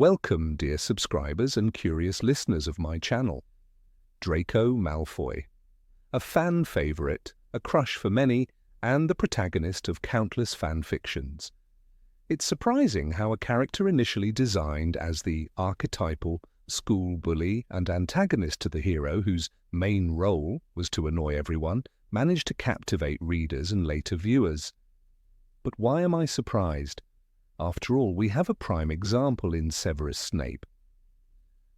Welcome, dear subscribers and curious listeners of my channel. Draco Malfoy. A fan favourite, a crush for many, and the protagonist of countless fan fictions. It's surprising how a character initially designed as the archetypal school bully and antagonist to the hero, whose main role was to annoy everyone, managed to captivate readers and later viewers. But why am I surprised? After all, we have a prime example in Severus Snape.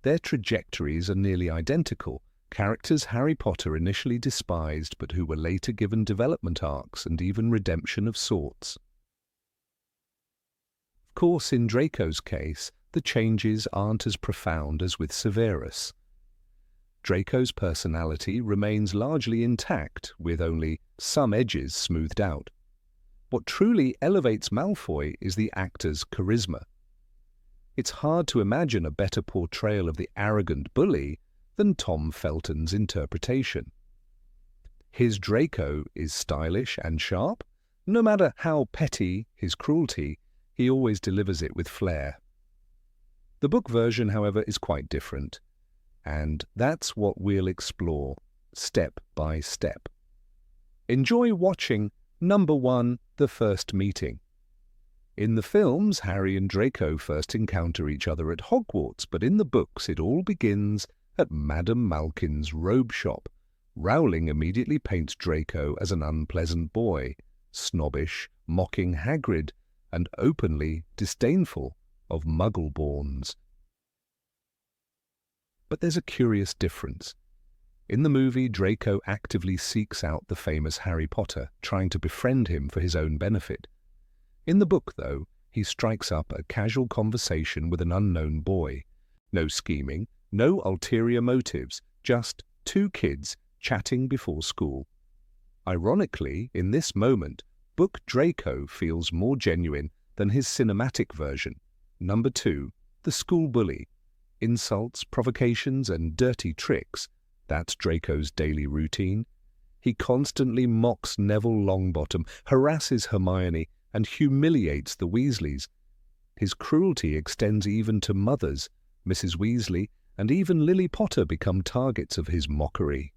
Their trajectories are nearly identical, characters Harry Potter initially despised but who were later given development arcs and even redemption of sorts. Of course, in Draco's case, the changes aren't as profound as with Severus. Draco's personality remains largely intact, with only some edges smoothed out. What truly elevates Malfoy is the actor's charisma. It's hard to imagine a better portrayal of the arrogant bully than Tom Felton's interpretation. His Draco is stylish and sharp. No matter how petty his cruelty, he always delivers it with flair. The book version, however, is quite different, and that's what we'll explore, step by step. Enjoy watching Number 1, The First Meeting. In the films, Harry and Draco first encounter each other at Hogwarts, but in the books it all begins at Madame Malkin's robe shop. Rowling immediately paints Draco as an unpleasant boy, snobbish, mocking Hagrid, and openly disdainful of Muggle-borns. But there's a curious difference. In the movie, Draco actively seeks out the famous Harry Potter, trying to befriend him for his own benefit. In the book, though, he strikes up a casual conversation with an unknown boy. No scheming, no ulterior motives, just two kids chatting before school. Ironically, in this moment, book Draco feels more genuine than his cinematic version. Number 2, The School Bully. Insults, provocations, and dirty tricks. That's Draco's daily routine. He constantly mocks Neville Longbottom, harasses Hermione, and humiliates the Weasleys. His cruelty extends even to mothers. Mrs. Weasley and even Lily Potter become targets of his mockery.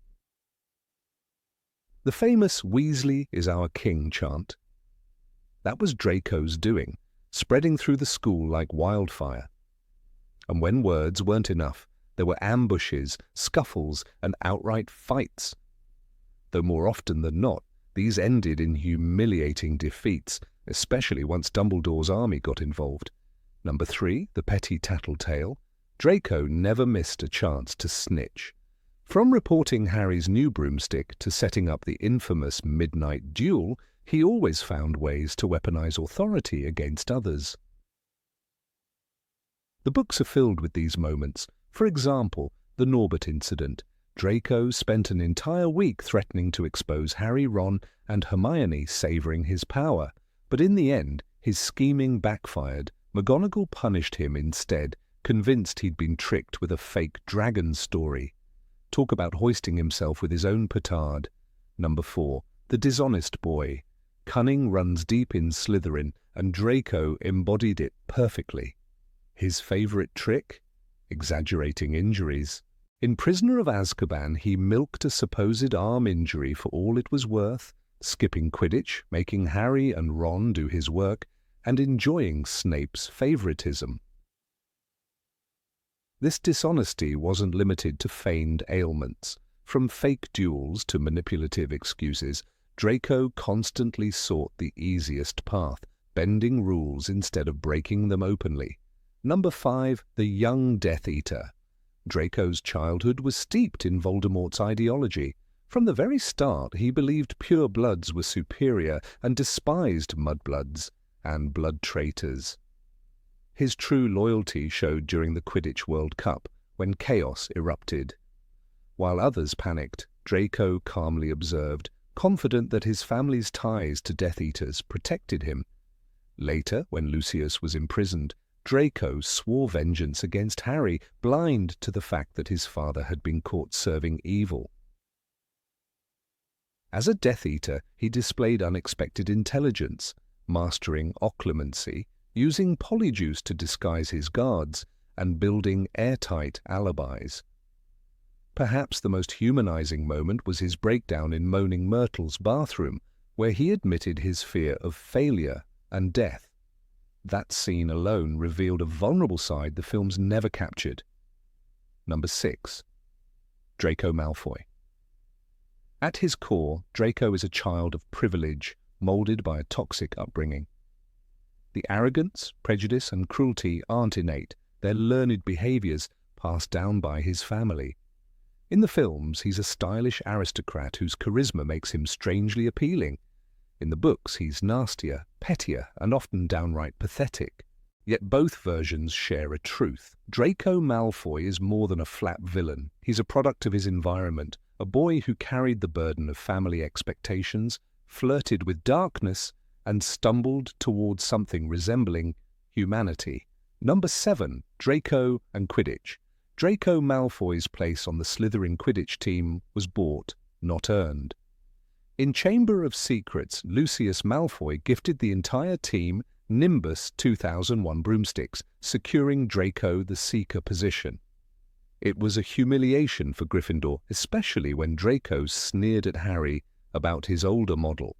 The famous "Weasley is our king" chant. That was Draco's doing, spreading through the school like wildfire. And when words weren't enough, there were ambushes, scuffles, and outright fights. Though more often than not, these ended in humiliating defeats, especially once Dumbledore's army got involved. Number 3, the petty tattletale. Draco never missed a chance to snitch. From reporting Harry's new broomstick to setting up the infamous midnight duel, he always found ways to weaponize authority against others. The books are filled with these moments. For example, the Norbert incident. Draco spent an entire week threatening to expose Harry, Ron, and Hermione, savouring his power. But in the end, his scheming backfired. McGonagall punished him instead, convinced he'd been tricked with a fake dragon story. Talk about hoisting himself with his own petard. Number 4, The Dishonest Boy. Cunning runs deep in Slytherin, and Draco embodied it perfectly. His favourite trick? Exaggerating injuries. In Prisoner of Azkaban, he milked a supposed arm injury for all it was worth, skipping Quidditch, making Harry and Ron do his work, and enjoying Snape's favouritism. This dishonesty wasn't limited to feigned ailments. From fake duels to manipulative excuses, Draco constantly sought the easiest path, bending rules instead of breaking them openly. Number 5, the young Death Eater. Draco's childhood was steeped in Voldemort's ideology. From the very start, he believed pure bloods were superior and despised mudbloods and blood traitors. His true loyalty showed during the Quidditch World Cup, when chaos erupted. While others panicked, Draco calmly observed, confident that his family's ties to Death Eaters protected him. Later, when Lucius was imprisoned, Draco swore vengeance against Harry, blind to the fact that his father had been caught serving evil. As a Death Eater, he displayed unexpected intelligence, mastering occlumency, using polyjuice to disguise his guards, and building airtight alibis. Perhaps the most humanizing moment was his breakdown in Moaning Myrtle's bathroom, where he admitted his fear of failure and death. That scene alone revealed a vulnerable side the films never captured. Number 6. Draco Malfoy. At his core, Draco is a child of privilege, molded by a toxic upbringing. The arrogance, prejudice, and cruelty aren't innate, they're learned behaviors passed down by his family. In the films, he's a stylish aristocrat whose charisma makes him strangely appealing. In the books, he's nastier, pettier, and often downright pathetic. Yet both versions share a truth. Draco Malfoy is more than a flat villain. He's a product of his environment, a boy who carried the burden of family expectations, flirted with darkness, and stumbled towards something resembling humanity. Number 7. Draco and Quidditch. Draco Malfoy's place on the Slytherin Quidditch team was bought, not earned. In Chamber of Secrets, Lucius Malfoy gifted the entire team Nimbus 2001 broomsticks, securing Draco the Seeker position. It was a humiliation for Gryffindor, especially when Draco sneered at Harry about his older model.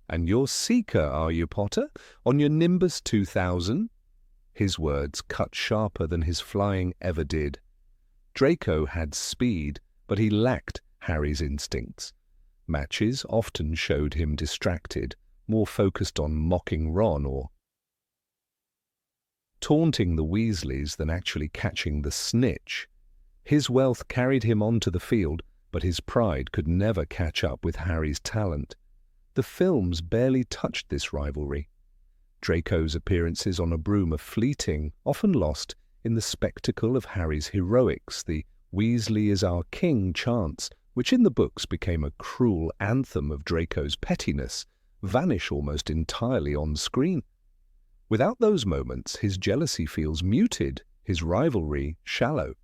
"And you're Seeker, are you, Potter? On your Nimbus 2000? His words cut sharper than his flying ever did. Draco had speed, but he lacked Harry's instincts. Matches often showed him distracted, more focused on mocking Ron or taunting the Weasleys than actually catching the snitch. His wealth carried him onto the field, but his pride could never catch up with Harry's talent. The films barely touched this rivalry. Draco's appearances on a broom are fleeting, often lost in the spectacle of Harry's heroics, the "Weasley is our king" chants, which in the books became a cruel anthem of Draco's pettiness, vanish almost entirely on screen. Without those moments, his jealousy feels muted, his rivalry shallow.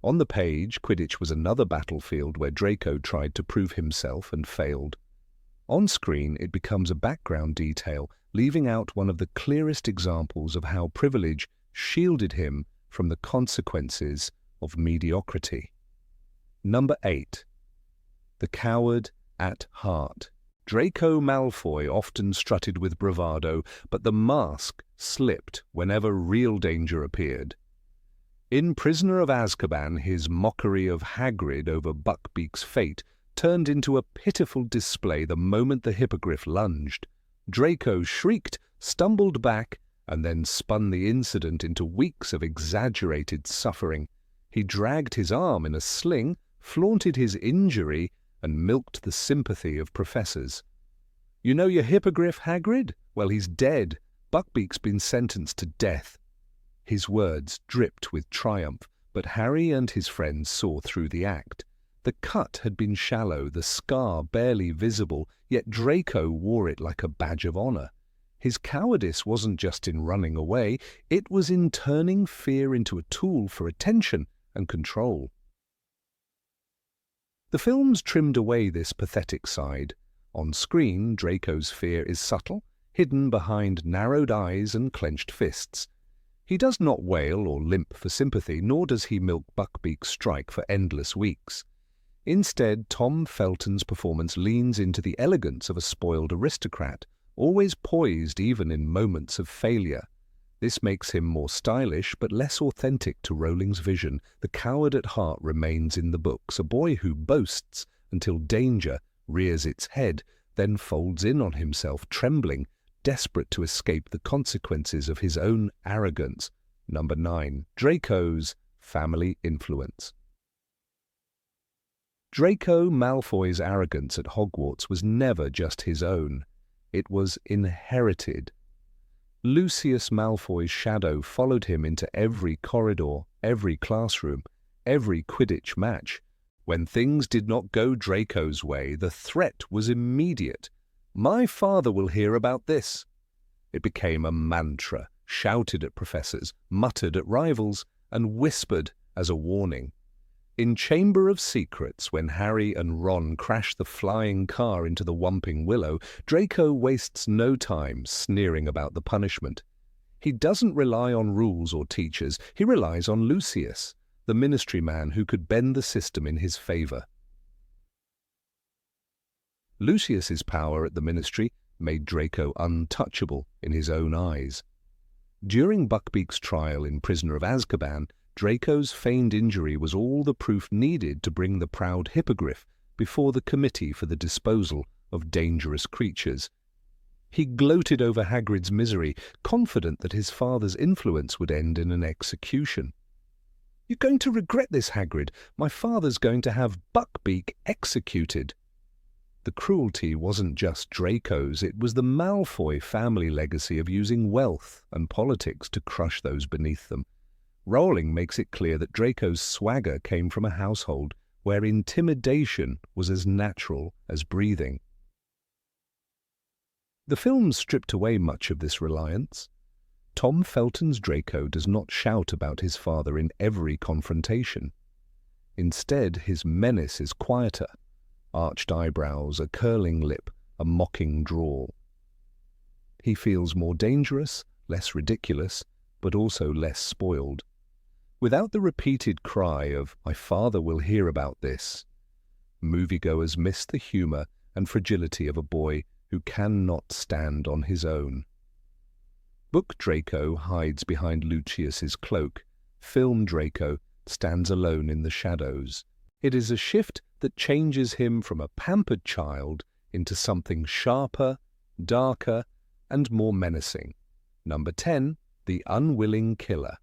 On the page, Quidditch was another battlefield where Draco tried to prove himself and failed. On screen, it becomes a background detail, leaving out one of the clearest examples of how privilege shielded him from the consequences of mediocrity. Number 8. The Coward at Heart. Draco Malfoy often strutted with bravado, but the mask slipped whenever real danger appeared. In Prisoner of Azkaban, his mockery of Hagrid over Buckbeak's fate turned into a pitiful display the moment the hippogriff lunged. Draco shrieked, stumbled back, and then spun the incident into weeks of exaggerated suffering. He dragged his arm in a sling, flaunted his injury, and milked the sympathy of professors. "You know your hippogriff, Hagrid? Well, he's dead. Buckbeak's been sentenced to death." His words dripped with triumph, but Harry and his friends saw through the act. The cut had been shallow, the scar barely visible, yet Draco wore it like a badge of honor. His cowardice wasn't just in running away, it was in turning fear into a tool for attention and control. The films trimmed away this pathetic side. On screen, Draco's fear is subtle, hidden behind narrowed eyes and clenched fists. He does not wail or limp for sympathy, nor does he milk Buckbeak's strike for endless weeks. Instead, Tom Felton's performance leans into the elegance of a spoiled aristocrat, always poised even in moments of failure. This makes him more stylish but less authentic to Rowling's vision. The coward at heart remains in the books, a boy who boasts until danger rears its head, then folds in on himself, trembling, desperate to escape the consequences of his own arrogance. Number 9. Draco's family influence. Draco Malfoy's arrogance at Hogwarts was never just his own. It was inherited. Lucius Malfoy's shadow followed him into every corridor, every classroom, every Quidditch match. When things did not go Draco's way, the threat was immediate. "My father will hear about this." It became a mantra, shouted at professors, muttered at rivals, and whispered as a warning. In Chamber of Secrets, when Harry and Ron crash the flying car into the Whomping Willow, Draco wastes no time sneering about the punishment. He doesn't rely on rules or teachers, he relies on Lucius, the ministry man who could bend the system in his favor. Lucius's power at the ministry made Draco untouchable in his own eyes. During Buckbeak's trial in Prisoner of Azkaban, Draco's feigned injury was all the proof needed to bring the proud hippogriff before the Committee for the Disposal of Dangerous Creatures. He gloated over Hagrid's misery, confident that his father's influence would end in an execution. "You're going to regret this, Hagrid. My father's going to have Buckbeak executed." The cruelty wasn't just Draco's, it was the Malfoy family legacy of using wealth and politics to crush those beneath them. Rowling makes it clear that Draco's swagger came from a household where intimidation was as natural as breathing. The film stripped away much of this reliance. Tom Felton's Draco does not shout about his father in every confrontation. Instead, his menace is quieter. Arched eyebrows, a curling lip, a mocking drawl. He feels more dangerous, less ridiculous, but also less spoiled. Without the repeated cry of, "My father will hear about this," moviegoers miss the humor and fragility of a boy who cannot stand on his own. Book Draco hides behind Lucius's cloak. Film Draco stands alone in the shadows. It is a shift that changes him from a pampered child into something sharper, darker, and more menacing. Number 10, The Unwilling Killer.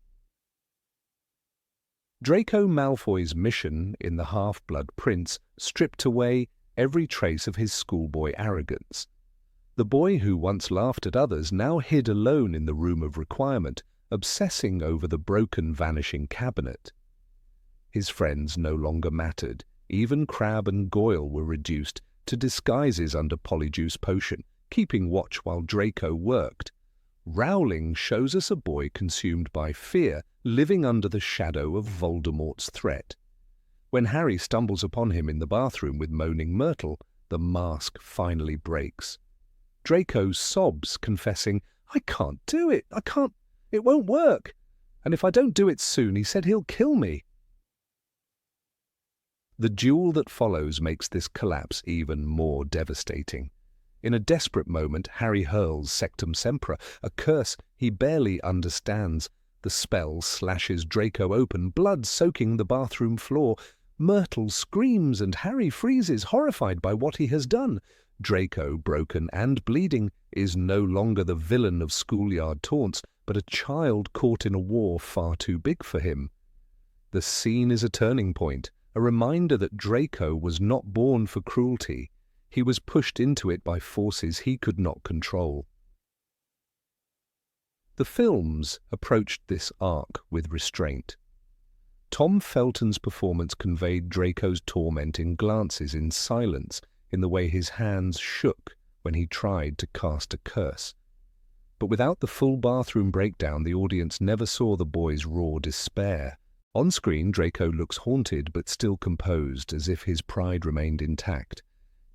Draco Malfoy's mission in The Half-Blood Prince stripped away every trace of his schoolboy arrogance. The boy who once laughed at others now hid alone in the room of requirement, obsessing over the broken, vanishing cabinet. His friends no longer mattered. Even Crabbe and Goyle were reduced to disguises under Polyjuice Potion, keeping watch while Draco worked. Rowling shows us a boy consumed by fear, living under the shadow of Voldemort's threat. When Harry stumbles upon him in the bathroom with moaning Myrtle, the mask finally breaks. Draco sobs, confessing, "I can't do it. It won't work. And if I don't do it soon, he said he'll kill me." The duel that follows makes this collapse even more devastating. In a desperate moment, Harry hurls Sectum Sempra, a curse he barely understands. The spell slashes Draco open, blood soaking the bathroom floor. Myrtle screams and Harry freezes, horrified by what he has done. Draco, broken and bleeding, is no longer the villain of schoolyard taunts, but a child caught in a war far too big for him. The scene is a turning point, a reminder that Draco was not born for cruelty. He was pushed into it by forces he could not control. The films approached this arc with restraint. Tom Felton's performance conveyed Draco's torment in glances, in silence, in the way his hands shook when he tried to cast a curse. But without the full bathroom breakdown, the audience never saw the boy's raw despair. On screen, Draco looks haunted but still composed, as if his pride remained intact.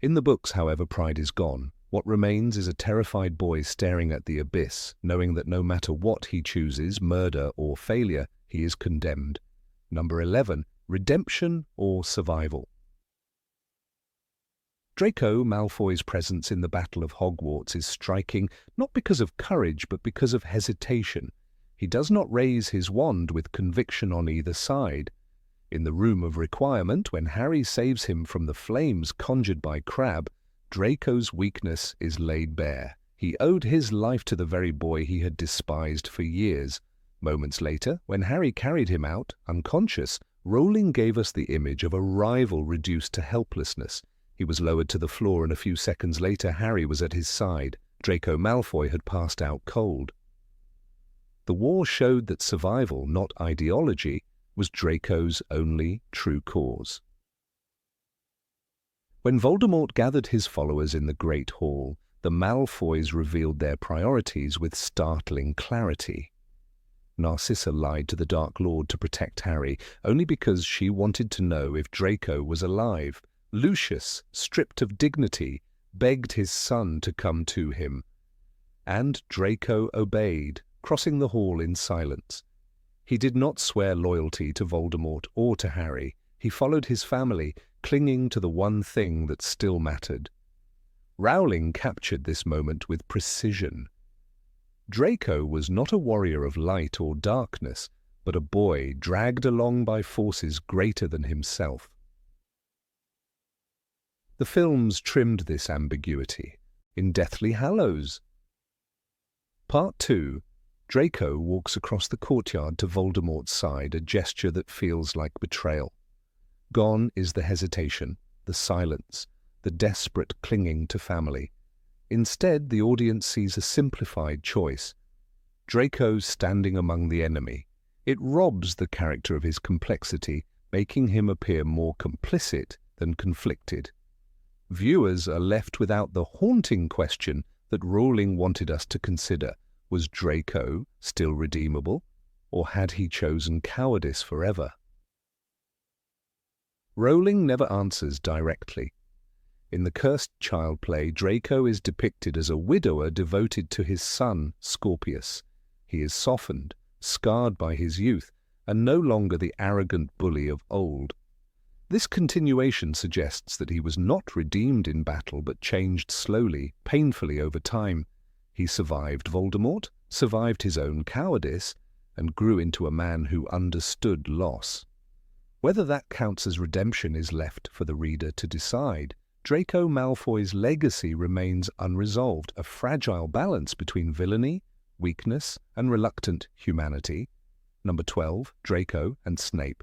In the books, however, pride is gone. What remains is a terrified boy staring at the abyss, knowing that no matter what he chooses, murder or failure, he is condemned. Number 11, Redemption or Survival. Draco Malfoy's presence in the Battle of Hogwarts is striking, not because of courage, but because of hesitation. He does not raise his wand with conviction on either side. In the room of requirement, when Harry saves him from the flames conjured by Crabbe, Draco's weakness is laid bare. He owed his life to the very boy he had despised for years. Moments later, when Harry carried him out, unconscious, Rowling gave us the image of a rival reduced to helplessness. He was lowered to the floor, and a few seconds later Harry was at his side. Draco Malfoy had passed out cold. The war showed that survival, not ideology, was Draco's only true cause. When Voldemort gathered his followers in the Great Hall, the Malfoys revealed their priorities with startling clarity. Narcissa lied to the Dark Lord to protect Harry, only because she wanted to know if Draco was alive. Lucius, stripped of dignity, begged his son to come to him. And Draco obeyed, crossing the hall in silence. He did not swear loyalty to Voldemort or to Harry. He followed his family, clinging to the one thing that still mattered. Rowling captured this moment with precision. Draco was not a warrior of light or darkness, but a boy dragged along by forces greater than himself. The films trimmed this ambiguity in Deathly Hallows. Part 2. Draco walks across the courtyard to Voldemort's side, a gesture that feels like betrayal. Gone is the hesitation, the silence, the desperate clinging to family. Instead, the audience sees a simplified choice. Draco standing among the enemy. It robs the character of his complexity, making him appear more complicit than conflicted. Viewers are left without the haunting question that Rowling wanted us to consider. Was Draco still redeemable, or had he chosen cowardice forever? Rowling never answers directly. In the Cursed Child play, Draco is depicted as a widower devoted to his son, Scorpius. He is softened, scarred by his youth, and no longer the arrogant bully of old. This continuation suggests that he was not redeemed in battle, but changed slowly, painfully over time. He survived Voldemort, survived his own cowardice, and grew into a man who understood loss. Whether that counts as redemption is left for the reader to decide. Draco Malfoy's legacy remains unresolved, a fragile balance between villainy, weakness, and reluctant humanity. Number 12, Draco and Snape.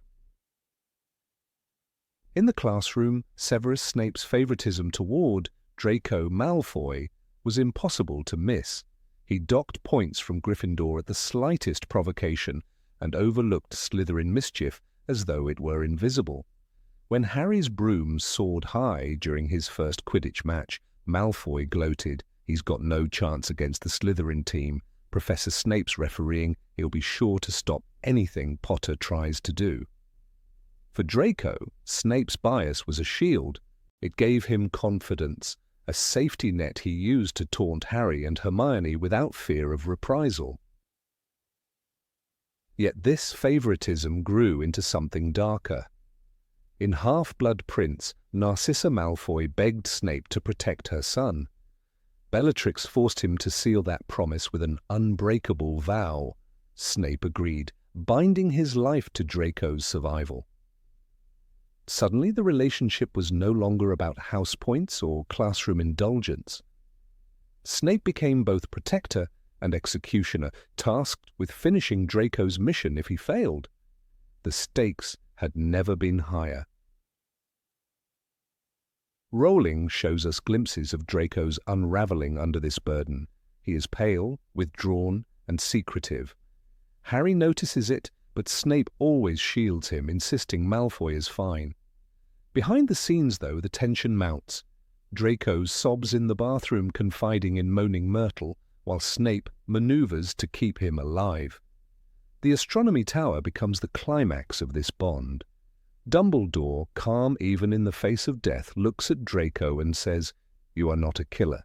In the classroom, Severus Snape's favoritism toward Draco Malfoy was impossible to miss. He docked points from Gryffindor at the slightest provocation and overlooked Slytherin mischief as though it were invisible. When Harry's broom soared high during his first Quidditch match, Malfoy gloated, "He's got no chance against the Slytherin team. Professor Snape's refereeing, he'll be sure to stop anything Potter tries to do." For Draco, Snape's bias was a shield. It gave him confidence, a safety net he used to taunt Harry and Hermione without fear of reprisal. Yet this favoritism grew into something darker. In Half-Blood Prince, Narcissa Malfoy begged Snape to protect her son. Bellatrix forced him to seal that promise with an unbreakable vow. Snape agreed, binding his life to Draco's survival. Suddenly, the relationship was no longer about house points or classroom indulgence. Snape became both protector and executioner, tasked with finishing Draco's mission if he failed. The stakes had never been higher. Rowling shows us glimpses of Draco's unraveling under this burden. He is pale, withdrawn, and secretive. Harry notices it, but Snape always shields him, insisting Malfoy is fine. Behind the scenes, though, the tension mounts. Draco sobs in the bathroom, confiding in moaning Myrtle, while Snape maneuvers to keep him alive. The Astronomy Tower becomes the climax of this bond. Dumbledore, calm even in the face of death, looks at Draco and says, "You are not a killer."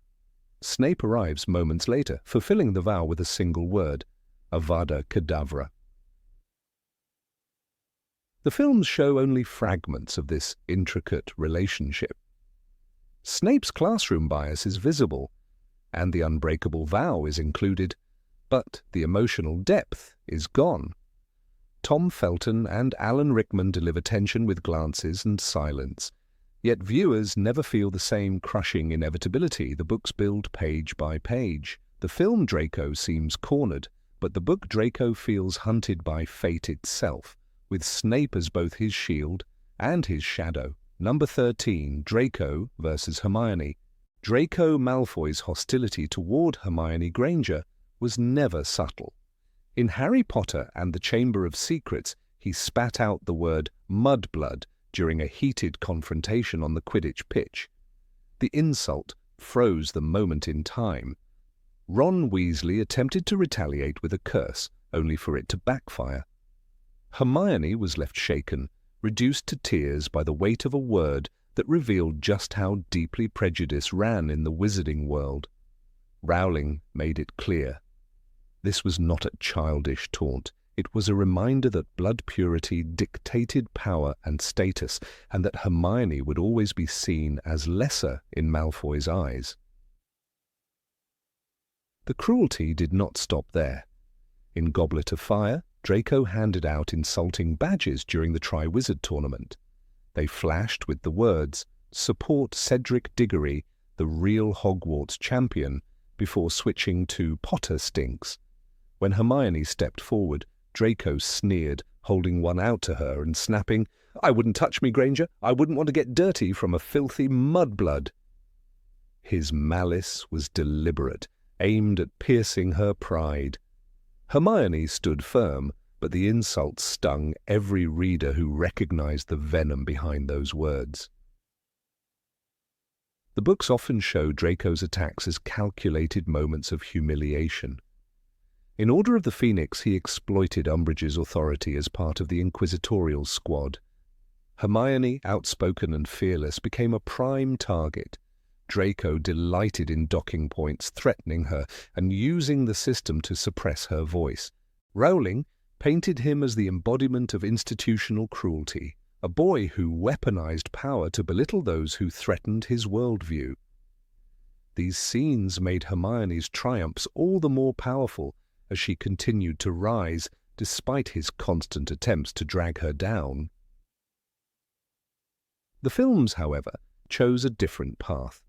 Snape arrives moments later, fulfilling the vow with a single word, Avada Kedavra. The films show only fragments of this intricate relationship. Snape's classroom bias is visible, and the unbreakable vow is included, but the emotional depth is gone. Tom Felton and Alan Rickman deliver tension with glances and silence, yet viewers never feel the same crushing inevitability. The books build page by page. The film Draco seems cornered, but the book Draco feels hunted by fate itself, with Snape as both his shield and his shadow. Number 13, Draco versus Hermione. Draco Malfoy's hostility toward Hermione Granger was never subtle. In Harry Potter and the Chamber of Secrets, he spat out the word mudblood during a heated confrontation on the Quidditch pitch. The insult froze the moment in time. Ron Weasley attempted to retaliate with a curse, only for it to backfire. Hermione was left shaken, reduced to tears by the weight of a word that revealed just how deeply prejudice ran in the wizarding world. Rowling made it clear. This was not a childish taunt. It was a reminder that blood purity dictated power and status, and that Hermione would always be seen as lesser in Malfoy's eyes. The cruelty did not stop there. In Goblet of Fire, Draco handed out insulting badges during the Triwizard Tournament. They flashed with the words, "Support Cedric Diggory, the real Hogwarts champion," before switching to "Potter stinks." When Hermione stepped forward, Draco sneered, holding one out to her and snapping, "I wouldn't touch me, Granger. I wouldn't want to get dirty from a filthy mudblood." His malice was deliberate, aimed at piercing her pride. Hermione stood firm, but the insult stung every reader who recognized the venom behind those words. The books often show Draco's attacks as calculated moments of humiliation. In Order of the Phoenix, he exploited Umbridge's authority as part of the inquisitorial squad. Hermione, outspoken and fearless, became a prime target. Draco delighted in docking points, threatening her, and using the system to suppress her voice. Rowling painted him as the embodiment of institutional cruelty, a boy who weaponized power to belittle those who threatened his worldview. These scenes made Hermione's triumphs all the more powerful as she continued to rise despite his constant attempts to drag her down. The films, however, chose a different path.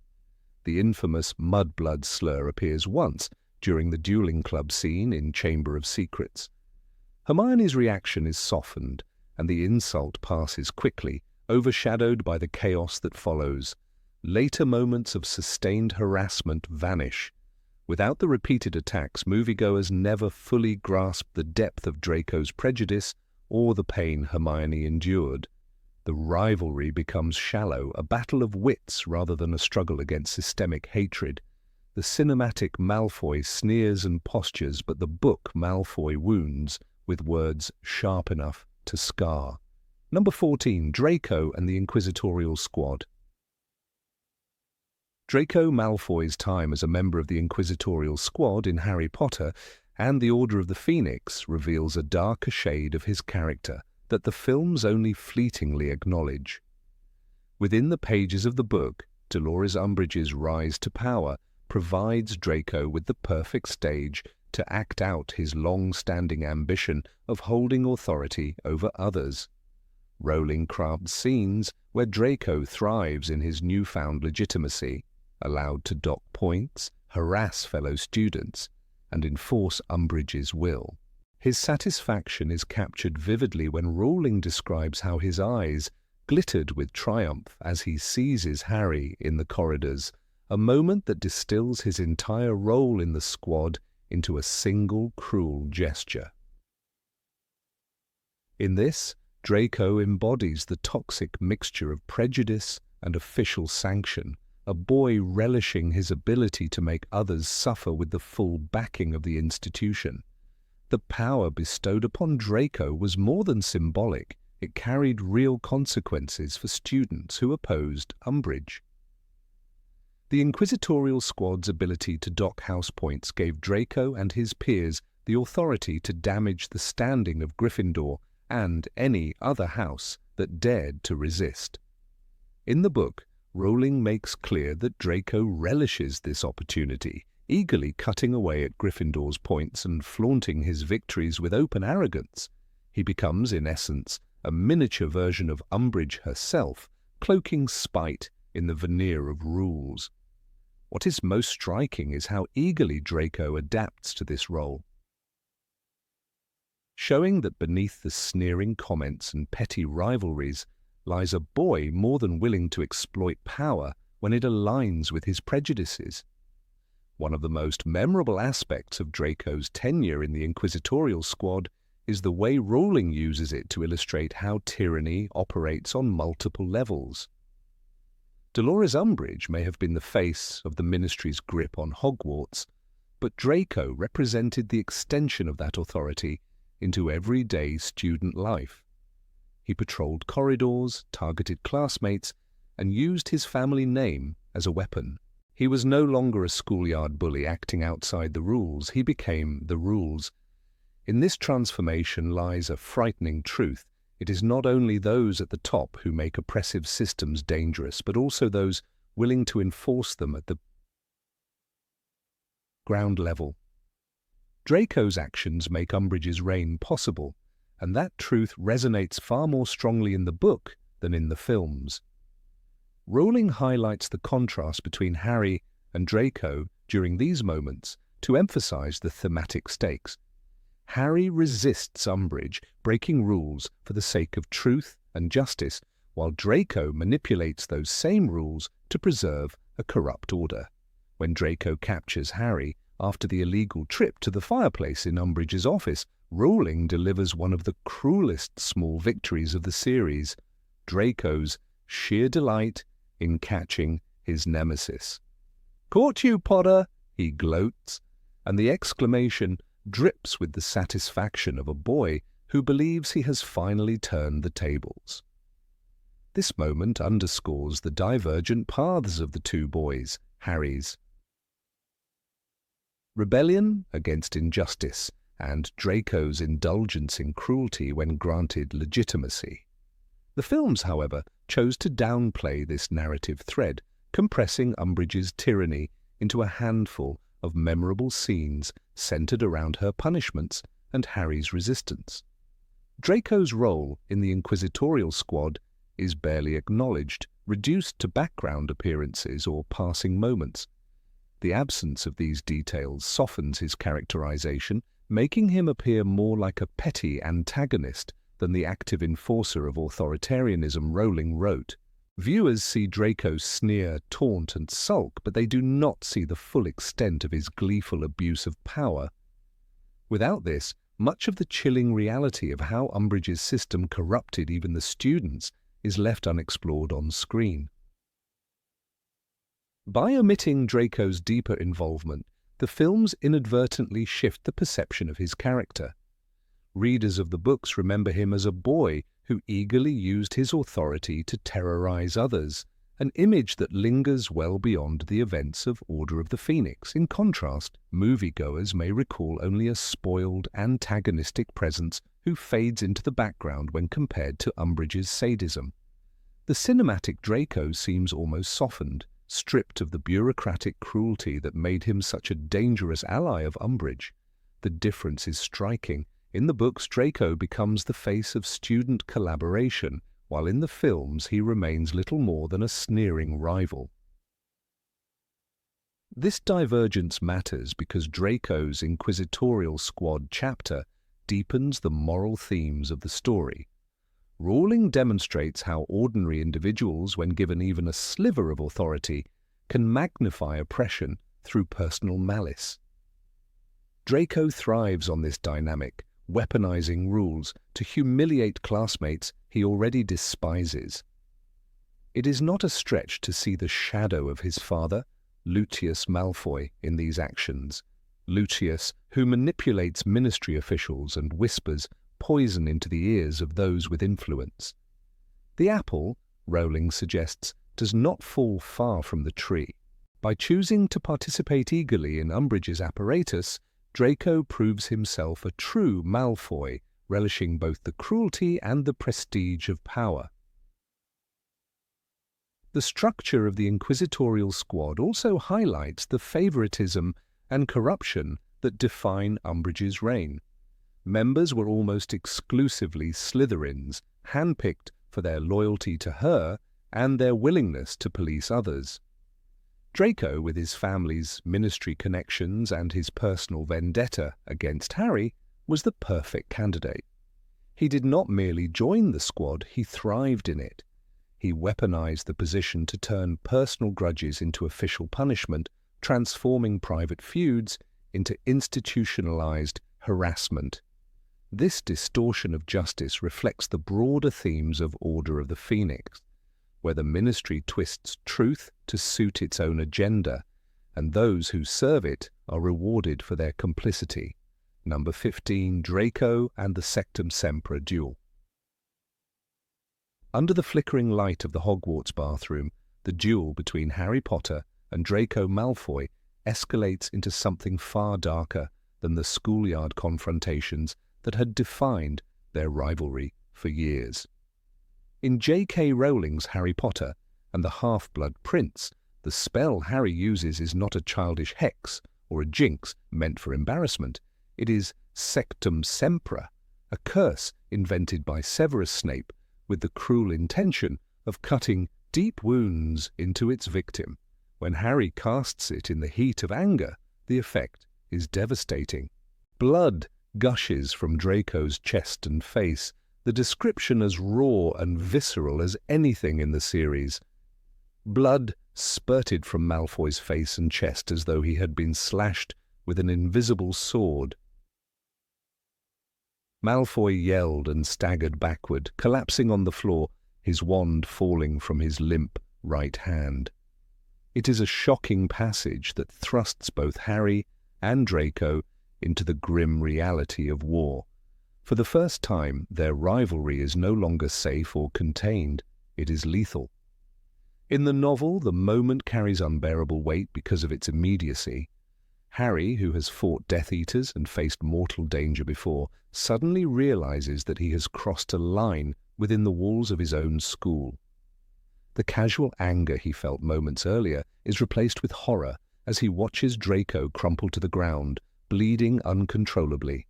The infamous mudblood slur appears once during the dueling club scene in Chamber of Secrets. Hermione's reaction is softened, and the insult passes quickly, overshadowed by the chaos that follows. Later moments of sustained harassment vanish. Without the repeated attacks, moviegoers never fully grasped the depth of Draco's prejudice or the pain Hermione endured. The rivalry becomes shallow, a battle of wits rather than a struggle against systemic hatred. The cinematic Malfoy sneers and postures, but the book Malfoy wounds with words sharp enough to scar. Number 14, Draco and the Inquisitorial Squad. Draco Malfoy's time as a member of the Inquisitorial Squad in Harry Potter and the Order of the Phoenix reveals a darker shade of his character that the films only fleetingly acknowledge. Within the pages of the book, Dolores Umbridge's rise to power provides Draco with the perfect stage to act out his long-standing ambition of holding authority over others. Rowling crafts scenes where Draco thrives in his newfound legitimacy, allowed to dock points, harass fellow students, and enforce Umbridge's will. His satisfaction is captured vividly when Rowling describes how his eyes glittered with triumph as he seizes Harry in the corridors, a moment that distills his entire role in the squad into a single cruel gesture. In this, Draco embodies the toxic mixture of prejudice and official sanction, a boy relishing his ability to make others suffer with the full backing of the institution. The power bestowed upon Draco was more than symbolic. It carried real consequences for students who opposed Umbridge. The Inquisitorial Squad's ability to dock house points gave Draco and his peers the authority to damage the standing of Gryffindor and any other house that dared to resist. In the book, Rowling makes clear that Draco relishes this opportunity, eagerly cutting away at Gryffindor's points and flaunting his victories with open arrogance. He becomes, in essence, a miniature version of Umbridge herself, cloaking spite in the veneer of rules. What is most striking is how eagerly Draco adapts to this role, showing that beneath the sneering comments and petty rivalries lies a boy more than willing to exploit power when it aligns with his prejudices. One of the most memorable aspects of Draco's tenure in the Inquisitorial Squad is the way Rowling uses it to illustrate how tyranny operates on multiple levels. Dolores Umbridge may have been the face of the Ministry's grip on Hogwarts, but Draco represented the extension of that authority into everyday student life. He patrolled corridors, targeted classmates, and used his family name as a weapon. He was no longer a schoolyard bully acting outside the rules. He became the rules. In this transformation lies a frightening truth. It is not only those at the top who make oppressive systems dangerous, but also those willing to enforce them at the ground level. Draco's actions make Umbridge's reign possible, and that truth resonates far more strongly in the book than in the films. Rowling highlights the contrast between Harry and Draco during these moments to emphasize the thematic stakes. Harry resists Umbridge, breaking rules for the sake of truth and justice, while Draco manipulates those same rules to preserve a corrupt order. When Draco captures Harry after the illegal trip to the fireplace in Umbridge's office, Rowling delivers one of the cruelest small victories of the series, Draco's sheer delight in catching his nemesis. "Caught you, Potter!" he gloats, and the exclamation drips with the satisfaction of a boy who believes he has finally turned the tables. This moment underscores the divergent paths of the two boys, Harry's rebellion against injustice and Draco's indulgence in cruelty when granted legitimacy. The films, however, chose to downplay this narrative thread, compressing Umbridge's tyranny into a handful of memorable scenes centered around her punishments and Harry's resistance. Draco's role in the Inquisitorial Squad is barely acknowledged, reduced to background appearances or passing moments. The absence of these details softens his characterization, making him appear more like a petty antagonist than the active enforcer of authoritarianism Rowling wrote. Viewers see Draco sneer, taunt, and sulk, but they do not see the full extent of his gleeful abuse of power. Without this, much of the chilling reality of how Umbridge's system corrupted even the students is left unexplored on screen. By omitting Draco's deeper involvement, the films inadvertently shift the perception of his character. Readers of the books remember him as a boy who eagerly used his authority to terrorize others, an image that lingers well beyond the events of Order of the Phoenix. In contrast, moviegoers may recall only a spoiled, antagonistic presence who fades into the background when compared to Umbridge's sadism. The cinematic Draco seems almost softened, stripped of the bureaucratic cruelty that made him such a dangerous ally of Umbridge. The difference is striking. In the books, Draco becomes the face of student collaboration, while in the films he remains little more than a sneering rival. This divergence matters because Draco's Inquisitorial Squad chapter deepens the moral themes of the story. Rowling demonstrates how ordinary individuals, when given even a sliver of authority, can magnify oppression through personal malice. Draco thrives on this dynamic, weaponizing rules to humiliate classmates he already despises. It is not a stretch to see the shadow of his father, Lucius Malfoy, in these actions. Lucius, who manipulates ministry officials and whispers poison into the ears of those with influence. The apple, Rowling suggests, does not fall far from the tree. By choosing to participate eagerly in Umbridge's apparatus, Draco proves himself a true Malfoy, relishing both the cruelty and the prestige of power. The structure of the Inquisitorial Squad also highlights the favoritism and corruption that define Umbridge's reign. Members were almost exclusively Slytherins, handpicked for their loyalty to her and their willingness to police others. Draco, with his family's ministry connections and his personal vendetta against Harry, was the perfect candidate. He did not merely join the squad, he thrived in it. He weaponized the position to turn personal grudges into official punishment, transforming private feuds into institutionalized harassment. This distortion of justice reflects the broader themes of Order of the Phoenix, where the ministry twists truth to suit its own agenda, and those who serve it are rewarded for their complicity. Number 15, Draco and the Sectum Sempra duel. Under the flickering light of the Hogwarts bathroom, the duel between Harry Potter and Draco Malfoy escalates into something far darker than the schoolyard confrontations that had defined their rivalry for years. In J.K. Rowling's Harry Potter and the Half-Blood Prince, the spell Harry uses is not a childish hex or a jinx meant for embarrassment. It is sectum sempra, a curse invented by Severus Snape with the cruel intention of cutting deep wounds into its victim. When Harry casts it in the heat of anger, the effect is devastating. Blood gushes from Draco's chest and face, the description as raw and visceral as anything in the series. Blood spurted from Malfoy's face and chest as though he had been slashed with an invisible sword. Malfoy yelled and staggered backward, collapsing on the floor, his wand falling from his limp right hand. It is a shocking passage that thrusts both Harry and Draco into the grim reality of war. For the first time, their rivalry is no longer safe or contained. It is lethal. In the novel, the moment carries unbearable weight because of its immediacy. Harry, who has fought Death Eaters and faced mortal danger before, suddenly realizes that he has crossed a line within the walls of his own school. The casual anger he felt moments earlier is replaced with horror as he watches Draco crumple to the ground, bleeding uncontrollably.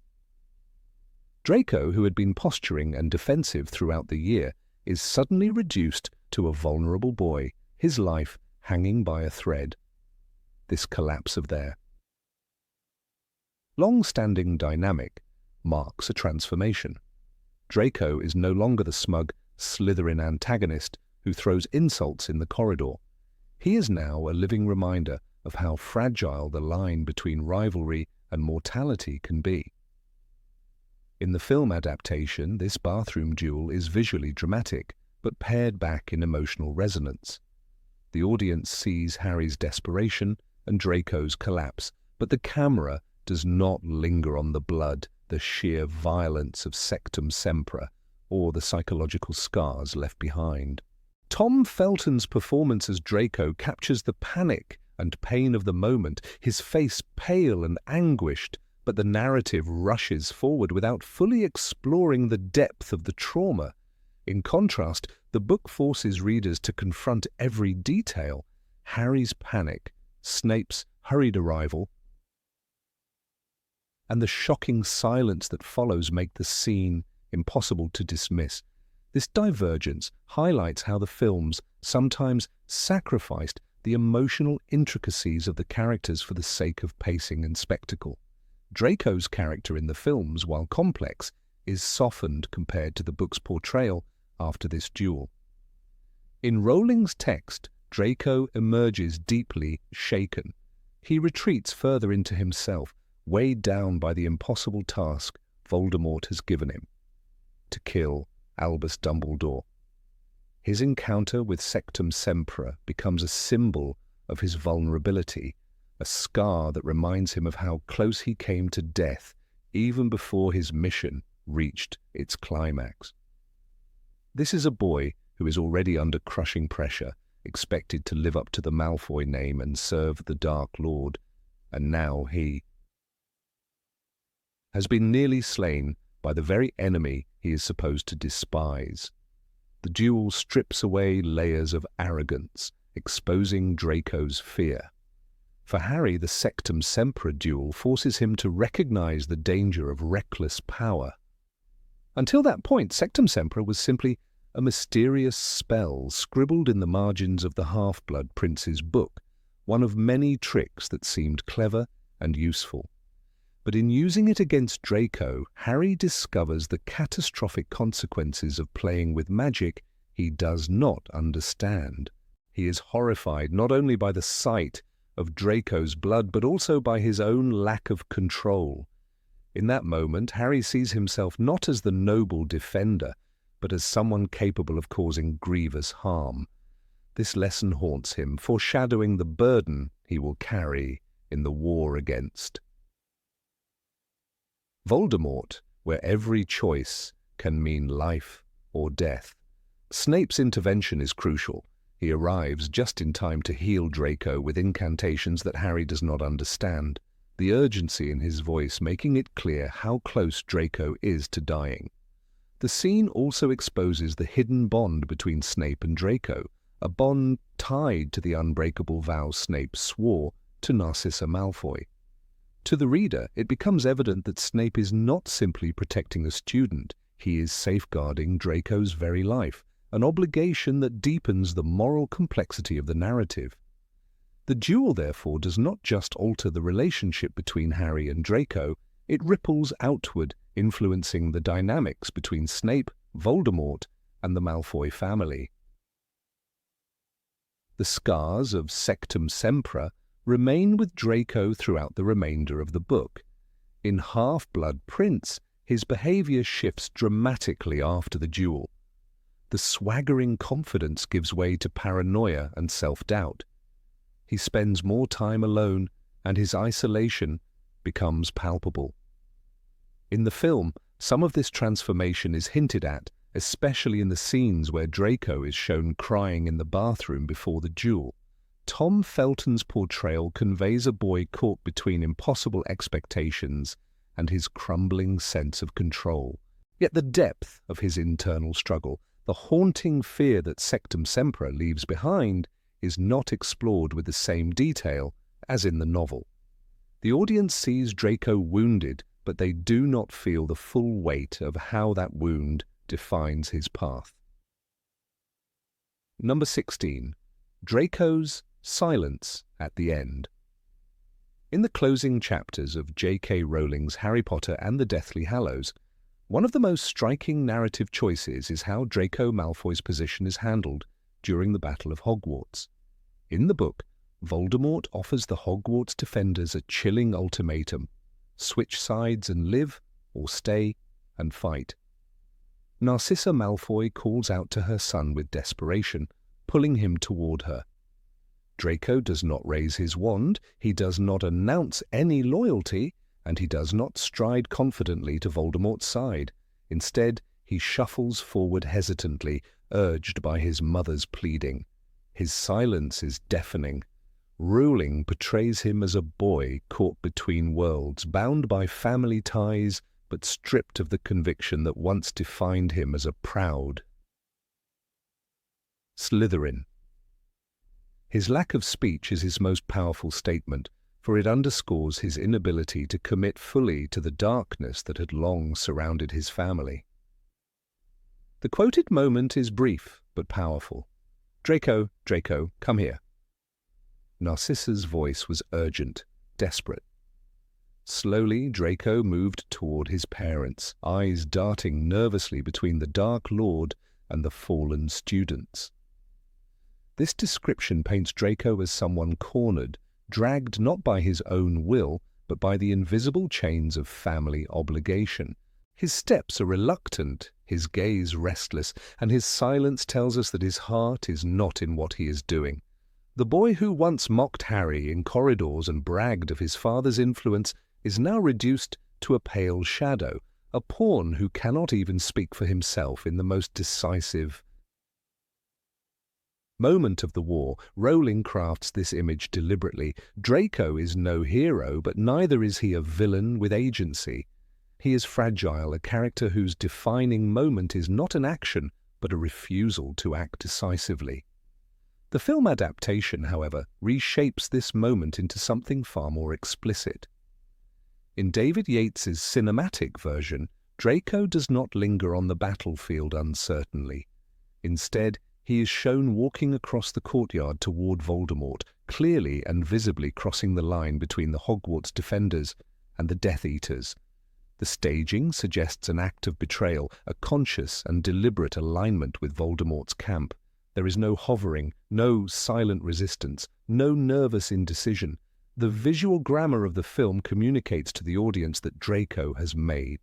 Draco, who had been posturing and defensive throughout the year, is suddenly reduced to a vulnerable boy, his life hanging by a thread. This collapse of their long-standing dynamic marks a transformation. Draco is no longer the smug Slytherin antagonist who throws insults in the corridor. He is now a living reminder of how fragile the line between rivalry and mortality can be. In the film adaptation, this bathroom duel is visually dramatic, but pared back in emotional resonance. The audience sees Harry's desperation and Draco's collapse, but the camera does not linger on the blood, the sheer violence of sectum sempra, or the psychological scars left behind. Tom Felton's performance as Draco captures the panic and pain of the moment, his face pale and anguished, but the narrative rushes forward without fully exploring the depth of the trauma. In contrast, the book forces readers to confront every detail: Harry's panic, Snape's hurried arrival, and the shocking silence that follows make the scene impossible to dismiss. This divergence highlights how the films sometimes sacrificed the emotional intricacies of the characters for the sake of pacing and spectacle. Draco's character in the films, while complex, is softened compared to the book's portrayal after this duel. In Rowling's text, Draco emerges deeply shaken. He retreats further into himself, weighed down by the impossible task Voldemort has given him: to kill Albus Dumbledore. His encounter with Sectum Sempra becomes a symbol of his vulnerability, a scar that reminds him of how close he came to death even before his mission reached its climax. This is a boy who is already under crushing pressure, expected to live up to the Malfoy name and serve the Dark Lord, and now he has been nearly slain by the very enemy he is supposed to despise. The duel strips away layers of arrogance, exposing Draco's fear. For Harry, the Sectum Sempra duel forces him to recognize the danger of reckless power. Until that point, Sectum Sempra was simply a mysterious spell scribbled in the margins of the Half-Blood Prince's book, one of many tricks that seemed clever and useful. But in using it against Draco, Harry discovers the catastrophic consequences of playing with magic he does not understand. He is horrified not only by the sight of Draco's blood, but also by his own lack of control. In that moment, Harry sees himself not as the noble defender, but as someone capable of causing grievous harm. This lesson haunts him, foreshadowing the burden he will carry in the war against Voldemort, where every choice can mean life or death. Snape's intervention is crucial. He arrives just in time to heal Draco with incantations that Harry does not understand, the urgency in his voice making it clear how close Draco is to dying. The scene also exposes the hidden bond between Snape and Draco, a bond tied to the unbreakable vow Snape swore to Narcissa Malfoy. To the reader, it becomes evident that Snape is not simply protecting a student, he is safeguarding Draco's very life, an obligation that deepens the moral complexity of the narrative. The duel, therefore, does not just alter the relationship between Harry and Draco, it ripples outward, influencing the dynamics between Snape, Voldemort, and the Malfoy family. The scars of Sectum Sempra remain with Draco throughout the remainder of the book. In Half-Blood Prince, his behavior shifts dramatically after the duel. The swaggering confidence gives way to paranoia and self-doubt. He spends more time alone, and his isolation becomes palpable. In the film, some of this transformation is hinted at, especially in the scenes where Draco is shown crying in the bathroom before the duel. Tom Felton's portrayal conveys a boy caught between impossible expectations and his crumbling sense of control. Yet the depth of his internal struggle, the haunting fear that Sectum Sempra leaves behind, is not explored with the same detail as in the novel. The audience sees Draco wounded, but they do not feel the full weight of how that wound defines his path. Number 16. Draco's silence at the end. In the closing chapters of J.K. Rowling's Harry Potter and the Deathly Hallows, one of the most striking narrative choices is how Draco Malfoy's position is handled during the Battle of Hogwarts. In the book, Voldemort offers the Hogwarts defenders a chilling ultimatum: switch sides and live, or stay and fight. Narcissa Malfoy calls out to her son with desperation, pulling him toward her. Draco does not raise his wand, he does not announce any loyalty, and he does not stride confidently to Voldemort's side. Instead, he shuffles forward hesitantly, urged by his mother's pleading. His silence is deafening. Rowling portrays him as a boy caught between worlds, bound by family ties, but stripped of the conviction that once defined him as a proud Slytherin. His lack of speech is his most powerful statement, for it underscores his inability to commit fully to the darkness that had long surrounded his family. The quoted moment is brief but powerful. "Draco, Draco, come here." Narcissa's voice was urgent, desperate. Slowly, Draco moved toward his parents, eyes darting nervously between the Dark Lord and the fallen students. This description paints Draco as someone cornered, dragged not by his own will, but by the invisible chains of family obligation. His steps are reluctant, his gaze restless, and his silence tells us that his heart is not in what he is doing. The boy who once mocked Harry in corridors and bragged of his father's influence is now reduced to a pale shadow, a pawn who cannot even speak for himself in the most decisive moment of the war. Rowling crafts this image deliberately. Draco is no hero, but neither is he a villain with agency. He is fragile, a character whose defining moment is not an action, but a refusal to act decisively. The film adaptation, however, reshapes this moment into something far more explicit. In David Yates's cinematic version, Draco does not linger on the battlefield uncertainly. Instead, he is shown walking across the courtyard toward Voldemort, clearly and visibly crossing the line between the Hogwarts defenders and the Death Eaters. The staging suggests an act of betrayal, a conscious and deliberate alignment with Voldemort's camp. There is no hovering, no silent resistance, no nervous indecision. The visual grammar of the film communicates to the audience that Draco has made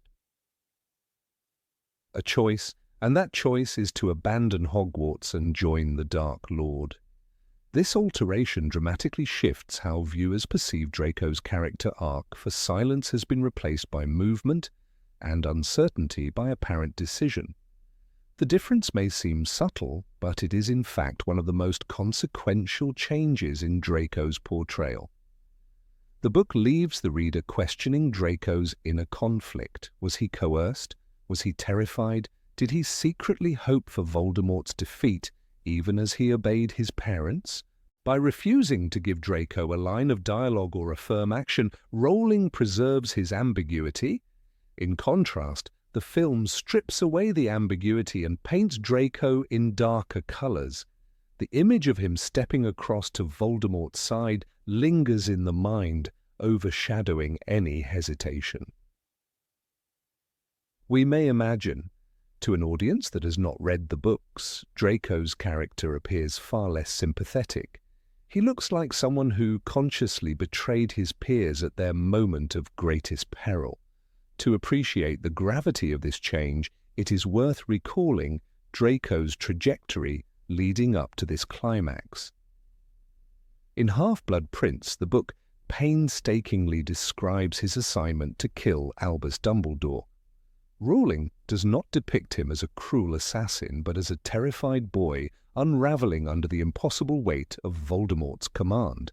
a choice, and that choice is to abandon Hogwarts and join the Dark Lord. This alteration dramatically shifts how viewers perceive Draco's character arc, for silence has been replaced by movement and uncertainty by apparent decision. The difference may seem subtle, but it is in fact one of the most consequential changes in Draco's portrayal. The book leaves the reader questioning Draco's inner conflict. Was he coerced? Was he terrified? Did he secretly hope for Voldemort's defeat, even as he obeyed his parents? By refusing to give Draco a line of dialogue or a firm action, Rowling preserves his ambiguity. In contrast, the film strips away the ambiguity and paints Draco in darker colors. The image of him stepping across to Voldemort's side lingers in the mind, overshadowing any hesitation. We may imagine, to an audience that has not read the books, Draco's character appears far less sympathetic. He looks like someone who consciously betrayed his peers at their moment of greatest peril. To appreciate the gravity of this change, it is worth recalling Draco's trajectory leading up to this climax. In Half-Blood Prince, the book painstakingly describes his assignment to kill Albus Dumbledore. Rowling does not depict him as a cruel assassin, but as a terrified boy unraveling under the impossible weight of Voldemort's command.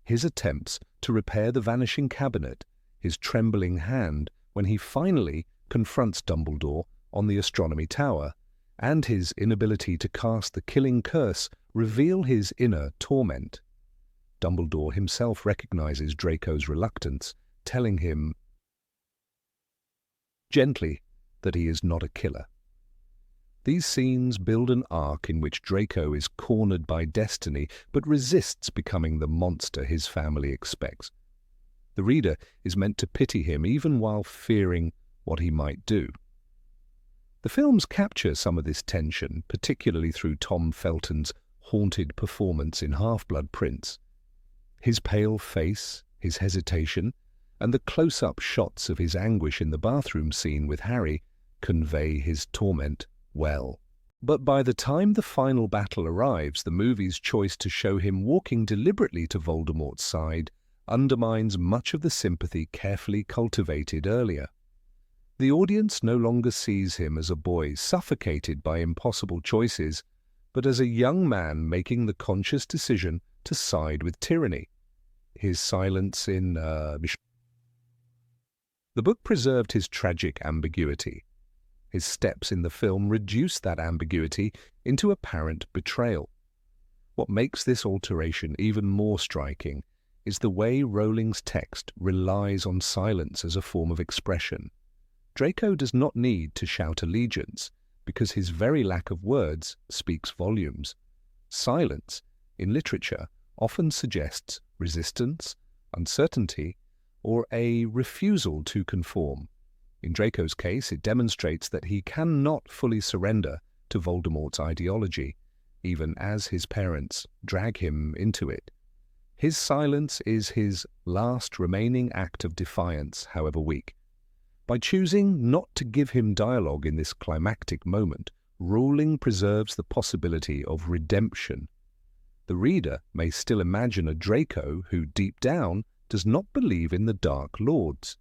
His attempts to repair the vanishing cabinet, his trembling hand when he finally confronts Dumbledore on the Astronomy Tower, and his inability to cast the killing curse reveal his inner torment. Dumbledore himself recognizes Draco's reluctance, telling him gently that he is not a killer. These scenes build an arc in which Draco is cornered by destiny but resists becoming the monster his family expects. The reader is meant to pity him even while fearing what he might do. The films capture some of this tension, particularly through Tom Felton's haunted performance in Half-Blood Prince. His pale face, his hesitation, and the close-up shots of his anguish in the bathroom scene with Harry convey his torment well. But by the time the final battle arrives, the movie's choice to show him walking deliberately to Voldemort's side undermines much of the sympathy carefully cultivated earlier. The audience no longer sees him as a boy suffocated by impossible choices, but as a young man making the conscious decision to side with tyranny. His silence in The book preserved his tragic ambiguity. His steps in the film reduced that ambiguity into apparent betrayal. What makes this alteration even more striking is the way Rowling's text relies on silence as a form of expression. Draco does not need to shout allegiance, because his very lack of words speaks volumes. Silence, in literature, often suggests resistance, uncertainty, or a refusal to conform. In Draco's case, it demonstrates that he cannot fully surrender to Voldemort's ideology, even as his parents drag him into it. His silence is his last remaining act of defiance, however weak. By choosing not to give him dialogue in this climactic moment, Rowling preserves the possibility of redemption. The reader may still imagine a Draco who, deep down, does not believe in the Dark Lords.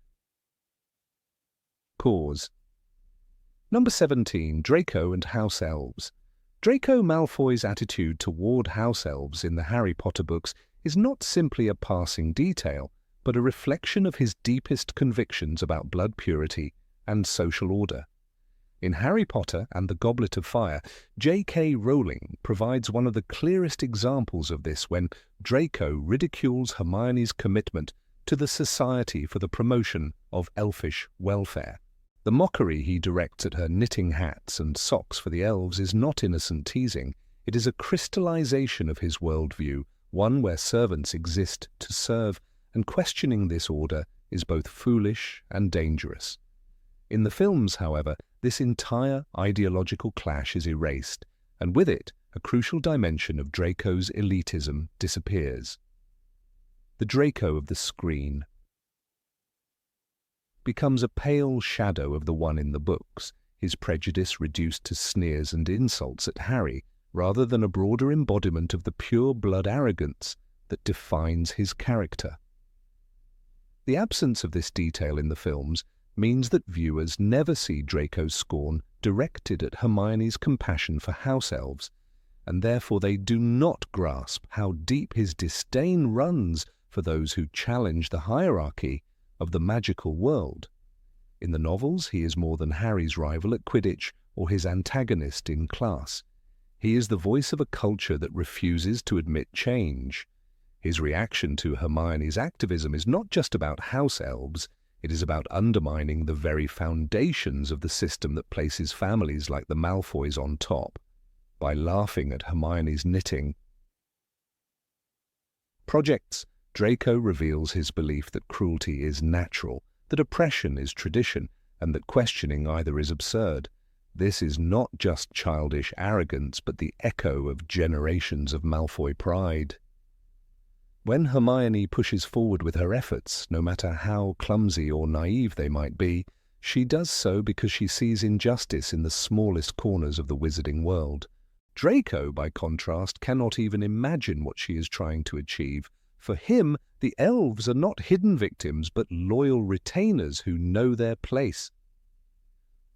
Cause. Number 17. Draco and House Elves. Draco Malfoy's attitude toward house elves in the Harry Potter books is not simply a passing detail, but a reflection of his deepest convictions about blood purity and social order. In Harry Potter and the Goblet of Fire, J.K. Rowling provides one of the clearest examples of this when Draco ridicules Hermione's commitment to the Society for the Promotion of Elfish Welfare. The mockery he directs at her knitting hats and socks for the elves is not innocent teasing. It is a crystallization of his worldview, one where servants exist to serve, and questioning this order is both foolish and dangerous. In the films, however, this entire ideological clash is erased, and with it, a crucial dimension of Draco's elitism disappears. The Draco of the screen becomes a pale shadow of the one in the books, his prejudice reduced to sneers and insults at Harry, rather than a broader embodiment of the pure-blood arrogance that defines his character. The absence of this detail in the films means that viewers never see Draco's scorn directed at Hermione's compassion for house elves, and therefore they do not grasp how deep his disdain runs for those who challenge the hierarchy of the magical world. In the novels, he is more than Harry's rival at Quidditch or his antagonist in class. He is the voice of a culture that refuses to admit change. His reaction to Hermione's activism is not just about house elves, it is about undermining the very foundations of the system that places families like the Malfoys on top. By laughing at Hermione's knitting projects, Draco reveals his belief that cruelty is natural, that oppression is tradition, and that questioning either is absurd. This is not just childish arrogance, but the echo of generations of Malfoy pride. When Hermione pushes forward with her efforts, no matter how clumsy or naive they might be, she does so because she sees injustice in the smallest corners of the wizarding world. Draco, by contrast, cannot even imagine what she is trying to achieve. For him, the elves are not hidden victims, but loyal retainers who know their place.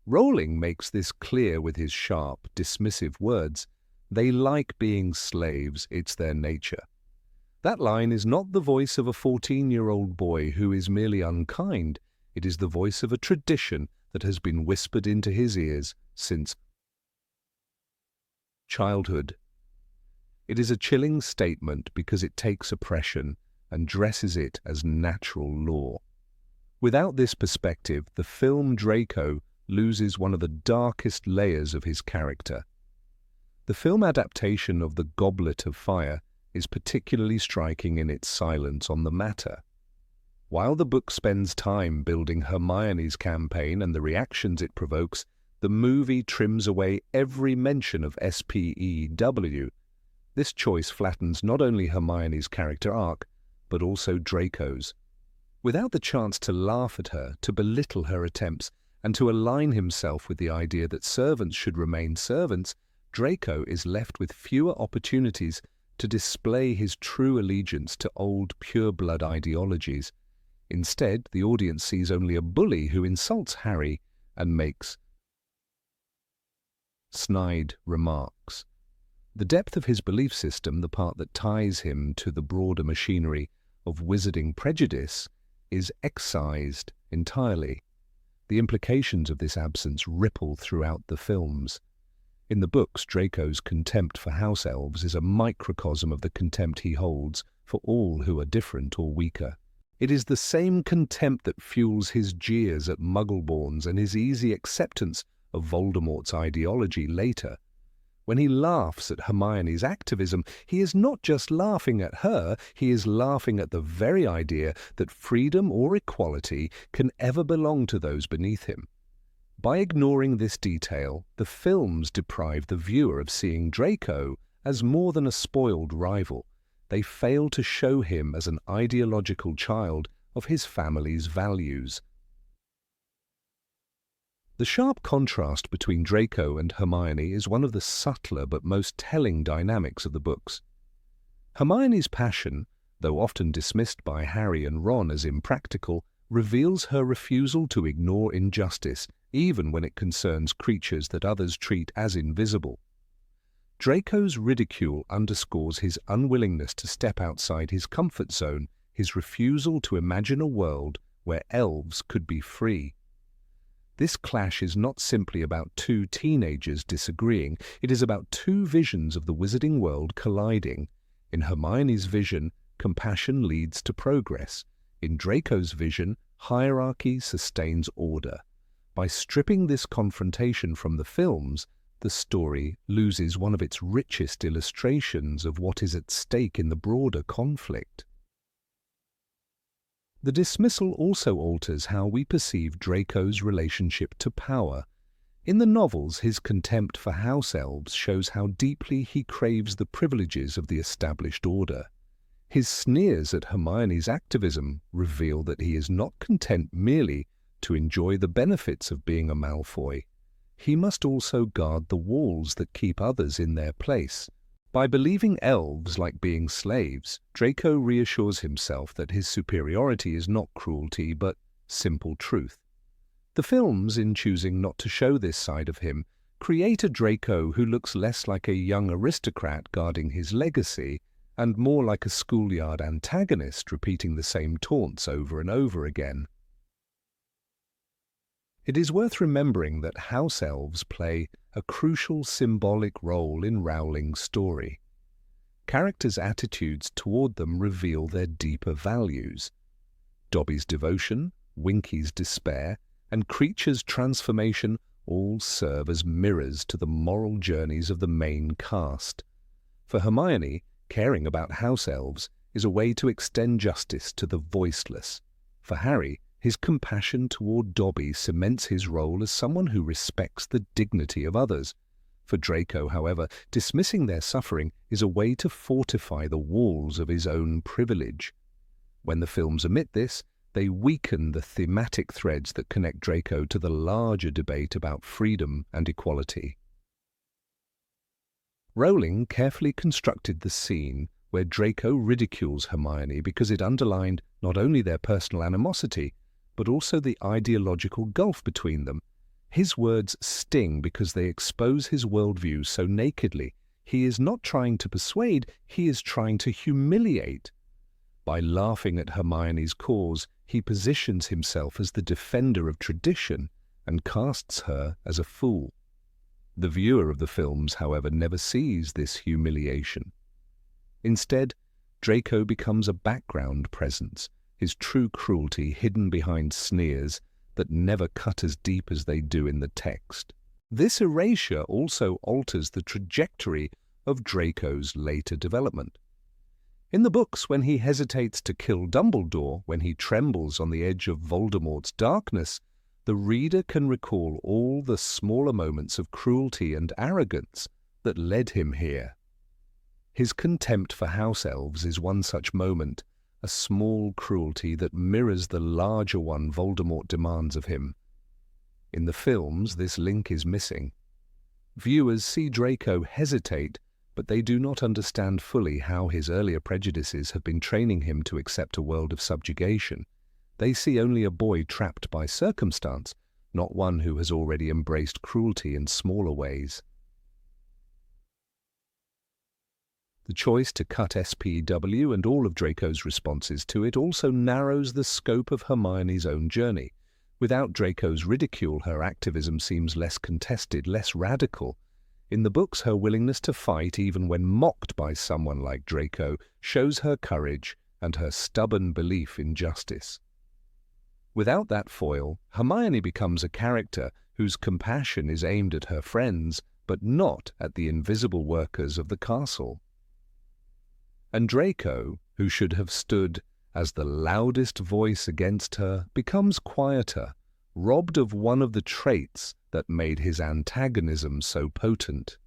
Rowling makes this clear with his sharp, dismissive words. They like being slaves, it's their nature. That line is not the voice of a 14-year-old boy who is merely unkind. It is the voice of a tradition that has been whispered into his ears since childhood. It is a chilling statement because it takes oppression and dresses it as natural law. Without this perspective, the film Draco loses one of the darkest layers of his character. The film adaptation of The Goblet of Fire is particularly striking in its silence on the matter. While the book spends time building Hermione's campaign and the reactions it provokes, the movie trims away every mention of SPEW. This choice flattens not only Hermione's character arc, but also Draco's. Without the chance to laugh at her, to belittle her attempts, and to align himself with the idea that servants should remain servants, Draco is left with fewer opportunities to display his true allegiance to old pure-blood ideologies. Instead, the audience sees only a bully who insults Harry and makes snide remarks. The depth of his belief system, the part that ties him to the broader machinery of wizarding prejudice, is excised entirely. The implications of this absence ripple throughout the films. In the books, Draco's contempt for house elves is a microcosm of the contempt he holds for all who are different or weaker. It is the same contempt that fuels his jeers at Muggleborns and his easy acceptance of Voldemort's ideology later. When he laughs at Hermione's activism, he is not just laughing at her, he is laughing at the very idea that freedom or equality can ever belong to those beneath him. By ignoring this detail, the films deprive the viewer of seeing Draco as more than a spoiled rival. They fail to show him as an ideological child of his family's values. The sharp contrast between Draco and Hermione is one of the subtler but most telling dynamics of the books. Hermione's passion, though often dismissed by Harry and Ron as impractical, reveals her refusal to ignore injustice, even when it concerns creatures that others treat as invisible. Draco's ridicule underscores his unwillingness to step outside his comfort zone, his refusal to imagine a world where elves could be free. This clash is not simply about two teenagers disagreeing, it is about two visions of the wizarding world colliding. In Hermione's vision, compassion leads to progress. In Draco's vision, hierarchy sustains order. By stripping this confrontation from the films, the story loses one of its richest illustrations of what is at stake in the broader conflict. The dismissal also alters how we perceive Draco's relationship to power. In the novels, his contempt for house elves shows how deeply he craves the privileges of the established order. His sneers at Hermione's activism reveal that he is not content merely to enjoy the benefits of being a Malfoy. He must also guard the walls that keep others in their place. By believing elves like being slaves, Draco reassures himself that his superiority is not cruelty but simple truth. The films, in choosing not to show this side of him, create a Draco who looks less like a young aristocrat guarding his legacy and more like a schoolyard antagonist repeating the same taunts over and over again. It is worth remembering that house elves play a crucial symbolic role in Rowling's story. Characters' attitudes toward them reveal their deeper values. Dobby's devotion, Winky's despair, and Creature's transformation all serve as mirrors to the moral journeys of the main cast. For Hermione, caring about house elves is a way to extend justice to the voiceless. For Harry, his compassion toward Dobby cements his role as someone who respects the dignity of others. For Draco, however, dismissing their suffering is a way to fortify the walls of his own privilege. When the films omit this, they weaken the thematic threads that connect Draco to the larger debate about freedom and equality. Rowling carefully constructed the scene where Draco ridicules Hermione because it underlined not only their personal animosity, but also the ideological gulf between them. His words sting because they expose his worldview so nakedly. He is not trying to persuade, he is trying to humiliate. By laughing at Hermione's cause, he positions himself as the defender of tradition and casts her as a fool. The viewer of the films, however, never sees this humiliation. Instead, Draco becomes a background presence, his true cruelty hidden behind sneers that never cut as deep as they do in the text. This erasure also alters the trajectory of Draco's later development. In the books, when he hesitates to kill Dumbledore, when he trembles on the edge of Voldemort's darkness, the reader can recall all the smaller moments of cruelty and arrogance that led him here. His contempt for house elves is one such moment, a small cruelty that mirrors the larger one Voldemort demands of him. In the films, this link is missing. Viewers see Draco hesitate, but they do not understand fully how his earlier prejudices have been training him to accept a world of subjugation. They see only a boy trapped by circumstance, not one who has already embraced cruelty in smaller ways. The choice to cut SPW and all of Draco's responses to it also narrows the scope of Hermione's own journey. Without Draco's ridicule, her activism seems less contested, less radical. In the books, her willingness to fight, even when mocked by someone like Draco, shows her courage and her stubborn belief in justice. Without that foil, Hermione becomes a character whose compassion is aimed at her friends, but not at the invisible workers of the castle. And Draco, who should have stood as the loudest voice against her, becomes quieter, robbed of one of the traits that made his antagonism so potent.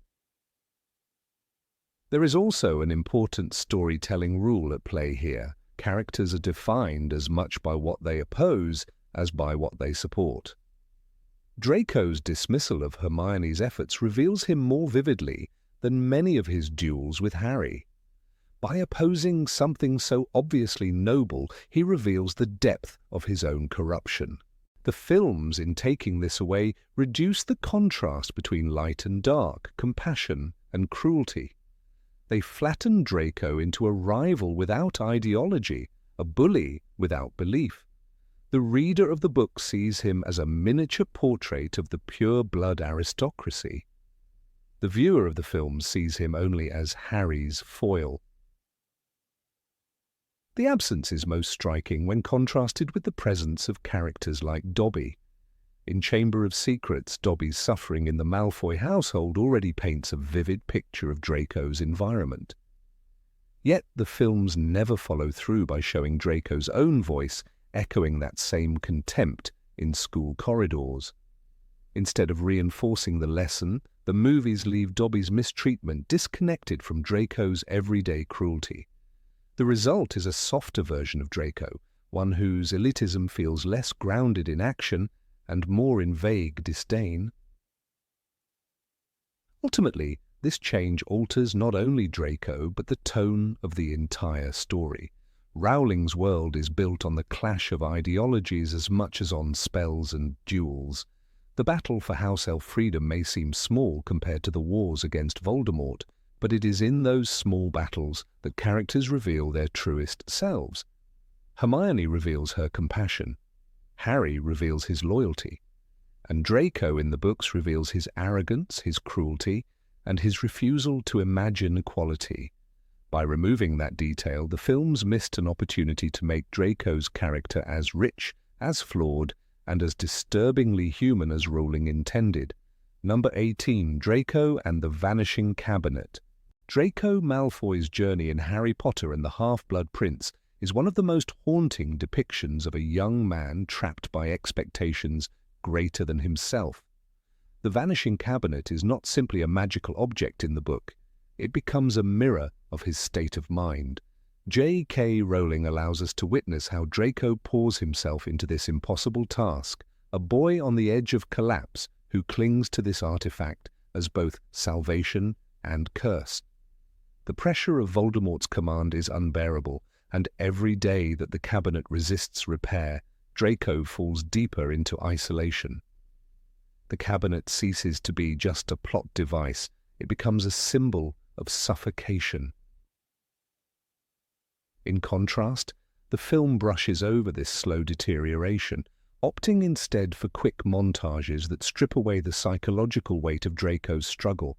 There is also an important storytelling rule at play here. Characters are defined as much by what they oppose as by what they support. Draco's dismissal of Hermione's efforts reveals him more vividly than many of his duels with Harry. By opposing something so obviously noble, he reveals the depth of his own corruption. The films, in taking this away, reduce the contrast between light and dark, compassion and cruelty. They flatten Draco into a rival without ideology, a bully without belief. The reader of the book sees him as a miniature portrait of the pure-blood aristocracy. The viewer of the film sees him only as Harry's foil. The absence is most striking when contrasted with the presence of characters like Dobby. In Chamber of Secrets, Dobby's suffering in the Malfoy household already paints a vivid picture of Draco's environment. Yet the films never follow through by showing Draco's own voice echoing that same contempt in school corridors. Instead of reinforcing the lesson, the movies leave Dobby's mistreatment disconnected from Draco's everyday cruelty. The result is a softer version of Draco, one whose elitism feels less grounded in action and more in vague disdain. Ultimately, this change alters not only Draco, but the tone of the entire story. Rowling's world is built on the clash of ideologies as much as on spells and duels. The battle for house elf freedom may seem small compared to the wars against Voldemort, but it is in those small battles that characters reveal their truest selves. Hermione reveals her compassion, Harry reveals his loyalty, and Draco in the books reveals his arrogance, his cruelty, and his refusal to imagine equality. By removing that detail, the films missed an opportunity to make Draco's character as rich, as flawed, and as disturbingly human as Rowling intended. Number 18, Draco and the Vanishing Cabinet. Draco Malfoy's journey in Harry Potter and the Half-Blood Prince is one of the most haunting depictions of a young man trapped by expectations greater than himself. The Vanishing Cabinet is not simply a magical object in the book. It becomes a mirror of his state of mind. J.K. Rowling allows us to witness how Draco pours himself into this impossible task, a boy on the edge of collapse who clings to this artifact as both salvation and curse. The pressure of Voldemort's command is unbearable, and every day that the cabinet resists repair, Draco falls deeper into isolation. The cabinet ceases to be just a plot device. It becomes a symbol of suffocation. In contrast, the film brushes over this slow deterioration, opting instead for quick montages that strip away the psychological weight of Draco's struggle.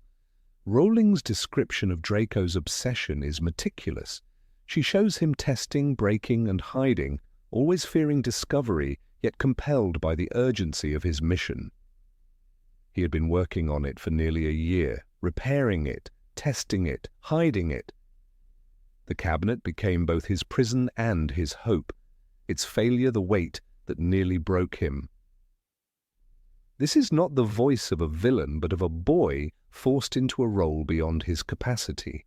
Rowling's description of Draco's obsession is meticulous. She shows him testing, breaking, and hiding, always fearing discovery, yet compelled by the urgency of his mission. He had been working on it for nearly a year, repairing it, testing it, hiding it. The cabinet became both his prison and his hope, its failure the weight that nearly broke him. This is not the voice of a villain, but of a boy forced into a role beyond his capacity.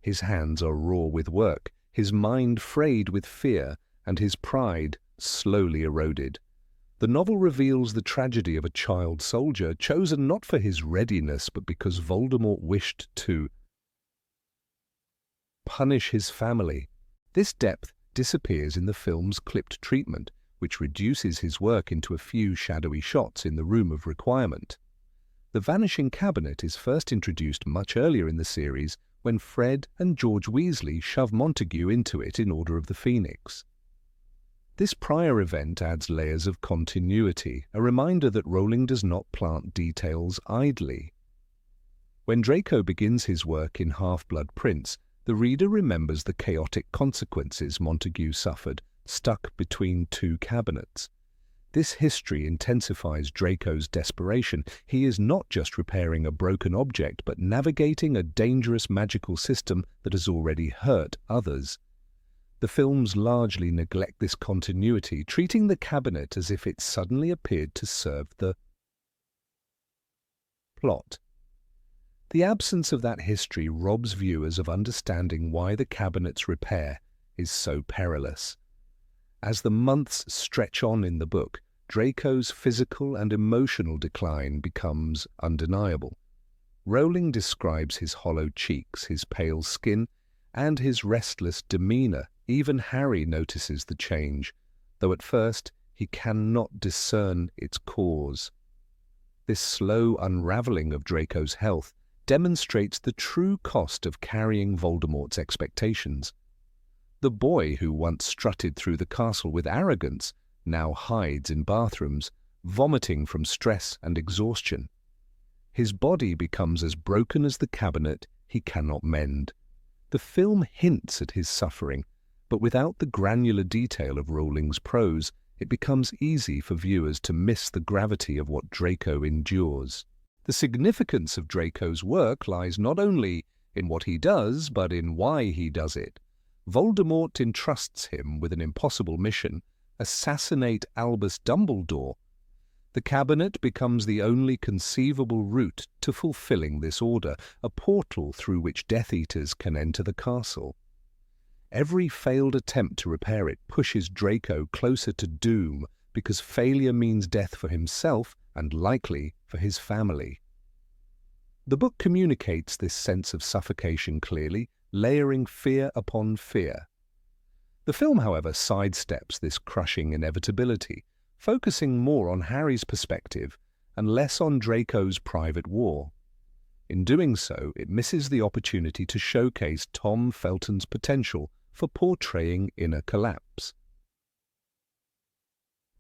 His hands are raw with work, his mind frayed with fear, and his pride slowly eroded. The novel reveals the tragedy of a child soldier chosen not for his readiness, but because Voldemort wished to punish his family. This depth disappears in the film's clipped treatment, which reduces his work into a few shadowy shots in the room of requirement. The Vanishing Cabinet is first introduced much earlier in the series when Fred and George Weasley shove Montague into it in Order of the Phoenix. This prior event adds layers of continuity, a reminder that Rowling does not plant details idly. When Draco begins his work in Half-Blood Prince, the reader remembers the chaotic consequences Montague suffered, stuck between two cabinets. This history intensifies Draco's desperation. He is not just repairing a broken object, but navigating a dangerous magical system that has already hurt others. The films largely neglect this continuity, treating the cabinet as if it suddenly appeared to serve the plot. The absence of that history robs viewers of understanding why the cabinet's repair is so perilous. As the months stretch on in the book, Draco's physical and emotional decline becomes undeniable. Rowling describes his hollow cheeks, his pale skin, and his restless demeanor. Even Harry notices the change, though at first he cannot discern its cause. This slow unraveling of Draco's health demonstrates the true cost of carrying Voldemort's expectations. The boy who once strutted through the castle with arrogance now hides in bathrooms, vomiting from stress and exhaustion. His body becomes as broken as the cabinet he cannot mend. The film hints at his suffering, but without the granular detail of Rowling's prose, it becomes easy for viewers to miss the gravity of what Draco endures. The significance of Draco's work lies not only in what he does, but in why he does it. Voldemort entrusts him with an impossible mission: assassinate Albus Dumbledore. The cabinet becomes the only conceivable route to fulfilling this order, a portal through which Death Eaters can enter the castle. Every failed attempt to repair it pushes Draco closer to doom, because failure means death for himself and likely for his family. The book communicates this sense of suffocation clearly, layering fear upon fear. The film, however, sidesteps this crushing inevitability, focusing more on Harry's perspective and less on Draco's private war. In doing so, it misses the opportunity to showcase Tom Felton's potential for portraying inner collapse.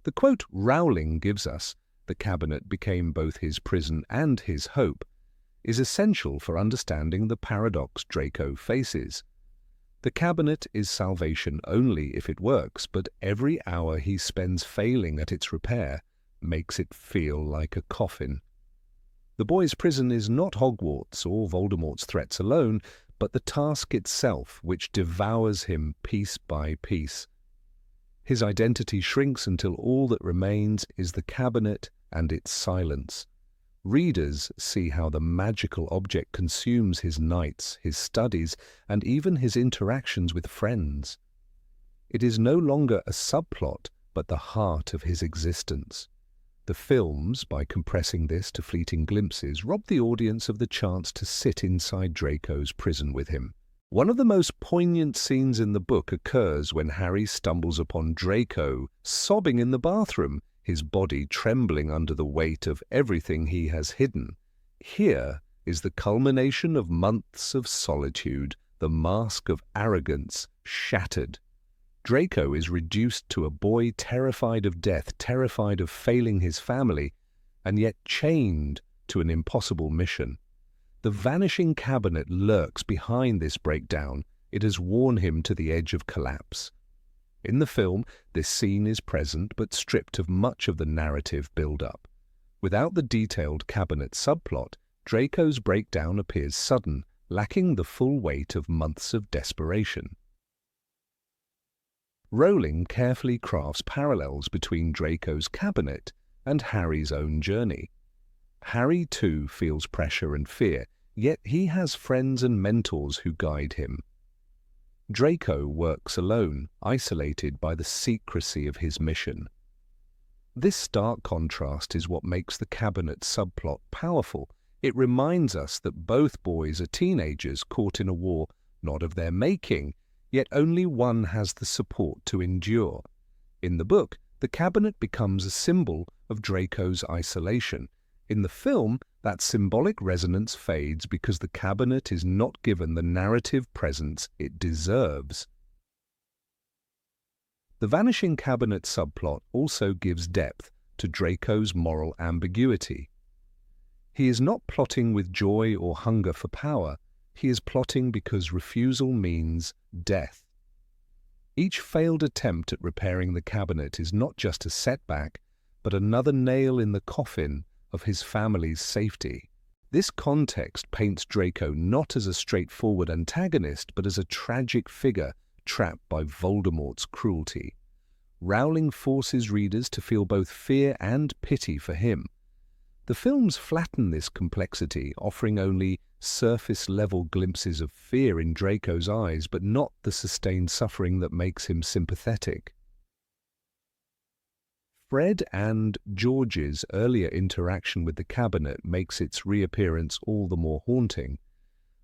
The quote Rowling gives us, "The cabinet became both his prison and his hope," is essential for understanding the paradox Draco faces. The cabinet is salvation only if it works, but every hour he spends failing at its repair makes it feel like a coffin. The boy's prison is not Hogwarts or Voldemort's threats alone, but the task itself which devours him piece by piece. His identity shrinks until all that remains is the cabinet and its silence. Readers see how the magical object consumes his nights, his studies, and even his interactions with friends. It is no longer a subplot, but the heart of his existence. The films, by compressing this to fleeting glimpses, rob the audience of the chance to sit inside Draco's prison with him. One of the most poignant scenes in the book occurs when Harry stumbles upon Draco sobbing in the bathroom, his body trembling under the weight of everything he has hidden. Here is the culmination of months of solitude, the mask of arrogance shattered. Draco is reduced to a boy terrified of death, terrified of failing his family, and yet chained to an impossible mission. The vanishing cabinet lurks behind this breakdown. It has worn him to the edge of collapse. In the film, this scene is present but stripped of much of the narrative build-up. Without the detailed cabinet subplot, Draco's breakdown appears sudden, lacking the full weight of months of desperation. Rowling carefully crafts parallels between Draco's cabinet and Harry's own journey. Harry, too, feels pressure and fear, yet he has friends and mentors who guide him. Draco works alone, isolated by the secrecy of his mission. This stark contrast is what makes the cabinet subplot powerful. It reminds us that both boys are teenagers caught in a war not of their making, yet only one has the support to endure. In the book, the cabinet becomes a symbol of Draco's isolation. In the film, that symbolic resonance fades because the cabinet is not given the narrative presence it deserves. The vanishing cabinet subplot also gives depth to Draco's moral ambiguity. He is not plotting with joy or hunger for power. He is plotting because refusal means death. Each failed attempt at repairing the cabinet is not just a setback, but another nail in the coffin of his family's safety. This context paints Draco not as a straightforward antagonist, but as a tragic figure trapped by Voldemort's cruelty. Rowling forces readers to feel both fear and pity for him. The films flatten this complexity, offering only surface-level glimpses of fear in Draco's eyes, but not the sustained suffering that makes him sympathetic. Fred and George's earlier interaction with the cabinet makes its reappearance all the more haunting.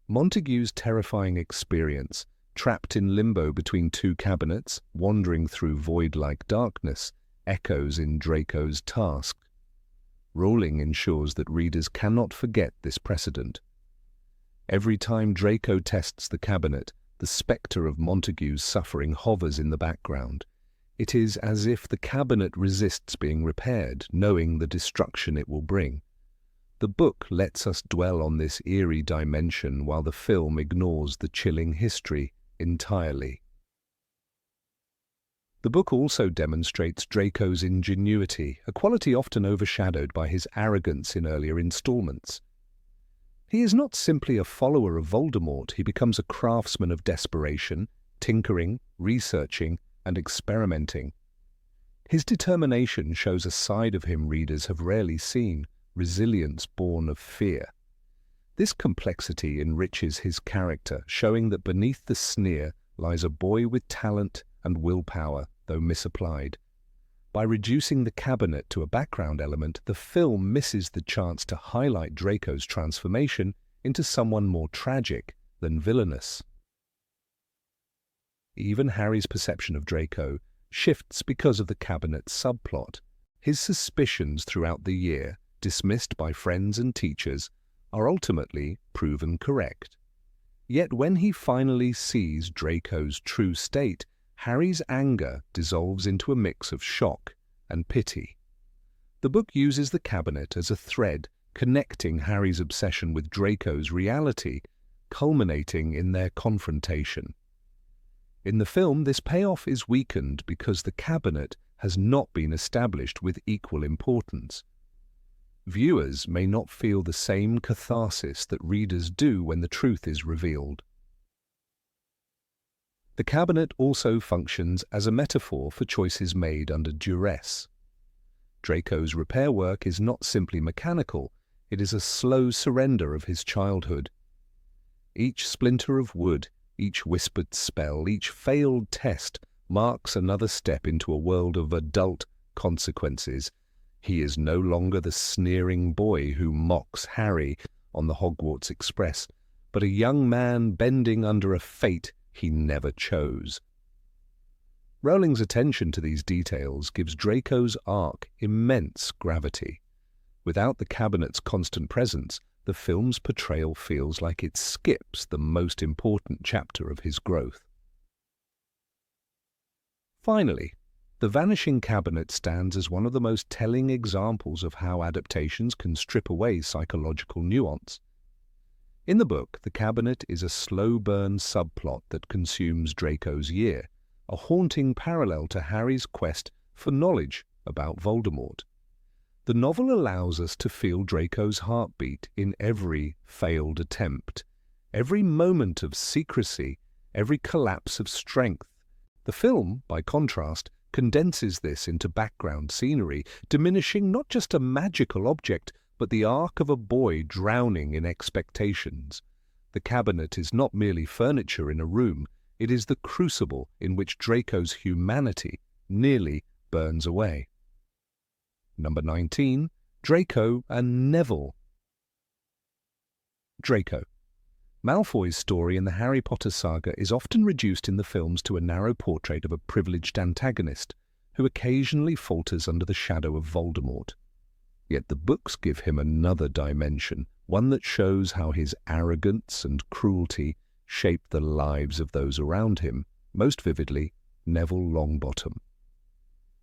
Montague's terrifying experience, trapped in limbo between two cabinets, wandering through void-like darkness, echoes in Draco's task. Rowling ensures that readers cannot forget this precedent. Every time Draco tests the cabinet, the spectre of Montague's suffering hovers in the background. It is as if the cabinet resists being repaired, knowing the destruction it will bring. The book lets us dwell on this eerie dimension while the film ignores the chilling history entirely. The book also demonstrates Draco's ingenuity, a quality often overshadowed by his arrogance in earlier installments. He is not simply a follower of Voldemort, he becomes a craftsman of desperation, tinkering, researching, and experimenting. His determination shows a side of him readers have rarely seen, resilience born of fear. This complexity enriches his character, showing that beneath the sneer lies a boy with talent and willpower, though misapplied. By reducing the cabinet to a background element, the film misses the chance to highlight Draco's transformation into someone more tragic than villainous. Even Harry's perception of Draco shifts because of the cabinet's subplot. His suspicions throughout the year, dismissed by friends and teachers, are ultimately proven correct. Yet when he finally sees Draco's true state, Harry's anger dissolves into a mix of shock and pity. The book uses the cabinet as a thread connecting Harry's obsession with Draco's reality, culminating in their confrontation. In the film, this payoff is weakened because the cabinet has not been established with equal importance. Viewers may not feel the same catharsis that readers do when the truth is revealed. The cabinet also functions as a metaphor for choices made under duress. Draco's repair work is not simply mechanical, it is a slow surrender of his childhood. Each splinter of wood, each whispered spell, each failed test marks another step into a world of adult consequences. He is no longer the sneering boy who mocks Harry on the Hogwarts Express, but a young man bending under a fate he never chose. Rowling's attention to these details gives Draco's arc immense gravity. Without the cabinet's constant presence, the film's portrayal feels like it skips the most important chapter of his growth. Finally, the vanishing cabinet stands as one of the most telling examples of how adaptations can strip away psychological nuance. In the book, the cabinet is a slow-burn subplot that consumes Draco's year, a haunting parallel to Harry's quest for knowledge about Voldemort. The novel allows us to feel Draco's heartbeat in every failed attempt, every moment of secrecy, every collapse of strength. The film, by contrast, condenses this into background scenery, diminishing not just a magical object, but the arc of a boy drowning in expectations. The cabinet is not merely furniture in a room, it is the crucible in which Draco's humanity nearly burns away. Number 19. Draco and Neville. Draco. Malfoy's story in the Harry Potter saga is often reduced in the films to a narrow portrait of a privileged antagonist who occasionally falters under the shadow of Voldemort. Yet the books give him another dimension, one that shows how his arrogance and cruelty shape the lives of those around him, most vividly Neville Longbottom.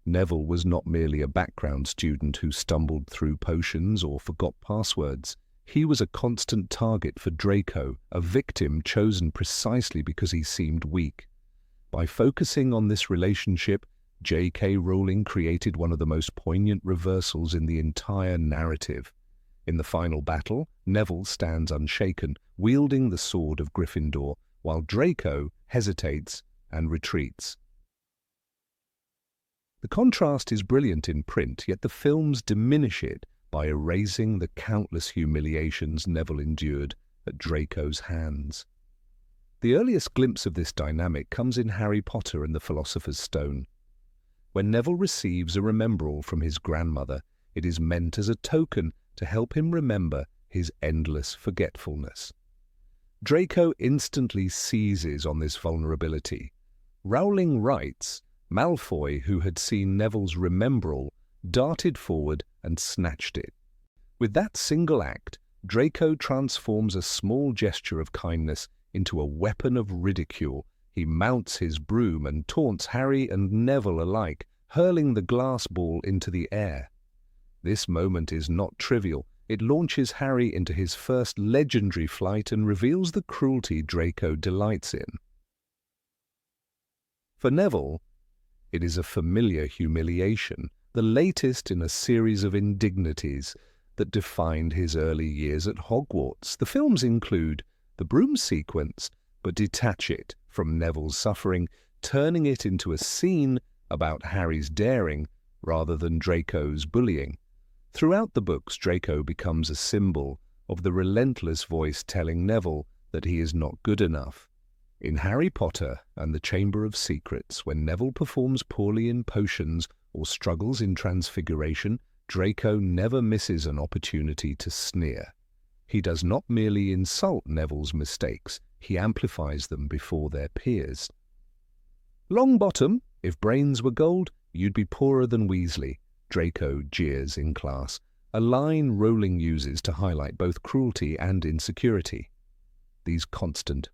Neville was not merely a background student who stumbled through potions or forgot passwords. He was a constant target for Draco, a victim chosen precisely because he seemed weak. By focusing on this relationship, J.K. Rowling created one of the most poignant reversals in the entire narrative. In the final battle, Neville stands unshaken, wielding the sword of Gryffindor, while Draco hesitates and retreats. The contrast is brilliant in print, yet the films diminish it by erasing the countless humiliations Neville endured at Draco's hands. The earliest glimpse of this dynamic comes in Harry Potter and the Philosopher's Stone. When Neville receives a remembrall from his grandmother, it is meant as a token to help him remember his endless forgetfulness. Draco instantly seizes on this vulnerability. Rowling writes, Malfoy, who had seen Neville's remembrall, darted forward and snatched it. With that single act, Draco transforms a small gesture of kindness into a weapon of ridicule. He mounts his broom and taunts Harry and Neville alike, hurling the glass ball into the air. This moment is not trivial. It launches Harry into his first legendary flight and reveals the cruelty Draco delights in. For Neville, it is a familiar humiliation, the latest in a series of indignities that defined his early years at Hogwarts. The films include the broom sequence, but detach it from Neville's suffering, turning it into a scene about Harry's daring rather than Draco's bullying. Throughout the books, Draco becomes a symbol of the relentless voice telling Neville that he is not good enough. In Harry Potter and the Chamber of Secrets, when Neville performs poorly in potions or struggles in transfiguration, Draco never misses an opportunity to sneer. He does not merely insult Neville's mistakes, he amplifies them before their peers. "Longbottom, if brains were gold, you'd be poorer than Weasley," Draco jeers in class, a line Rowling uses to highlight both cruelty and insecurity. These constant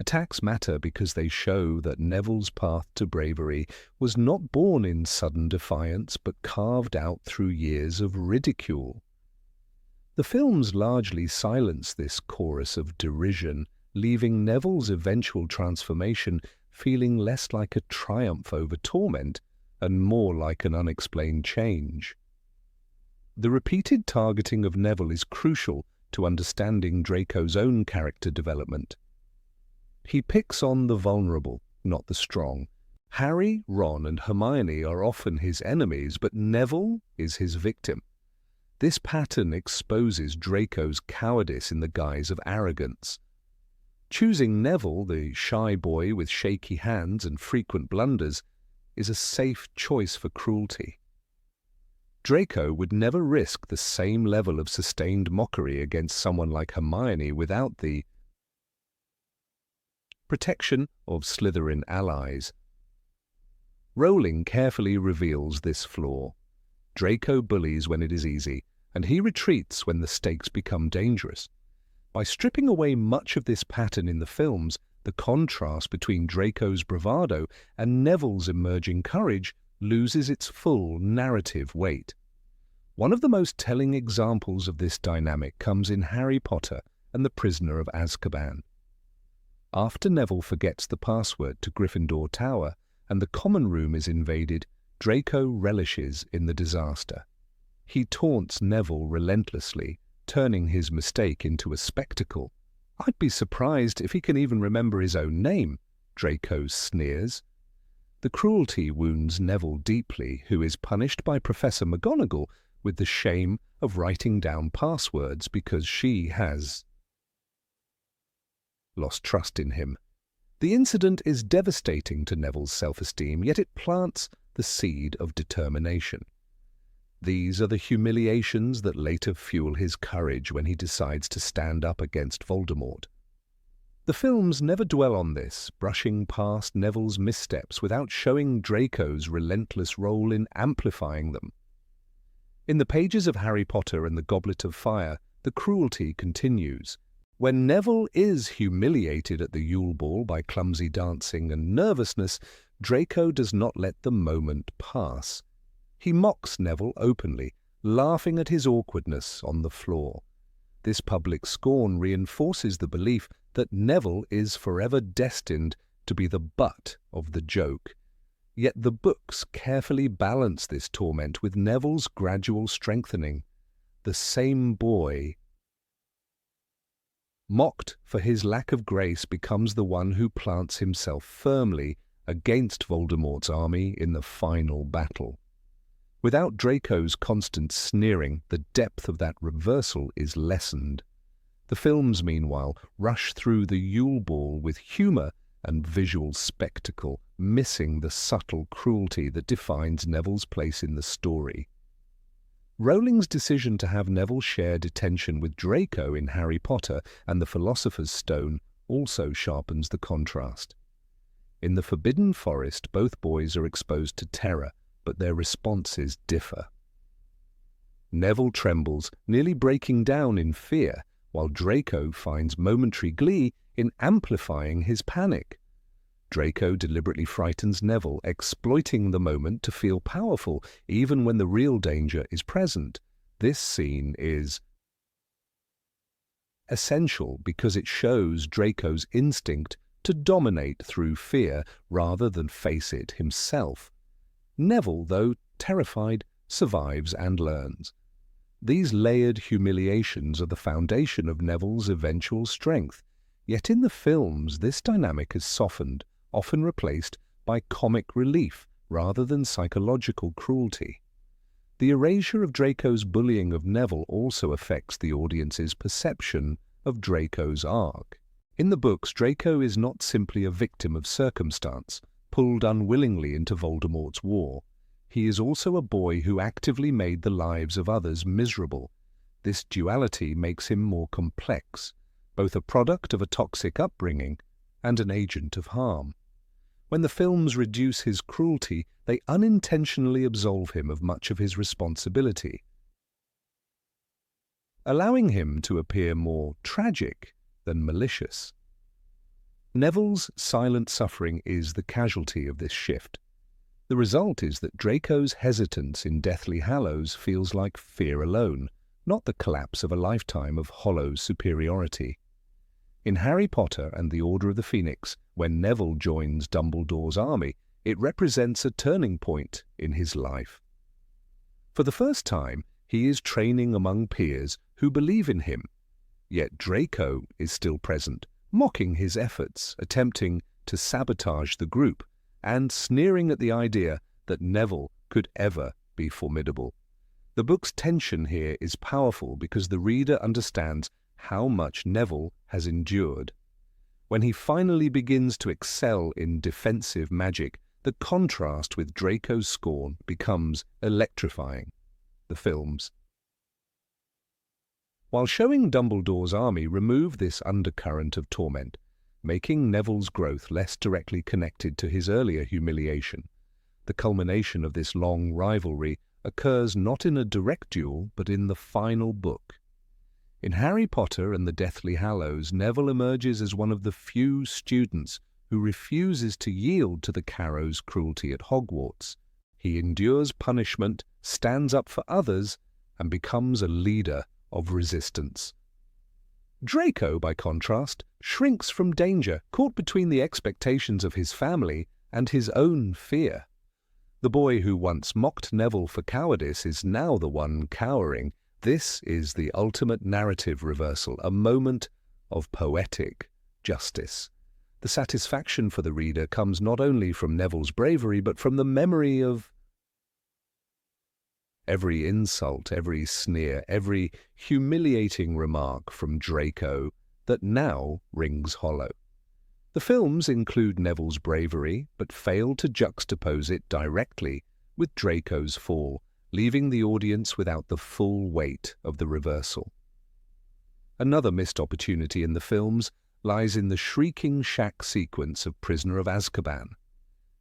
attacks matter because they show that Neville's path to bravery was not born in sudden defiance but carved out through years of ridicule. The films largely silence this chorus of derision, leaving Neville's eventual transformation feeling less like a triumph over torment and more like an unexplained change. The repeated targeting of Neville is crucial to understanding Draco's own character development. He picks on the vulnerable, not the strong. Harry, Ron, and Hermione are often his enemies, but Neville is his victim. This pattern exposes Draco's cowardice in the guise of arrogance. Choosing Neville, the shy boy with shaky hands and frequent blunders, is a safe choice for cruelty. Draco would never risk the same level of sustained mockery against someone like Hermione without the protection of Slytherin allies. Rowling carefully reveals this flaw. Draco bullies when it is easy, and he retreats when the stakes become dangerous. By stripping away much of this pattern in the films, the contrast between Draco's bravado and Neville's emerging courage loses its full narrative weight. One of the most telling examples of this dynamic comes in Harry Potter and the Prisoner of Azkaban. After Neville forgets the password to Gryffindor Tower and the common room is invaded, Draco relishes in the disaster. He taunts Neville relentlessly, turning his mistake into a spectacle. "I'd be surprised if he can even remember his own name," Draco sneers. The cruelty wounds Neville deeply, who is punished by Professor McGonagall with the shame of writing down passwords because she has lost trust in him. The incident is devastating to Neville's self-esteem, yet it plants the seed of determination. These are the humiliations that later fuel his courage when he decides to stand up against Voldemort. The films never dwell on this, brushing past Neville's missteps without showing Draco's relentless role in amplifying them. In the pages of Harry Potter and the Goblet of Fire, the cruelty continues. When Neville is humiliated at the Yule Ball by clumsy dancing and nervousness, Draco does not let the moment pass. He mocks Neville openly, laughing at his awkwardness on the floor. This public scorn reinforces the belief that Neville is forever destined to be the butt of the joke. Yet the books carefully balance this torment with Neville's gradual strengthening. The same boy mocked for his lack of grace becomes the one who plants himself firmly against Voldemort's army in the final battle. Without Draco's constant sneering, the depth of that reversal is lessened. The films, meanwhile, rush through the Yule Ball with humour and visual spectacle, missing the subtle cruelty that defines Neville's place in the story. Rowling's decision to have Neville share detention with Draco in Harry Potter and the Philosopher's Stone also sharpens the contrast. In the Forbidden Forest, both boys are exposed to terror, but their responses differ. Neville trembles, nearly breaking down in fear, while Draco finds momentary glee in amplifying his panic. Draco deliberately frightens Neville, exploiting the moment to feel powerful, even when the real danger is present. This scene is essential because it shows Draco's instinct to dominate through fear rather than face it himself. Neville, though terrified, survives and learns. These layered humiliations are the foundation of Neville's eventual strength. Yet in the films, this dynamic is softened, often replaced by comic relief rather than psychological cruelty. The erasure of Draco's bullying of Neville also affects the audience's perception of Draco's arc. In the books, Draco is not simply a victim of circumstance, pulled unwillingly into Voldemort's war. He is also a boy who actively made the lives of others miserable. This duality makes him more complex, both a product of a toxic upbringing and an agent of harm. When the films reduce his cruelty, they unintentionally absolve him of much of his responsibility, allowing him to appear more tragic than malicious. Neville's silent suffering is the casualty of this shift. The result is that Draco's hesitance in Deathly Hallows feels like fear alone, not the collapse of a lifetime of hollow superiority. In Harry Potter and the Order of the Phoenix, when Neville joins Dumbledore's army, it represents a turning point in his life. For the first time, he is training among peers who believe in him. Yet Draco is still present, mocking his efforts, attempting to sabotage the group, and sneering at the idea that Neville could ever be formidable. The book's tension here is powerful because the reader understands how much Neville has endured. When he finally begins to excel in defensive magic, the contrast with Draco's scorn becomes electrifying. The films, while showing Dumbledore's army, remove this undercurrent of torment, making Neville's growth less directly connected to his earlier humiliation. The culmination of this long rivalry occurs not in a direct duel, but in the final book. In Harry Potter and the Deathly Hallows, Neville emerges as one of the few students who refuses to yield to the Carrow's cruelty at Hogwarts. He endures punishment, stands up for others, and becomes a leader of resistance. Draco, by contrast, shrinks from danger, caught between the expectations of his family and his own fear. The boy who once mocked Neville for cowardice is now the one cowering. This is the ultimate narrative reversal, a moment of poetic justice. The satisfaction for the reader comes not only from Neville's bravery, but from the memory of every insult, every sneer, every humiliating remark from Draco that now rings hollow. The films include Neville's bravery, but fail to juxtapose it directly with Draco's fall, leaving the audience without the full weight of the reversal. Another missed opportunity in the films lies in the shrieking shack sequence of Prisoner of Azkaban.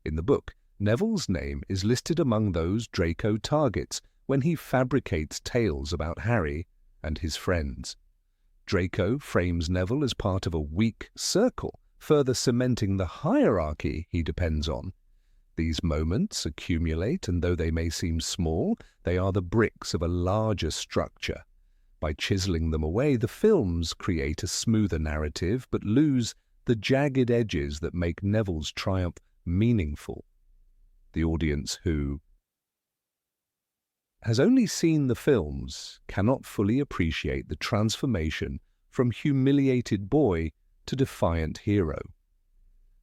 In the book, Neville's name is listed among those Draco targets when he fabricates tales about Harry and his friends. Draco frames Neville as part of a weak circle, further cementing the hierarchy he depends on. These moments accumulate, and though they may seem small, they are the bricks of a larger structure. By chiseling them away, the films create a smoother narrative, but lose the jagged edges that make Neville's triumph meaningful. The audience who has only seen the films cannot fully appreciate the transformation from humiliated boy to defiant hero.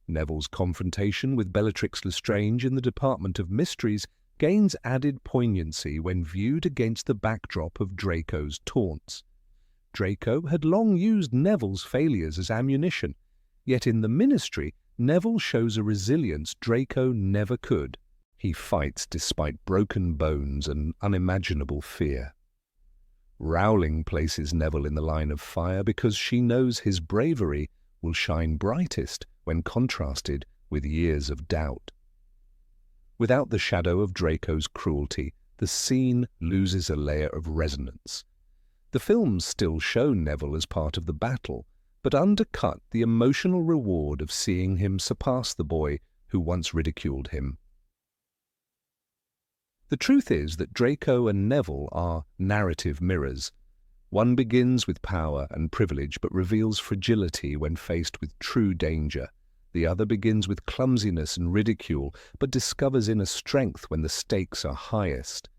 Neville's confrontation with Bellatrix Lestrange in the Department of Mysteries gains added poignancy when viewed against the backdrop of Draco's taunts. Draco had long used Neville's failures as ammunition, yet in the Ministry, Neville shows a resilience Draco never could. He fights despite broken bones and unimaginable fear. Rowling places Neville in the line of fire because she knows his bravery will shine brightest when contrasted with years of doubt. Without the shadow of Draco's cruelty, the scene loses a layer of resonance. The films still show Neville as part of the battle, but undercut the emotional reward of seeing him surpass the boy who once ridiculed him. The truth is that Draco and Neville are narrative mirrors. One begins with power and privilege but reveals fragility when faced with true danger. The other begins with clumsiness and ridicule but discovers inner strength when the stakes are highest.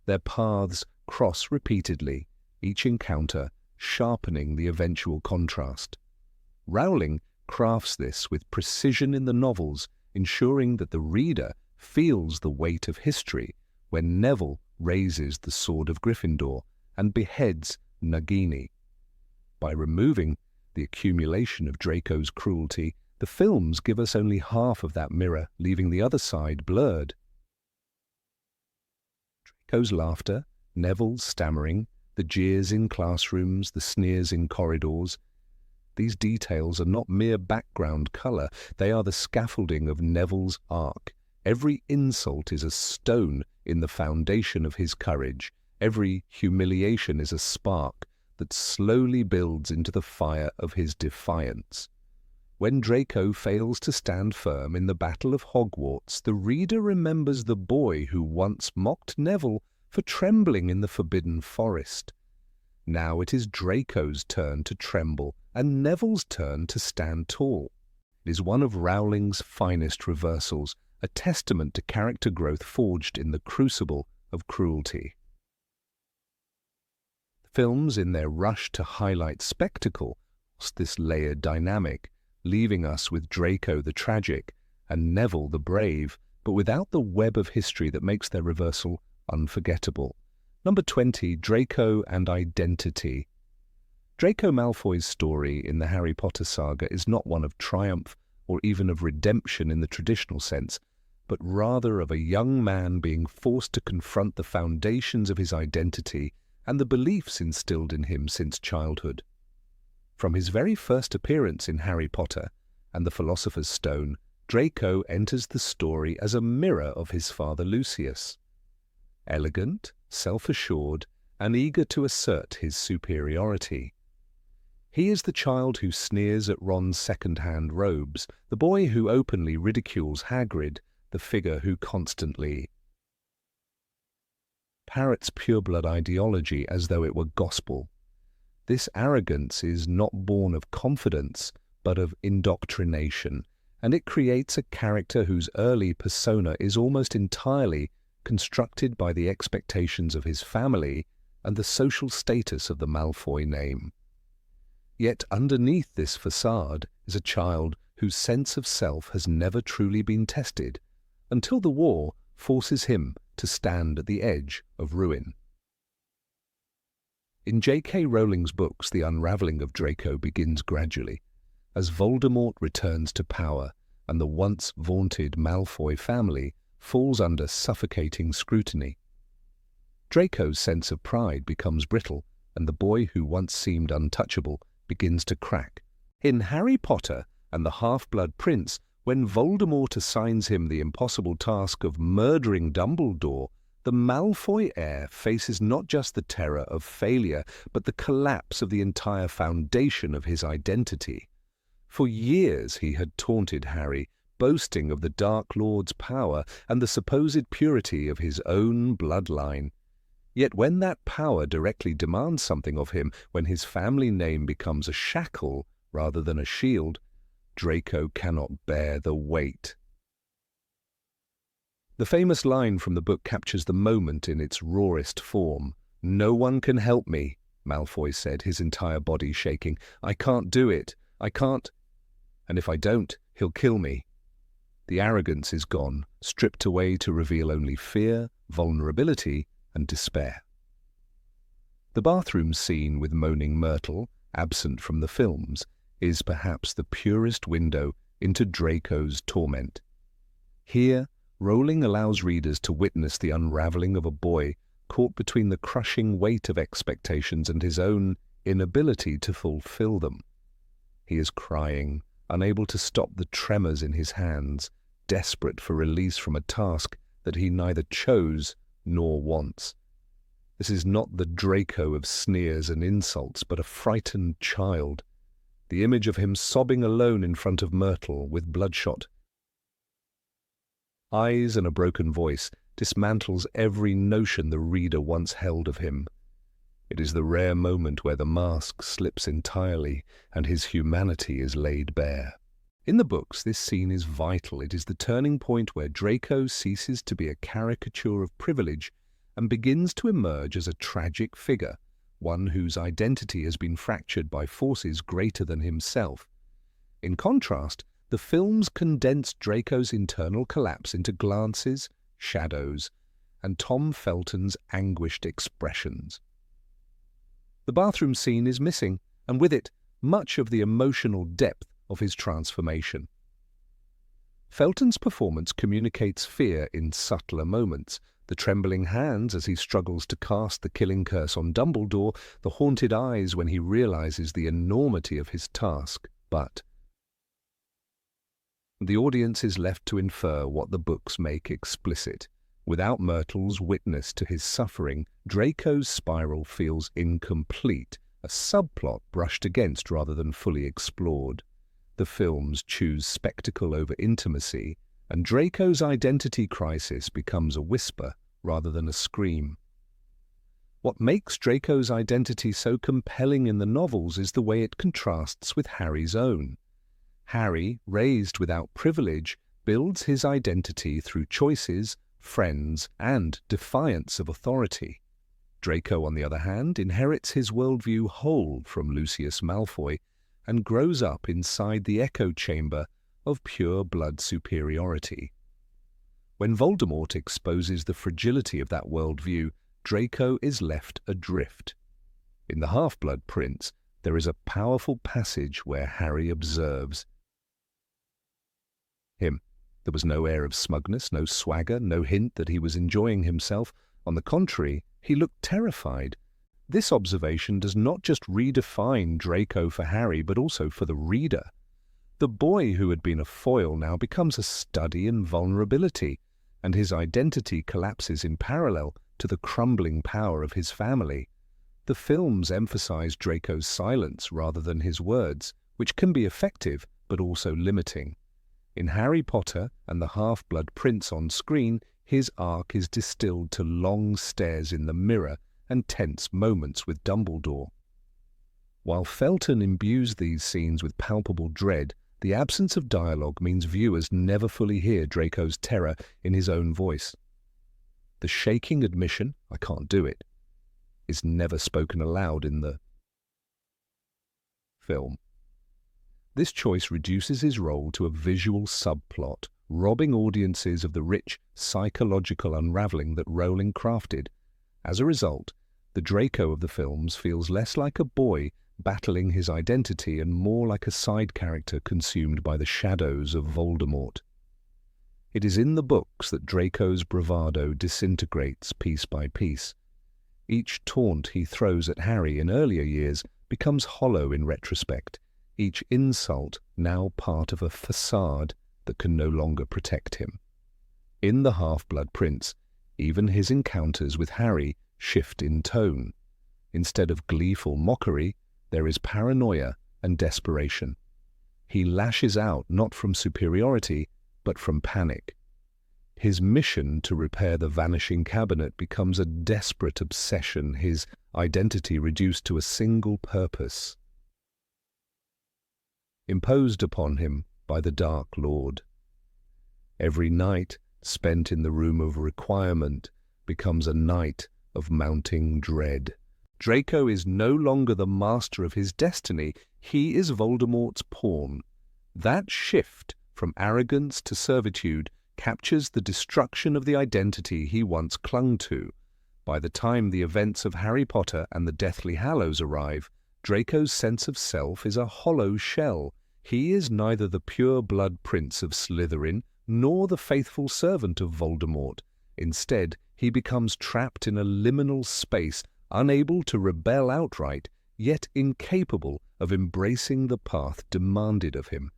Their paths cross repeatedly, each encounter sharpening the eventual contrast. Rowling crafts this with precision in the novels, ensuring that the reader feels the weight of history when Neville raises the sword of Gryffindor and beheads Nagini. By removing the accumulation of Draco's cruelty, the films give us only half of that mirror, leaving the other side blurred. Draco's laughter, Neville's stammering, the jeers in classrooms, the sneers in corridors, These details are not mere background colour, they are the scaffolding of Neville's arc. Every insult is a stone in the foundation of his courage. Every humiliation is a spark that slowly builds into the fire of his defiance. When Draco fails to stand firm in the Battle of Hogwarts, the reader remembers the boy who once mocked Neville for trembling in the Forbidden Forest. Now it is Draco's turn to tremble and Neville's turn to stand tall. It is one of Rowling's finest reversals, a testament to character growth forged in the crucible of cruelty. Films, in their rush to highlight spectacle, lost this layered dynamic, leaving us with Draco the tragic and Neville the brave, but without the web of history that makes their reversal unforgettable. Number 20, Draco and Identity. Draco Malfoy's story in the Harry Potter saga is not one of triumph or even of redemption in the traditional sense, but rather of a young man being forced to confront the foundations of his identity and the beliefs instilled in him since childhood. From his very first appearance in Harry Potter and the Philosopher's Stone, Draco enters the story as a mirror of his father Lucius. Elegant, self-assured, and eager to assert his superiority. He is the child who sneers at Ron's second-hand robes, the boy who openly ridicules Hagrid, the figure who constantly parrots pureblood ideology as though it were gospel. This arrogance is not born of confidence, but of indoctrination, and it creates a character whose early persona is almost entirely constructed by the expectations of his family and the social status of the Malfoy name. Yet underneath this facade is a child whose sense of self has never truly been tested, until the war forces him to stand at the edge of ruin. In J.K. Rowling's books, the unravelling of Draco begins gradually, as Voldemort returns to power and the once vaunted Malfoy family falls under suffocating scrutiny. Draco's sense of pride becomes brittle, and the boy who once seemed untouchable begins to crack. In Harry Potter and the Half-Blood Prince, when Voldemort assigns him the impossible task of murdering Dumbledore, the Malfoy heir faces not just the terror of failure, but the collapse of the entire foundation of his identity. For years he had taunted Harry, boasting of the Dark Lord's power and the supposed purity of his own bloodline. Yet when that power directly demands something of him, when his family name becomes a shackle rather than a shield, Draco cannot bear the weight. The famous line from the book captures the moment in its rawest form. "No one can help me," Malfoy said, his entire body shaking. "I can't do it. I can't. And if I don't, he'll kill me." The arrogance is gone, stripped away to reveal only fear, vulnerability, and despair. The bathroom scene with Moaning Myrtle, absent from the films, is perhaps the purest window into Draco's torment. Here, Rowling allows readers to witness the unravelling of a boy caught between the crushing weight of expectations and his own inability to fulfill them. He is crying, unable to stop the tremors in his hands, desperate for release from a task that he neither chose nor wants. This is not the Draco of sneers and insults, but a frightened child. The image of him sobbing alone in front of Myrtle with bloodshot eyes and a broken voice dismantles every notion the reader once held of him. It is the rare moment where the mask slips entirely and his humanity is laid bare. In the books, this scene is vital. It is the turning point where Draco ceases to be a caricature of privilege and begins to emerge as a tragic figure, one whose identity has been fractured by forces greater than himself. In contrast, the films condense Draco's internal collapse into glances, shadows, and Tom Felton's anguished expressions. The bathroom scene is missing, and with it, much of the emotional depth of his transformation. Felton's performance communicates fear in subtler moments, The trembling hands as he struggles to cast the killing curse on Dumbledore, the haunted eyes when he realizes the enormity of his task. But the audience is left to infer what the books make explicit. Without Myrtle's witness to his suffering, Draco's spiral feels incomplete, a subplot brushed against rather than fully explored. The films choose spectacle over intimacy, and Draco's identity crisis becomes a whisper rather than a scream. What makes Draco's identity so compelling in the novels is the way it contrasts with Harry's own. Harry, raised without privilege, builds his identity through choices, friends, and defiance of authority. Draco, on the other hand, inherits his worldview whole from Lucius Malfoy and grows up inside the echo chamber of pure blood superiority. When Voldemort exposes the fragility of that worldview, Draco is left adrift. In The Half-Blood Prince, there is a powerful passage where Harry observes him. There was no air of smugness, no swagger, no hint that he was enjoying himself. On the contrary, he looked terrified. This observation does not just redefine Draco for Harry, but also for the reader. The boy who had been a foil now becomes a study in vulnerability, and his identity collapses in parallel to the crumbling power of his family. The films emphasize Draco's silence rather than his words, which can be effective but also limiting. In Harry Potter and the Half-Blood Prince on screen, his arc is distilled to long stares in the mirror and tense moments with Dumbledore. While Felton imbues these scenes with palpable dread, the absence of dialogue means viewers never fully hear Draco's terror in his own voice. The shaking admission, "I can't do it," is never spoken aloud in the film. This choice reduces his role to a visual subplot, robbing audiences of the rich psychological unraveling that Rowling crafted. As a result, the Draco of the films feels less like a boy battling his identity and more like a side character consumed by the shadows of Voldemort. It is in the books that Draco's bravado disintegrates piece by piece. Each taunt he throws at Harry in earlier years becomes hollow in retrospect, each insult now part of a facade that can no longer protect him. In The Half-Blood Prince, even his encounters with Harry shift in tone. Instead of gleeful mockery, there is paranoia and desperation. He lashes out not from superiority, but from panic. His mission to repair the vanishing cabinet becomes a desperate obsession, his identity reduced to a single purpose, imposed upon him by the Dark Lord. Every night spent in the room of requirement becomes a night of mounting dread. Draco is no longer the master of his destiny, he is Voldemort's pawn. That shift from arrogance to servitude captures the destruction of the identity he once clung to. By the time the events of Harry Potter and the Deathly Hallows arrive, Draco's sense of self is a hollow shell. He is neither the pure-blood prince of Slytherin nor the faithful servant of Voldemort. Instead, he becomes trapped in a liminal space, unable to rebel outright, yet incapable of embracing the path demanded of him.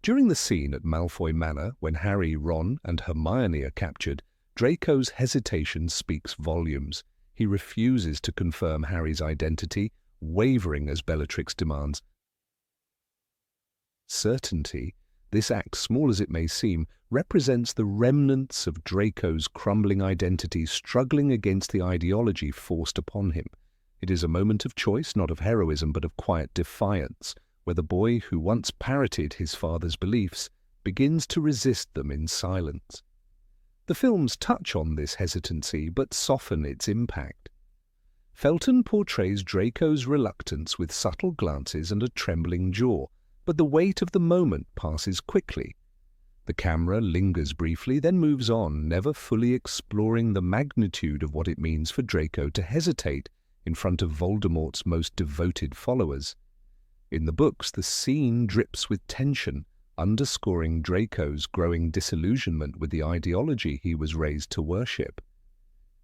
During the scene at Malfoy Manor, when Harry, Ron, and Hermione are captured, Draco's hesitation speaks volumes. He refuses to confirm Harry's identity, wavering as Bellatrix demands certainty. This act, small as it may seem, represents the remnants of Draco's crumbling identity struggling against the ideology forced upon him. It is a moment of choice, not of heroism, but of quiet defiance, where the boy who once parroted his father's beliefs begins to resist them in silence. The films touch on this hesitancy, but soften its impact. Felton portrays Draco's reluctance with subtle glances and a trembling jaw, but the weight of the moment passes quickly. The camera lingers briefly, then moves on, never fully exploring the magnitude of what it means for Draco to hesitate in front of Voldemort's most devoted followers. In the books, the scene drips with tension, underscoring Draco's growing disillusionment with the ideology he was raised to worship.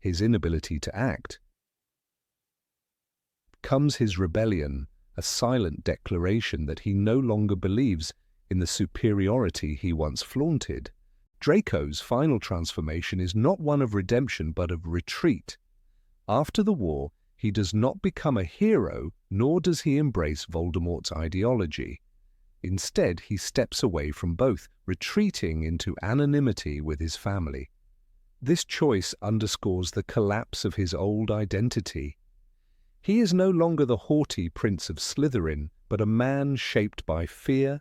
his inability to act. Comes his rebellion, a silent declaration that he no longer believes in the superiority he once flaunted. Draco's final transformation is not one of redemption but of retreat. After the war, he does not become a hero, nor does he embrace Voldemort's ideology. Instead, he steps away from both, retreating into anonymity with his family. This choice underscores the collapse of his old identity. He is no longer the haughty Prince of Slytherin, but a man shaped by fear,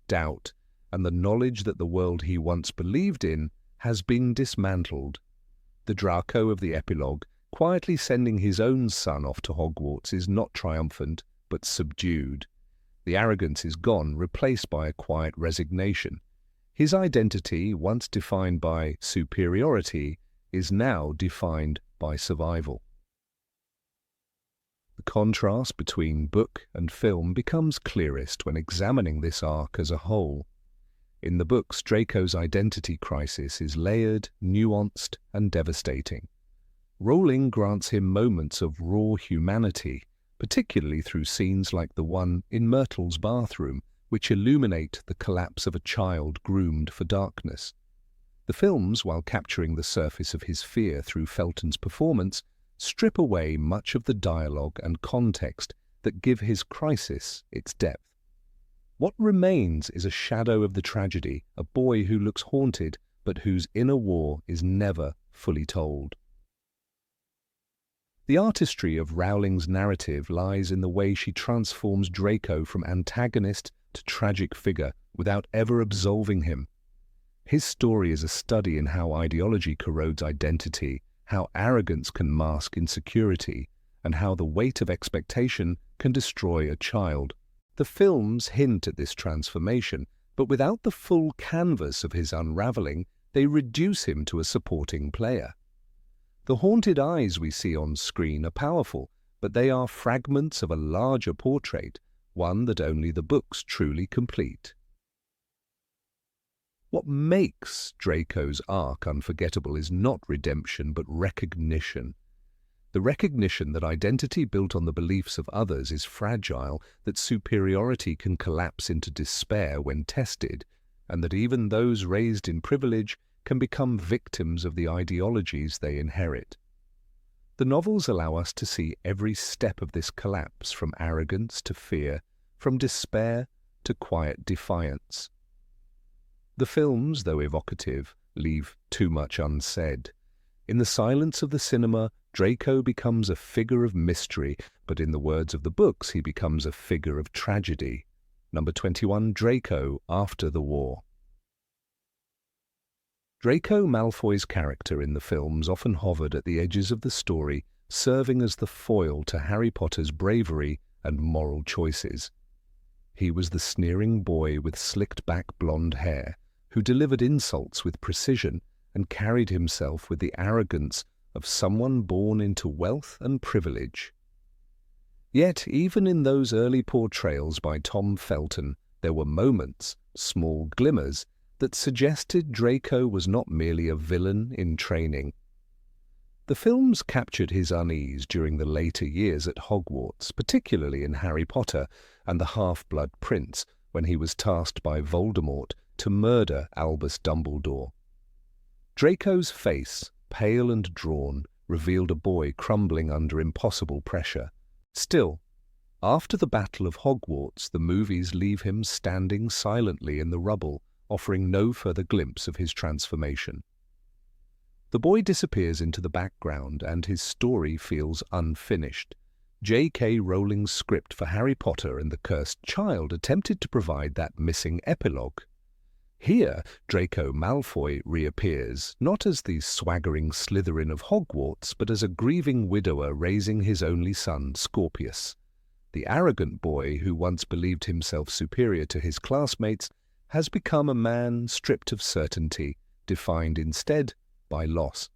doubt, and the knowledge that the world he once believed in has been dismantled. The Draco of the epilogue, quietly sending his own son off to Hogwarts, is not triumphant, but subdued. The arrogance is gone, replaced by a quiet resignation. His identity, once defined by superiority, is now defined by survival. The contrast between book and film becomes clearest when examining this arc as a whole. In the books, Draco's identity crisis is layered, nuanced, and devastating. Rowling grants him moments of raw humanity, particularly through scenes like the one in Myrtle's bathroom, which illuminate the collapse of a child groomed for darkness. The films, while capturing the surface of his fear through Felton's performance, strip away much of the dialogue and context that give his crisis its depth. What remains is a shadow of the tragedy, a boy who looks haunted but whose inner war is never fully told. The artistry of Rowling's narrative lies in the way she transforms Draco from antagonist to tragic figure without ever absolving him. His story is a study in how ideology corrodes identity, how arrogance can mask insecurity, and how the weight of expectation can destroy a child. The films hint at this transformation, but without the full canvas of his unraveling, they reduce him to a supporting player. The haunted eyes we see on screen are powerful, but they are fragments of a larger portrait, one that only the books truly complete. What makes Draco's arc unforgettable is not redemption, but recognition. The recognition that identity built on the beliefs of others is fragile, that superiority can collapse into despair when tested, and that even those raised in privilege can become victims of the ideologies they inherit. The novels allow us to see every step of this collapse, from arrogance to fear, from despair to quiet defiance. The films, though evocative, leave too much unsaid. In the silence of the cinema, Draco becomes a figure of mystery, but in the words of the books, he becomes a figure of tragedy. Number 21, Draco after the war. Draco Malfoy's character in the films often hovered at the edges of the story, serving as the foil to Harry Potter's bravery and moral choices. He was the sneering boy with slicked-back blonde hair, who delivered insults with precision and carried himself with the arrogance of someone born into wealth and privilege. Yet, even in those early portrayals by Tom Felton, there were moments, small glimmers, that suggested Draco was not merely a villain in training. The films captured his unease during the later years at Hogwarts, particularly in Harry Potter and the Half-Blood Prince, when he was tasked by Voldemort to murder Albus Dumbledore. Draco's face, pale and drawn, revealed a boy crumbling under impossible pressure. Still, after the Battle of Hogwarts, the movies leave him standing silently in the rubble, offering no further glimpse of his transformation. The boy disappears into the background, and his story feels unfinished. J.K. Rowling's script for Harry Potter and the Cursed Child attempted to provide that missing epilogue. Here, Draco Malfoy reappears, not as the swaggering Slytherin of Hogwarts, but as a grieving widower raising his only son, Scorpius. The arrogant boy who once believed himself superior to his classmates has become a man stripped of certainty, defined instead by loss.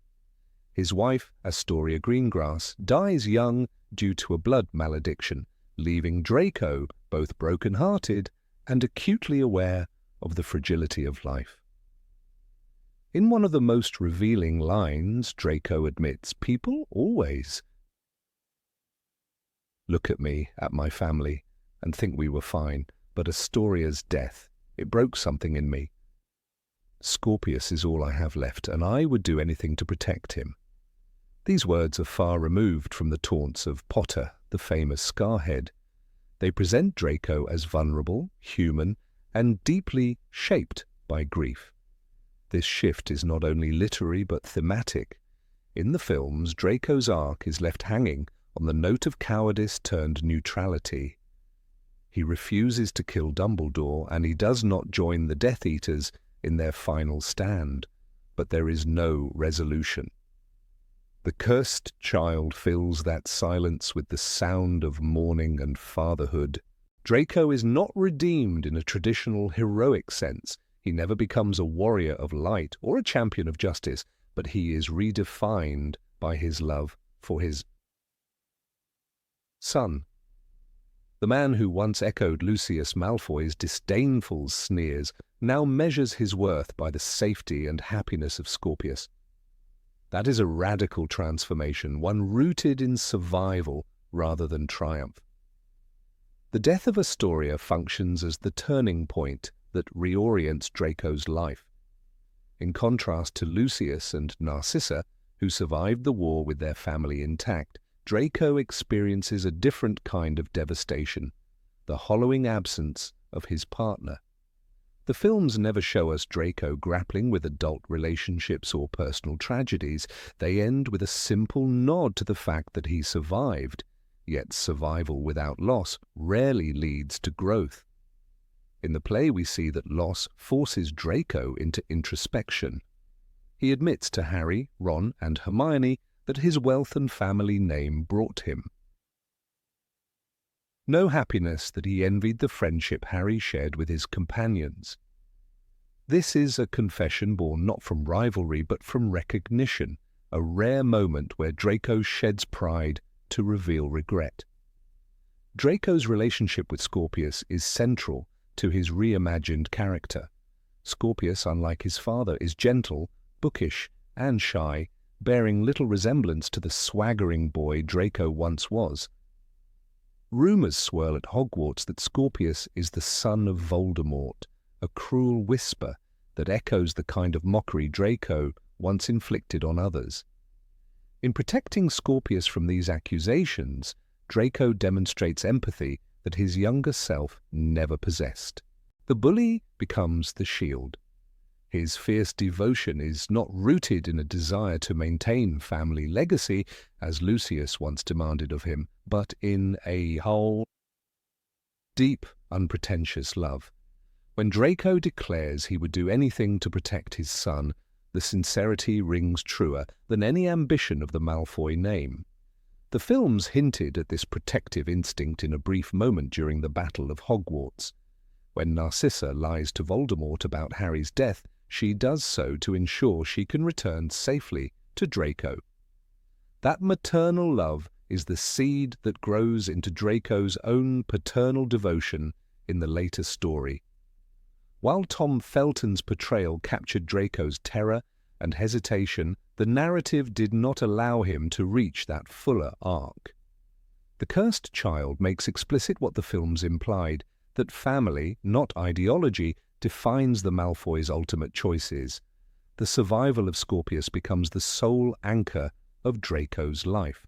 His wife, Astoria Greengrass, dies young due to a blood malediction, leaving Draco both broken-hearted and acutely aware of the fragility of life. In one of the most revealing lines, Draco admits, "People always look at me, at my family, and think we were fine, but Astoria's death, it broke something in me. Scorpius is all I have left, and I would do anything to protect him." These words are far removed from the taunts of Potter, the famous Scarhead. They present Draco as vulnerable, human, and deeply shaped by grief. This shift is not only literary but thematic. In the films, Draco's arc is left hanging on the note of cowardice turned neutrality. He refuses to kill Dumbledore, and he does not join the Death Eaters in their final stand, but there is no resolution. The cursed child fills that silence with the sound of mourning and fatherhood. Draco is not redeemed in a traditional heroic sense. He never becomes a warrior of light or a champion of justice, but he is redefined by his love for his son. The man who once echoed Lucius Malfoy's disdainful sneers now measures his worth by the safety and happiness of Scorpius. That is a radical transformation, one rooted in survival rather than triumph. The death of Astoria functions as the turning point that reorients Draco's life. In contrast to Lucius and Narcissa, who survived the war with their family intact, Draco experiences a different kind of devastation, the hollowing absence of his partner. The films never show us Draco grappling with adult relationships or personal tragedies. They end with a simple nod to the fact that he survived, yet survival without loss rarely leads to growth. In the play, we see that loss forces Draco into introspection. He admits to Harry, Ron, and Hermione that his wealth and family name brought him no happiness, that he envied the friendship Harry shared with his companions. This is a confession born not from rivalry but from recognition, a rare moment where Draco sheds pride to reveal regret. Draco's relationship with Scorpius is central to his reimagined character. Scorpius, unlike his father, is gentle, bookish, and shy, bearing little resemblance to the swaggering boy Draco once was. Rumours swirl at Hogwarts that Scorpius is the son of Voldemort, a cruel whisper that echoes the kind of mockery Draco once inflicted on others. In protecting Scorpius from these accusations, Draco demonstrates empathy that his younger self never possessed. The bully becomes the shield. His fierce devotion is not rooted in a desire to maintain family legacy, as Lucius once demanded of him, but in a whole, deep, unpretentious love. When Draco declares he would do anything to protect his son, the sincerity rings truer than any ambition of the Malfoy name. The films hinted at this protective instinct in a brief moment during the Battle of Hogwarts. When Narcissa lies to Voldemort about Harry's death, she does so to ensure she can return safely to Draco. That maternal love is the seed that grows into Draco's own paternal devotion in the later story. While Tom Felton's portrayal captured Draco's terror and hesitation, the narrative did not allow him to reach that fuller arc. The cursed child makes explicit what the films implied, that family, not ideology, defines the Malfoy's ultimate choices. The survival of Scorpius becomes the sole anchor of Draco's life.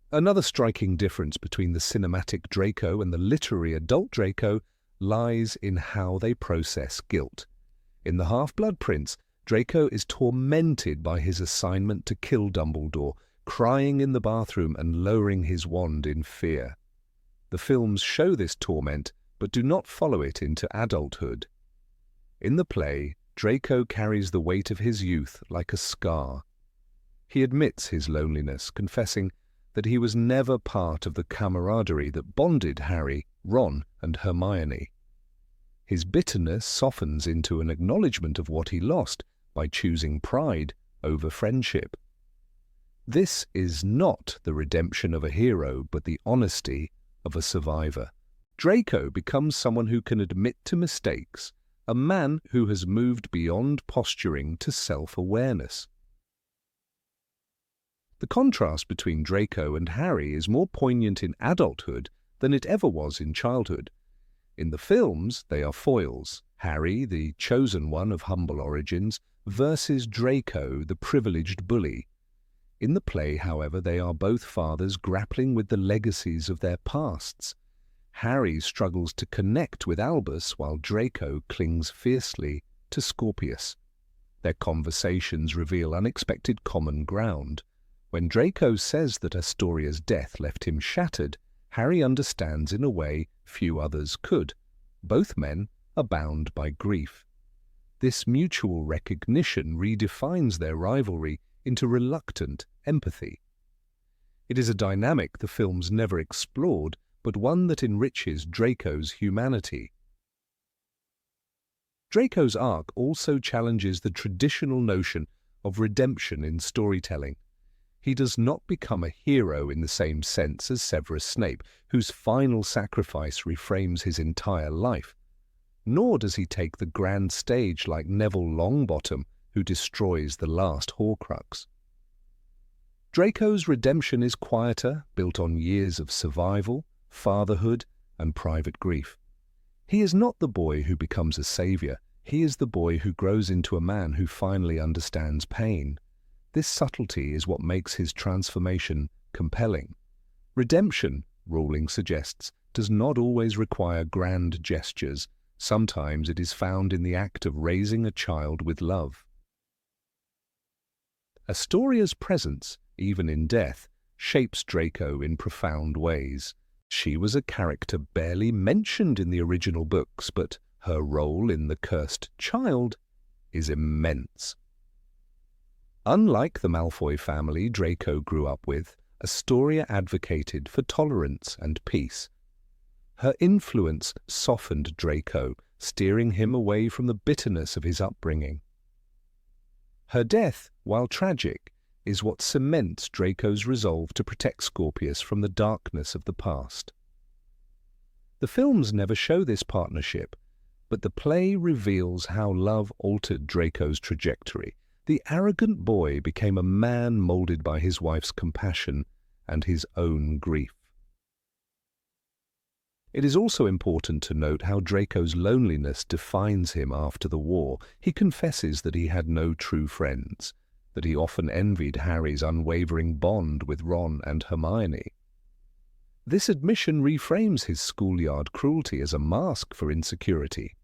Another striking difference between the cinematic Draco and the literary adult Draco lies in how they process guilt. In The Half-Blood Prince, Draco is tormented by his assignment to kill Dumbledore, crying in the bathroom and lowering his wand in fear. The films show this torment, but do not follow it into adulthood. In the play, Draco carries the weight of his youth like a scar. He admits his loneliness, confessing that he was never part of the camaraderie that bonded Harry, Ron, and Hermione. His bitterness softens into an acknowledgement of what he lost by choosing pride over friendship. This is not the redemption of a hero, but the honesty of a survivor. Draco becomes someone who can admit to mistakes, a man who has moved beyond posturing to self-awareness. The contrast between Draco and Harry is more poignant in adulthood than it ever was in childhood. In the films, they are foils. Harry, the chosen one of humble origins, versus Draco, the privileged bully. In the play, however, they are both fathers grappling with the legacies of their pasts. Harry struggles to connect with Albus while Draco clings fiercely to Scorpius. Their conversations reveal unexpected common ground. When Draco says that Astoria's death left him shattered, Harry understands in a way few others could. Both men are bound by grief. This mutual recognition redefines their rivalry into reluctant empathy. It is a dynamic the films never explored, but one that enriches Draco's humanity. Draco's arc also challenges the traditional notion of redemption in storytelling. He does not become a hero in the same sense as Severus Snape, whose final sacrifice reframes his entire life. Nor does he take the grand stage like Neville Longbottom, who destroys the last Horcrux. Draco's redemption is quieter, built on years of survival, fatherhood, and private grief. He is not the boy who becomes a savior. He is the boy who grows into a man who finally understands pain. This subtlety is what makes his transformation compelling. Redemption, Rowling suggests, does not always require grand gestures. Sometimes it is found in the act of raising a child with love. Astoria's presence, even in death, shapes Draco in profound ways. She was a character barely mentioned in the original books, but her role in The Cursed Child is immense. Unlike the Malfoy family Draco grew up with, Astoria advocated for tolerance and peace. Her influence softened Draco, steering him away from the bitterness of his upbringing. Her death, while tragic, is what cements Draco's resolve to protect Scorpius from the darkness of the past. The films never show this partnership, but the play reveals how love altered Draco's trajectory. The arrogant boy became a man molded by his wife's compassion and his own grief. It is also important to note how Draco's loneliness defines him after the war. He confesses that he had no true friends, that he often envied Harry's unwavering bond with Ron and Hermione. This admission reframes his schoolyard cruelty as a mask for insecurity.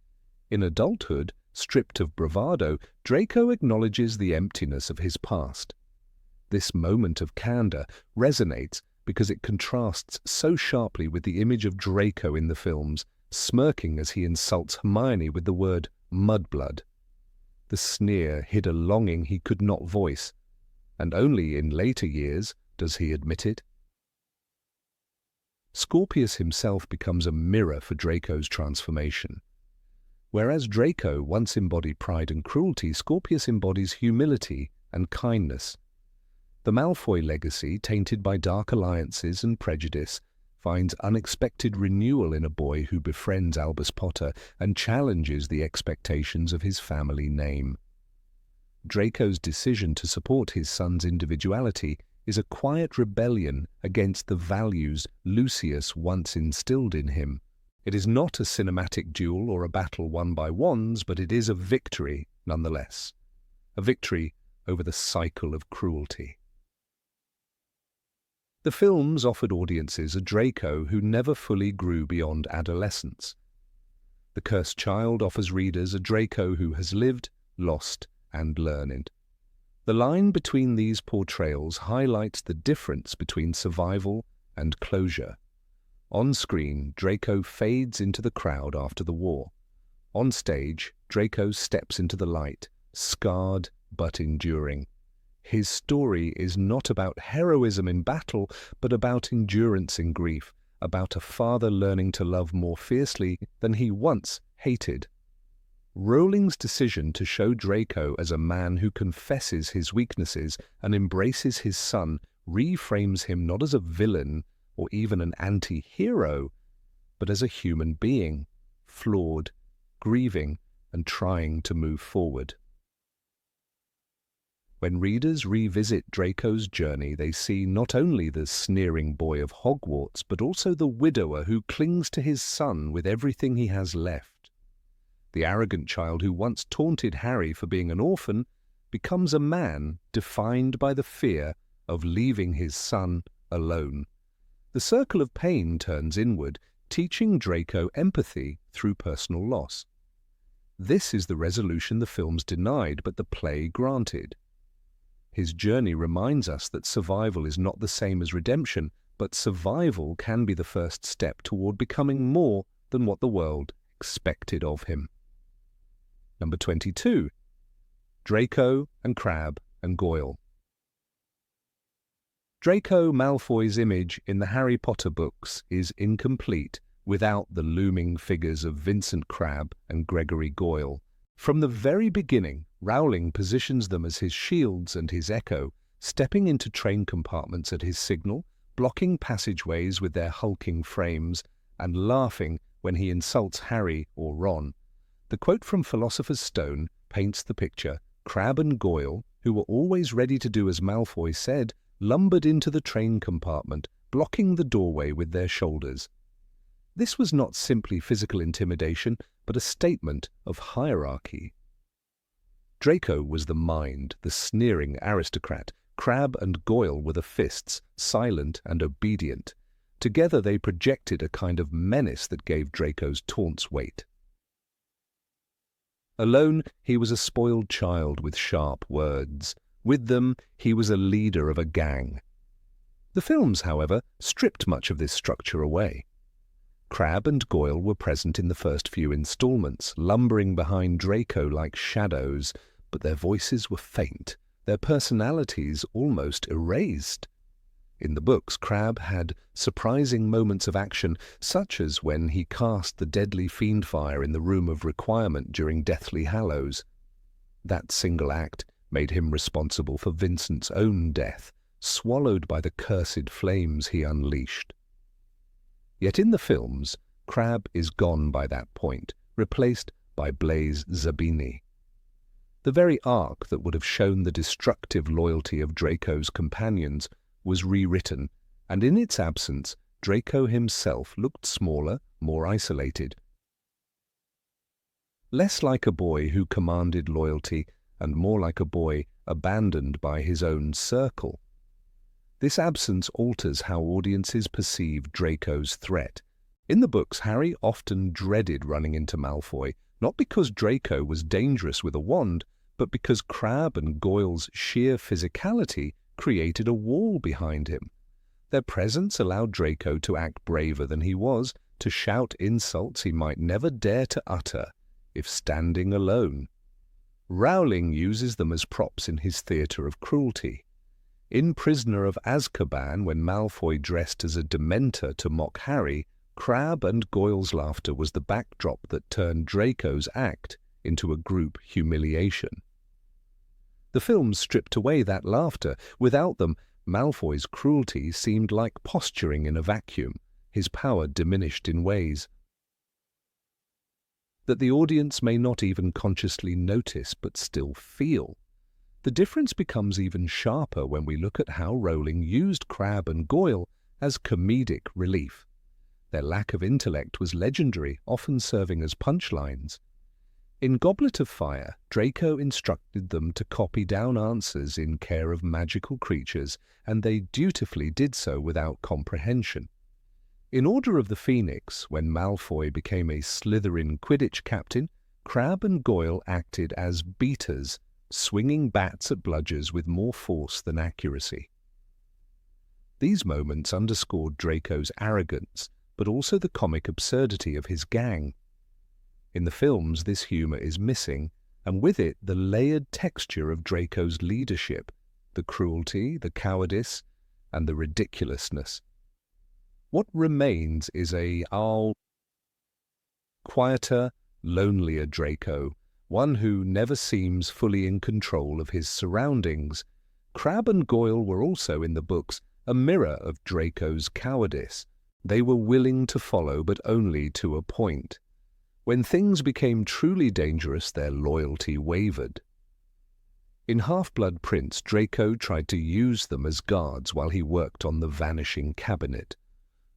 In adulthood, stripped of bravado, Draco acknowledges the emptiness of his past. This moment of candor resonates because it contrasts so sharply with the image of Draco in the films, smirking as he insults Hermione with the word mudblood. The sneer hid a longing he could not voice, and only in later years does he admit it. Scorpius himself becomes a mirror for Draco's transformation. Whereas Draco once embodied pride and cruelty, Scorpius embodies humility and kindness. The Malfoy legacy, tainted by dark alliances and prejudice, finds unexpected renewal in a boy who befriends Albus Potter and challenges the expectations of his family name. Draco's decision to support his son's individuality is a quiet rebellion against the values Lucius once instilled in him. It is not a cinematic duel or a battle won by wands, but it is a victory nonetheless. A victory over the cycle of cruelty. The films offered audiences a Draco who never fully grew beyond adolescence. The Cursed Child offers readers a Draco who has lived, lost, and learned. The line between these portrayals highlights the difference between survival and closure. On screen, Draco fades into the crowd after the war. On stage, Draco steps into the light, scarred but enduring. His story is not about heroism in battle, but about endurance in grief, about a father learning to love more fiercely than he once hated. Rowling's decision to show Draco as a man who confesses his weaknesses and embraces his son reframes him not as a villain or even an anti-hero, but as a human being, flawed, grieving, and trying to move forward. When readers revisit Draco's journey, they see not only the sneering boy of Hogwarts, but also the widower who clings to his son with everything he has left. The arrogant child who once taunted Harry for being an orphan becomes a man defined by the fear of leaving his son alone. The circle of pain turns inward, teaching Draco empathy through personal loss. This is the resolution the films denied, but the play granted. His journey reminds us that survival is not the same as redemption, but survival can be the first step toward becoming more than what the world expected of him. Number 22. Draco and Crabbe and Goyle. Draco Malfoy's image in the Harry Potter books is incomplete without the looming figures of Vincent Crabbe and Gregory Goyle. From the very beginning, Rowling positions them as his shields and his echo, stepping into train compartments at his signal, blocking passageways with their hulking frames, and laughing when he insults Harry or Ron. The quote from Philosopher's Stone paints the picture. Crabbe and Goyle, who were always ready to do as Malfoy said, lumbered into the train compartment, blocking the doorway with their shoulders. This was not simply physical intimidation, but a statement of hierarchy. Draco was the mind, the sneering aristocrat. Crabbe and Goyle were the fists, silent and obedient. Together they projected a kind of menace that gave Draco's taunts weight. Alone, he was a spoiled child with sharp words. With them, he was a leader of a gang. The films, however, stripped much of this structure away. Crabbe and Goyle were present in the first few installments, lumbering behind Draco like shadows, but their voices were faint, their personalities almost erased. In the books, Crabbe had surprising moments of action, such as when he cast the deadly fiendfire in the Room of Requirement during Deathly Hallows. That single act made him responsible for Vincent's own death, swallowed by the cursed flames he unleashed. Yet in the films, Crabbe is gone by that point, replaced by Blaise Zabini. The very arc that would have shown the destructive loyalty of Draco's companions was rewritten, and in its absence, Draco himself looked smaller, more isolated. Less like a boy who commanded loyalty, and more like a boy abandoned by his own circle. This absence alters how audiences perceive Draco's threat. In the books, Harry often dreaded running into Malfoy, not because Draco was dangerous with a wand, but because Crabbe and Goyle's sheer physicality created a wall behind him. Their presence allowed Draco to act braver than he was, to shout insults he might never dare to utter if standing alone. Rowling uses them as props in his theatre of cruelty. In Prisoner of Azkaban, when Malfoy dressed as a Dementor to mock Harry, Crabbe and Goyle's laughter was the backdrop that turned Draco's act into a group humiliation. The films stripped away that laughter. Without them, Malfoy's cruelty seemed like posturing in a vacuum, his power diminished in ways that the audience may not even consciously notice but still feel. The difference becomes even sharper when we look at how Rowling used Crabbe and Goyle as comedic relief. Their lack of intellect was legendary, often serving as punchlines. In Goblet of Fire, Draco instructed them to copy down answers in care of magical creatures, and they dutifully did so without comprehension. In Order of the Phoenix, when Malfoy became a Slytherin Quidditch captain, Crabbe and Goyle acted as beaters, swinging bats at bludgers with more force than accuracy. These moments underscored Draco's arrogance, but also the comic absurdity of his gang. In the films, this humour is missing, and with it the layered texture of Draco's leadership, the cruelty, the cowardice, and the ridiculousness. What remains is a quieter, lonelier Draco, one who never seems fully in control of his surroundings. Crabbe and Goyle were also, in the books, a mirror of Draco's cowardice. They were willing to follow, but only to a point. When things became truly dangerous, their loyalty wavered. In Half-Blood Prince, Draco tried to use them as guards while he worked on the vanishing cabinet.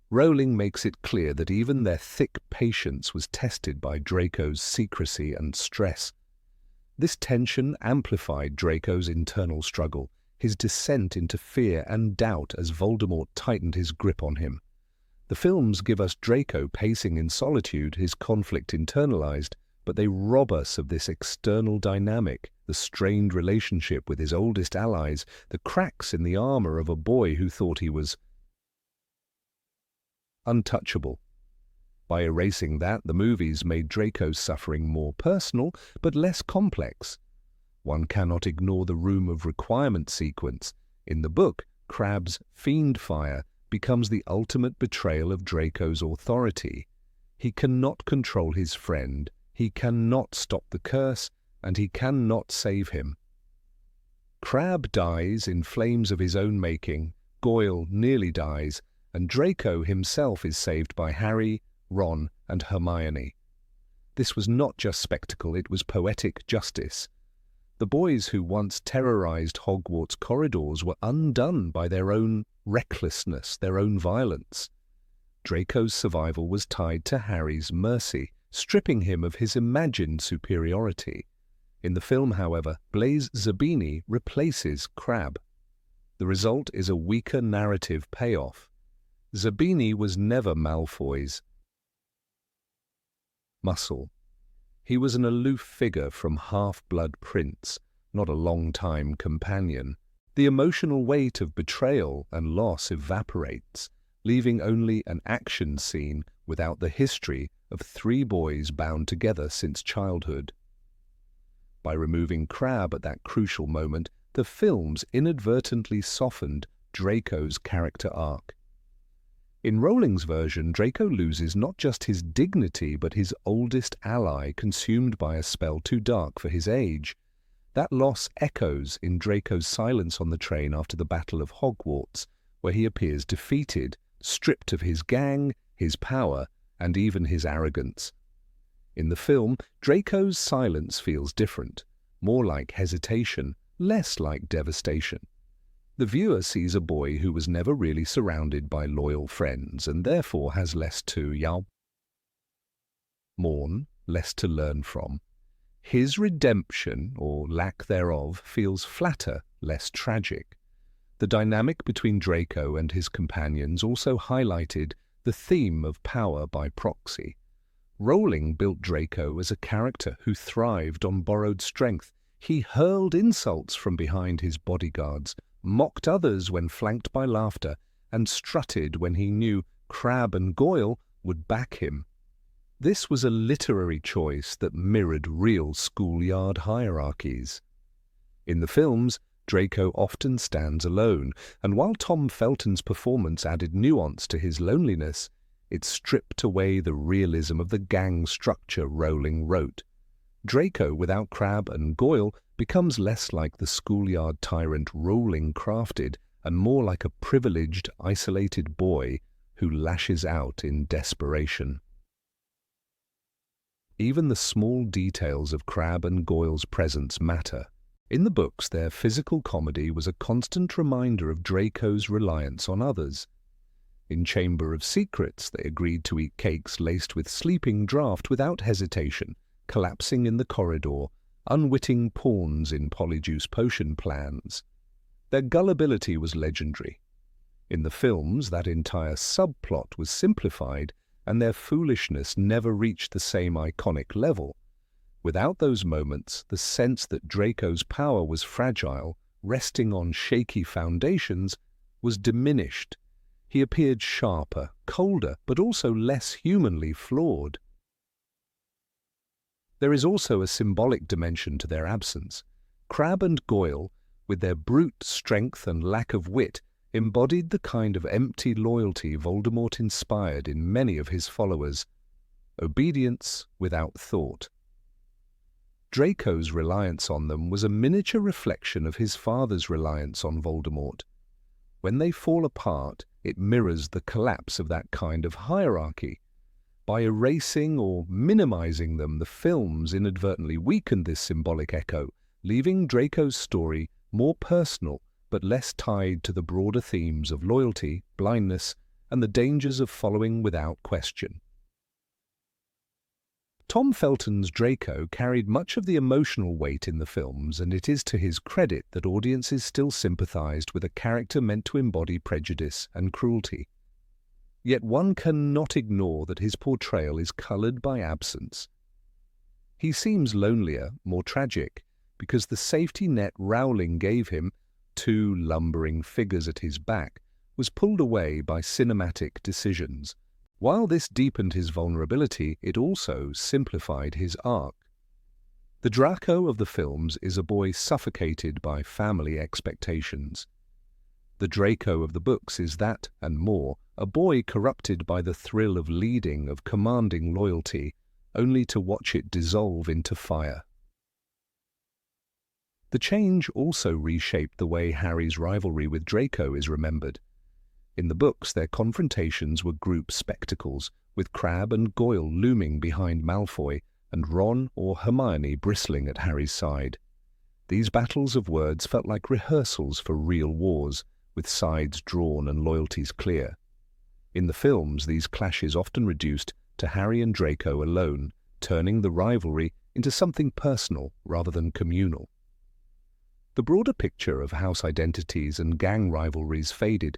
Rowling makes it clear that even their thick patience was tested by Draco's secrecy and stress. This tension amplified Draco's internal struggle, his descent into fear and doubt as Voldemort tightened his grip on him. The films give us Draco pacing in solitude, his conflict internalized, but they rob us of this external dynamic, the strained relationship with his oldest allies, the cracks in the armor of a boy who thought he was untouchable. By erasing that, the movies made Draco's suffering more personal, but less complex. One cannot ignore the Room of Requirement sequence. In the book, Crabbe's fiend fire becomes the ultimate betrayal of Draco's authority. He cannot control his friend, he cannot stop the curse, and he cannot save him. Crabbe dies in flames of his own making, Goyle nearly dies, and Draco himself is saved by Harry, Ron, and Hermione. This was not just spectacle, it was poetic justice. The boys who once terrorized Hogwarts corridors were undone by their own recklessness, their own violence. Draco's survival was tied to Harry's mercy, stripping him of his imagined superiority. In the film, however, Blaise Zabini replaces Crabbe. The result is a weaker narrative payoff. Zabini was never Malfoy's muscle. He was an aloof figure from Half-Blood Prince, not a long-time companion. The emotional weight of betrayal and loss evaporates, leaving only an action scene without the history of three boys bound together since childhood. By removing Crabbe at that crucial moment, the films inadvertently softened Draco's character arc. In Rowling's version, Draco loses not just his dignity but his oldest ally consumed by a spell too dark for his age. That loss echoes in Draco's silence on the train after the Battle of Hogwarts, where he appears defeated, stripped of his gang, his power, and even his arrogance. In the film, Draco's silence feels different, more like hesitation, less like devastation. The viewer sees a boy who was never really surrounded by loyal friends and therefore has less to mourn, less to learn from. His redemption, or lack thereof, feels flatter, less tragic. The dynamic between Draco and his companions also highlighted the theme of power by proxy. Rowling built Draco as a character who thrived on borrowed strength. He hurled insults from behind his bodyguards, mocked others when flanked by laughter, and strutted when he knew Crabbe and Goyle would back him. This was a literary choice that mirrored real schoolyard hierarchies. In the films, Draco often stands alone, and while Tom Felton's performance added nuance to his loneliness, it stripped away the realism of the gang structure Rowling wrote. Draco, without Crabbe and Goyle, becomes less like the schoolyard tyrant Rowling crafted and more like a privileged, isolated boy who lashes out in desperation. Even the small details of Crabbe and Goyle's presence matter. In the books, their physical comedy was a constant reminder of Draco's reliance on others. In Chamber of Secrets, they agreed to eat cakes laced with sleeping draught without hesitation, collapsing in the corridor, unwitting pawns in Polyjuice potion plans. Their gullibility was legendary. In the films, that entire subplot was simplified, and their foolishness never reached the same iconic level. Without those moments, the sense that Draco's power was fragile, resting on shaky foundations, was diminished. He appeared sharper, colder, but also less humanly flawed. There is also a symbolic dimension to their absence. Crabbe and Goyle, with their brute strength and lack of wit, embodied the kind of empty loyalty Voldemort inspired in many of his followers. Obedience without thought. Draco's reliance on them was a miniature reflection of his father's reliance on Voldemort. When they fall apart, it mirrors the collapse of that kind of hierarchy. By erasing or minimizing them, the films inadvertently weakened this symbolic echo, leaving Draco's story more personal but less tied to the broader themes of loyalty, blindness, and the dangers of following without question. Tom Felton's Draco carried much of the emotional weight in the films, and it is to his credit that audiences still sympathized with a character meant to embody prejudice and cruelty. Yet one cannot ignore that his portrayal is colored by absence. He seems lonelier, more tragic, because the safety net Rowling gave him, two lumbering figures at his back, was pulled away by cinematic decisions. While this deepened his vulnerability, it also simplified his arc. The Draco of the films is a boy suffocated by family expectations. The Draco of the books is that, and more, a boy corrupted by the thrill of leading, of commanding loyalty, only to watch it dissolve into fire. The change also reshaped the way Harry's rivalry with Draco is remembered. In the books, their confrontations were group spectacles, with Crabbe and Goyle looming behind Malfoy and Ron or Hermione bristling at Harry's side. These battles of words felt like rehearsals for real wars, with sides drawn and loyalties clear. In the films, these clashes often reduced to Harry and Draco alone, turning the rivalry into something personal rather than communal. The broader picture of house identities and gang rivalries faded,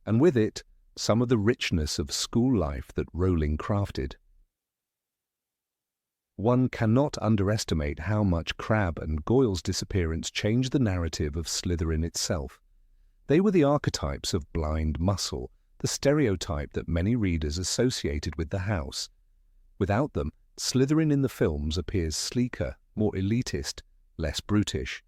and with it, some of the richness of school life that Rowling crafted. One cannot underestimate how much Crabbe and Goyle's disappearance changed the narrative of Slytherin itself. They were the archetypes of blind muscle, the stereotype that many readers associated with the house. Without them, Slytherin in the films appears sleeker, more elitist, less brutish.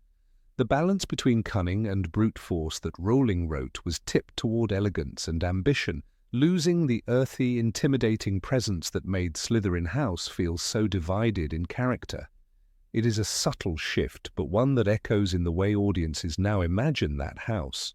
The balance between cunning and brute force that Rowling wrote was tipped toward elegance and ambition, losing the earthy, intimidating presence that made Slytherin House feel so divided in character. It is a subtle shift, but one that echoes in the way audiences now imagine that house.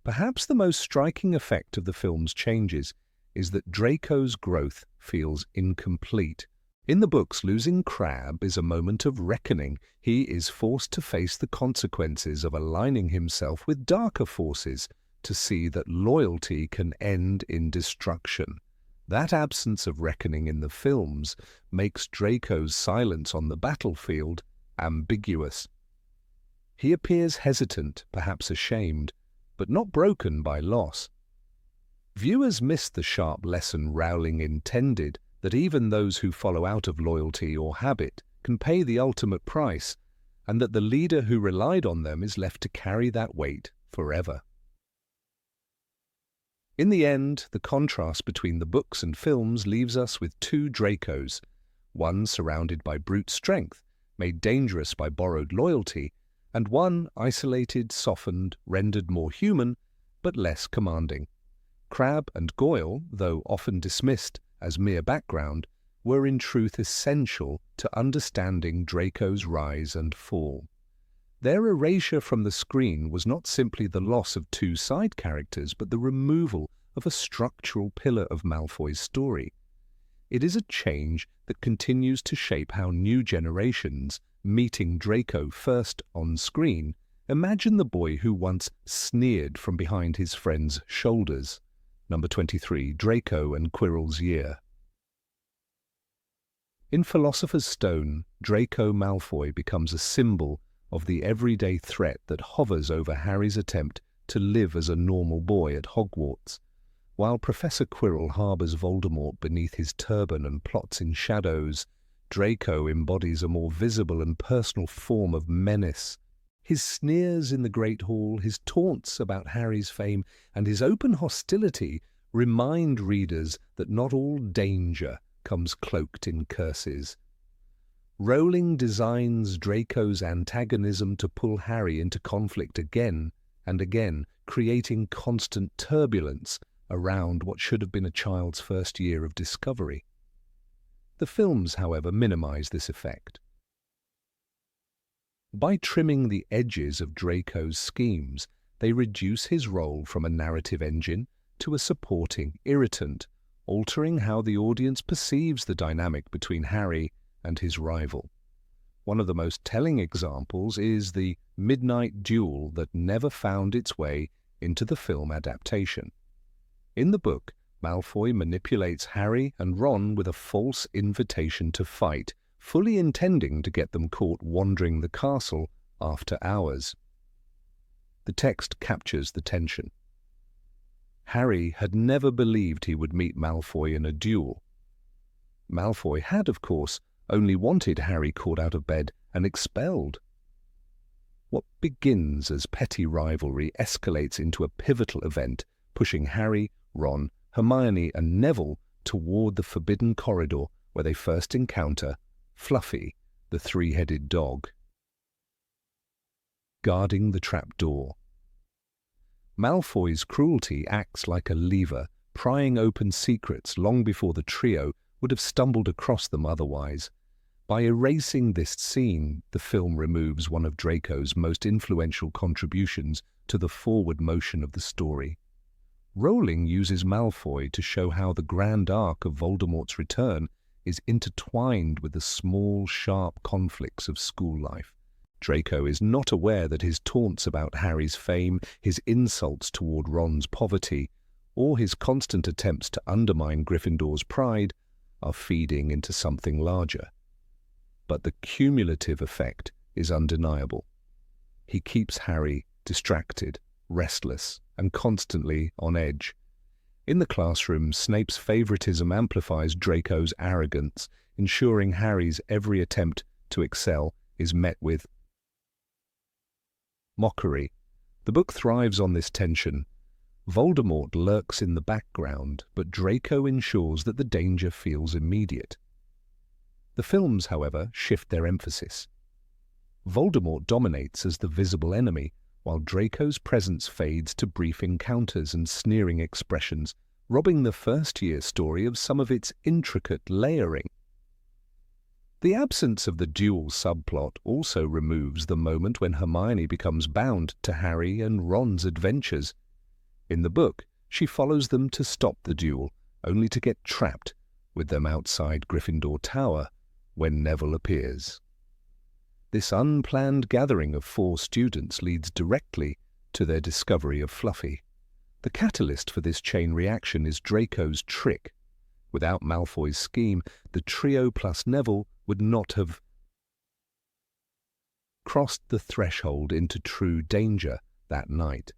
Perhaps the most striking effect of the film's changes is that Draco's growth feels incomplete. In the books, losing Crabbe is a moment of reckoning. He is forced to face the consequences of aligning himself with darker forces, to see that loyalty can end in destruction. That absence of reckoning in the films makes Draco's silence on the battlefield ambiguous. He appears hesitant, perhaps ashamed, but not broken by loss. Viewers miss the sharp lesson Rowling intended, that even those who follow out of loyalty or habit can pay the ultimate price, and that the leader who relied on them is left to carry that weight forever. In the end, the contrast between the books and films leaves us with two Dracos, one surrounded by brute strength, made dangerous by borrowed loyalty, and one isolated, softened, rendered more human, but less commanding. Crabbe and Goyle, though often dismissed as mere background, were in truth essential to understanding Draco's rise and fall. Their erasure from the screen was not simply the loss of two side characters, but the removal of a structural pillar of Malfoy's story. It is a change that continues to shape how new generations, meeting Draco first on screen, imagine the boy who once sneered from behind his friends' shoulders. Number 23, Draco and Quirrell's Year. In Philosopher's Stone, Draco Malfoy becomes a symbol of the everyday threat that hovers over Harry's attempt to live as a normal boy at Hogwarts. While Professor Quirrell harbours Voldemort beneath his turban and plots in shadows, Draco embodies a more visible and personal form of menace. His sneers in the Great Hall, his taunts about Harry's fame, and his open hostility remind readers that not all danger comes cloaked in curses. Rowling designs Draco's antagonism to pull Harry into conflict again and again, creating constant turbulence around what should have been a child's first year of discovery. The films, however, minimize this effect. By trimming the edges of Draco's schemes, they reduce his role from a narrative engine to a supporting irritant, altering how the audience perceives the dynamic between Harry and his rival. One of the most telling examples is the midnight duel that never found its way into the film adaptation. In the book, Malfoy manipulates Harry and Ron with a false invitation to fight, fully intending to get them caught wandering the castle after hours. The text captures the tension. Harry had never believed he would meet Malfoy in a duel. Malfoy had, of course, only wanted Harry caught out of bed and expelled. What begins as petty rivalry escalates into a pivotal event, pushing Harry, Ron, Hermione and Neville toward the forbidden corridor where they first encounter Fluffy, the three-headed dog. Guarding the trapdoor. Malfoy's cruelty acts like a lever, prying open secrets long before the trio would have stumbled across them otherwise. By erasing this scene, the film removes one of Draco's most influential contributions to the forward motion of the story. Rowling uses Malfoy to show how the grand arc of Voldemort's return is intertwined with the small, sharp conflicts of school life. Draco is not aware that his taunts about Harry's fame, his insults toward Ron's poverty, or his constant attempts to undermine Gryffindor's pride are feeding into something larger. But the cumulative effect is undeniable. He keeps Harry distracted, restless, and constantly on edge. In the classroom, Snape's favoritism amplifies Draco's arrogance, ensuring Harry's every attempt to excel is met with mockery. The book thrives on this tension. Voldemort lurks in the background, but Draco ensures that the danger feels immediate. The films, however, shift their emphasis. Voldemort dominates as the visible enemy, while Draco's presence fades to brief encounters and sneering expressions, robbing the first-year story of some of its intricate layering. The absence of the duel subplot also removes the moment when Hermione becomes bound to Harry and Ron's adventures. In the book, she follows them to stop the duel, only to get trapped with them outside Gryffindor Tower when Neville appears. This unplanned gathering of 4 students leads directly to their discovery of Fluffy. The catalyst for this chain reaction is Draco's trick. Without Malfoy's scheme, the trio plus Neville would not have crossed the threshold into true danger that night.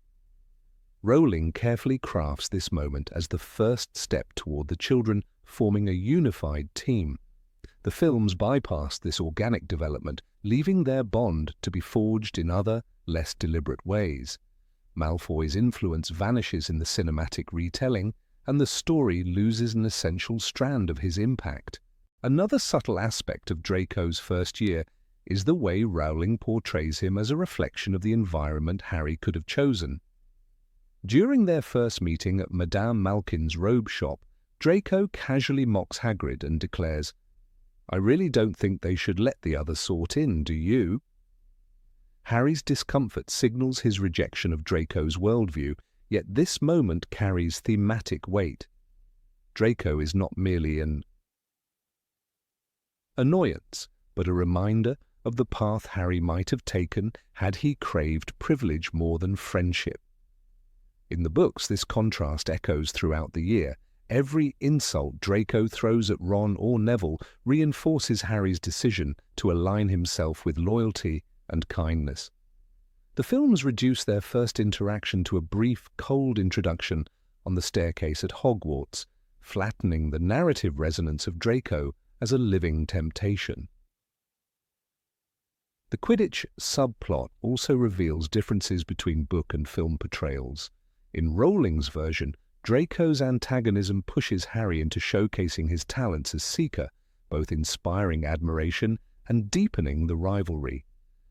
Rowling carefully crafts this moment as the first step toward the children forming a unified team. The films bypass this organic development, leaving their bond to be forged in other, less deliberate ways. Malfoy's influence vanishes in the cinematic retelling, and the story loses an essential strand of his impact. Another subtle aspect of Draco's first year is the way Rowling portrays him as a reflection of the environment Harry could have chosen. During their first meeting at Madame Malkin's robe shop, Draco casually mocks Hagrid and declares, "I really don't think they should let the other sort in, do you?" Harry's discomfort signals his rejection of Draco's worldview, yet this moment carries thematic weight. Draco is not merely an annoyance, but a reminder of the path Harry might have taken had he craved privilege more than friendship. In the books, this contrast echoes throughout the year. Every insult Draco throws at Ron or Neville reinforces Harry's decision to align himself with loyalty and kindness. The films reduce their first interaction to a brief, cold introduction on the staircase at Hogwarts, flattening the narrative resonance of Draco as a living temptation. The Quidditch subplot also reveals differences between book and film portrayals. In Rowling's version, Draco's antagonism pushes Harry into showcasing his talents as seeker, both inspiring admiration and deepening the rivalry.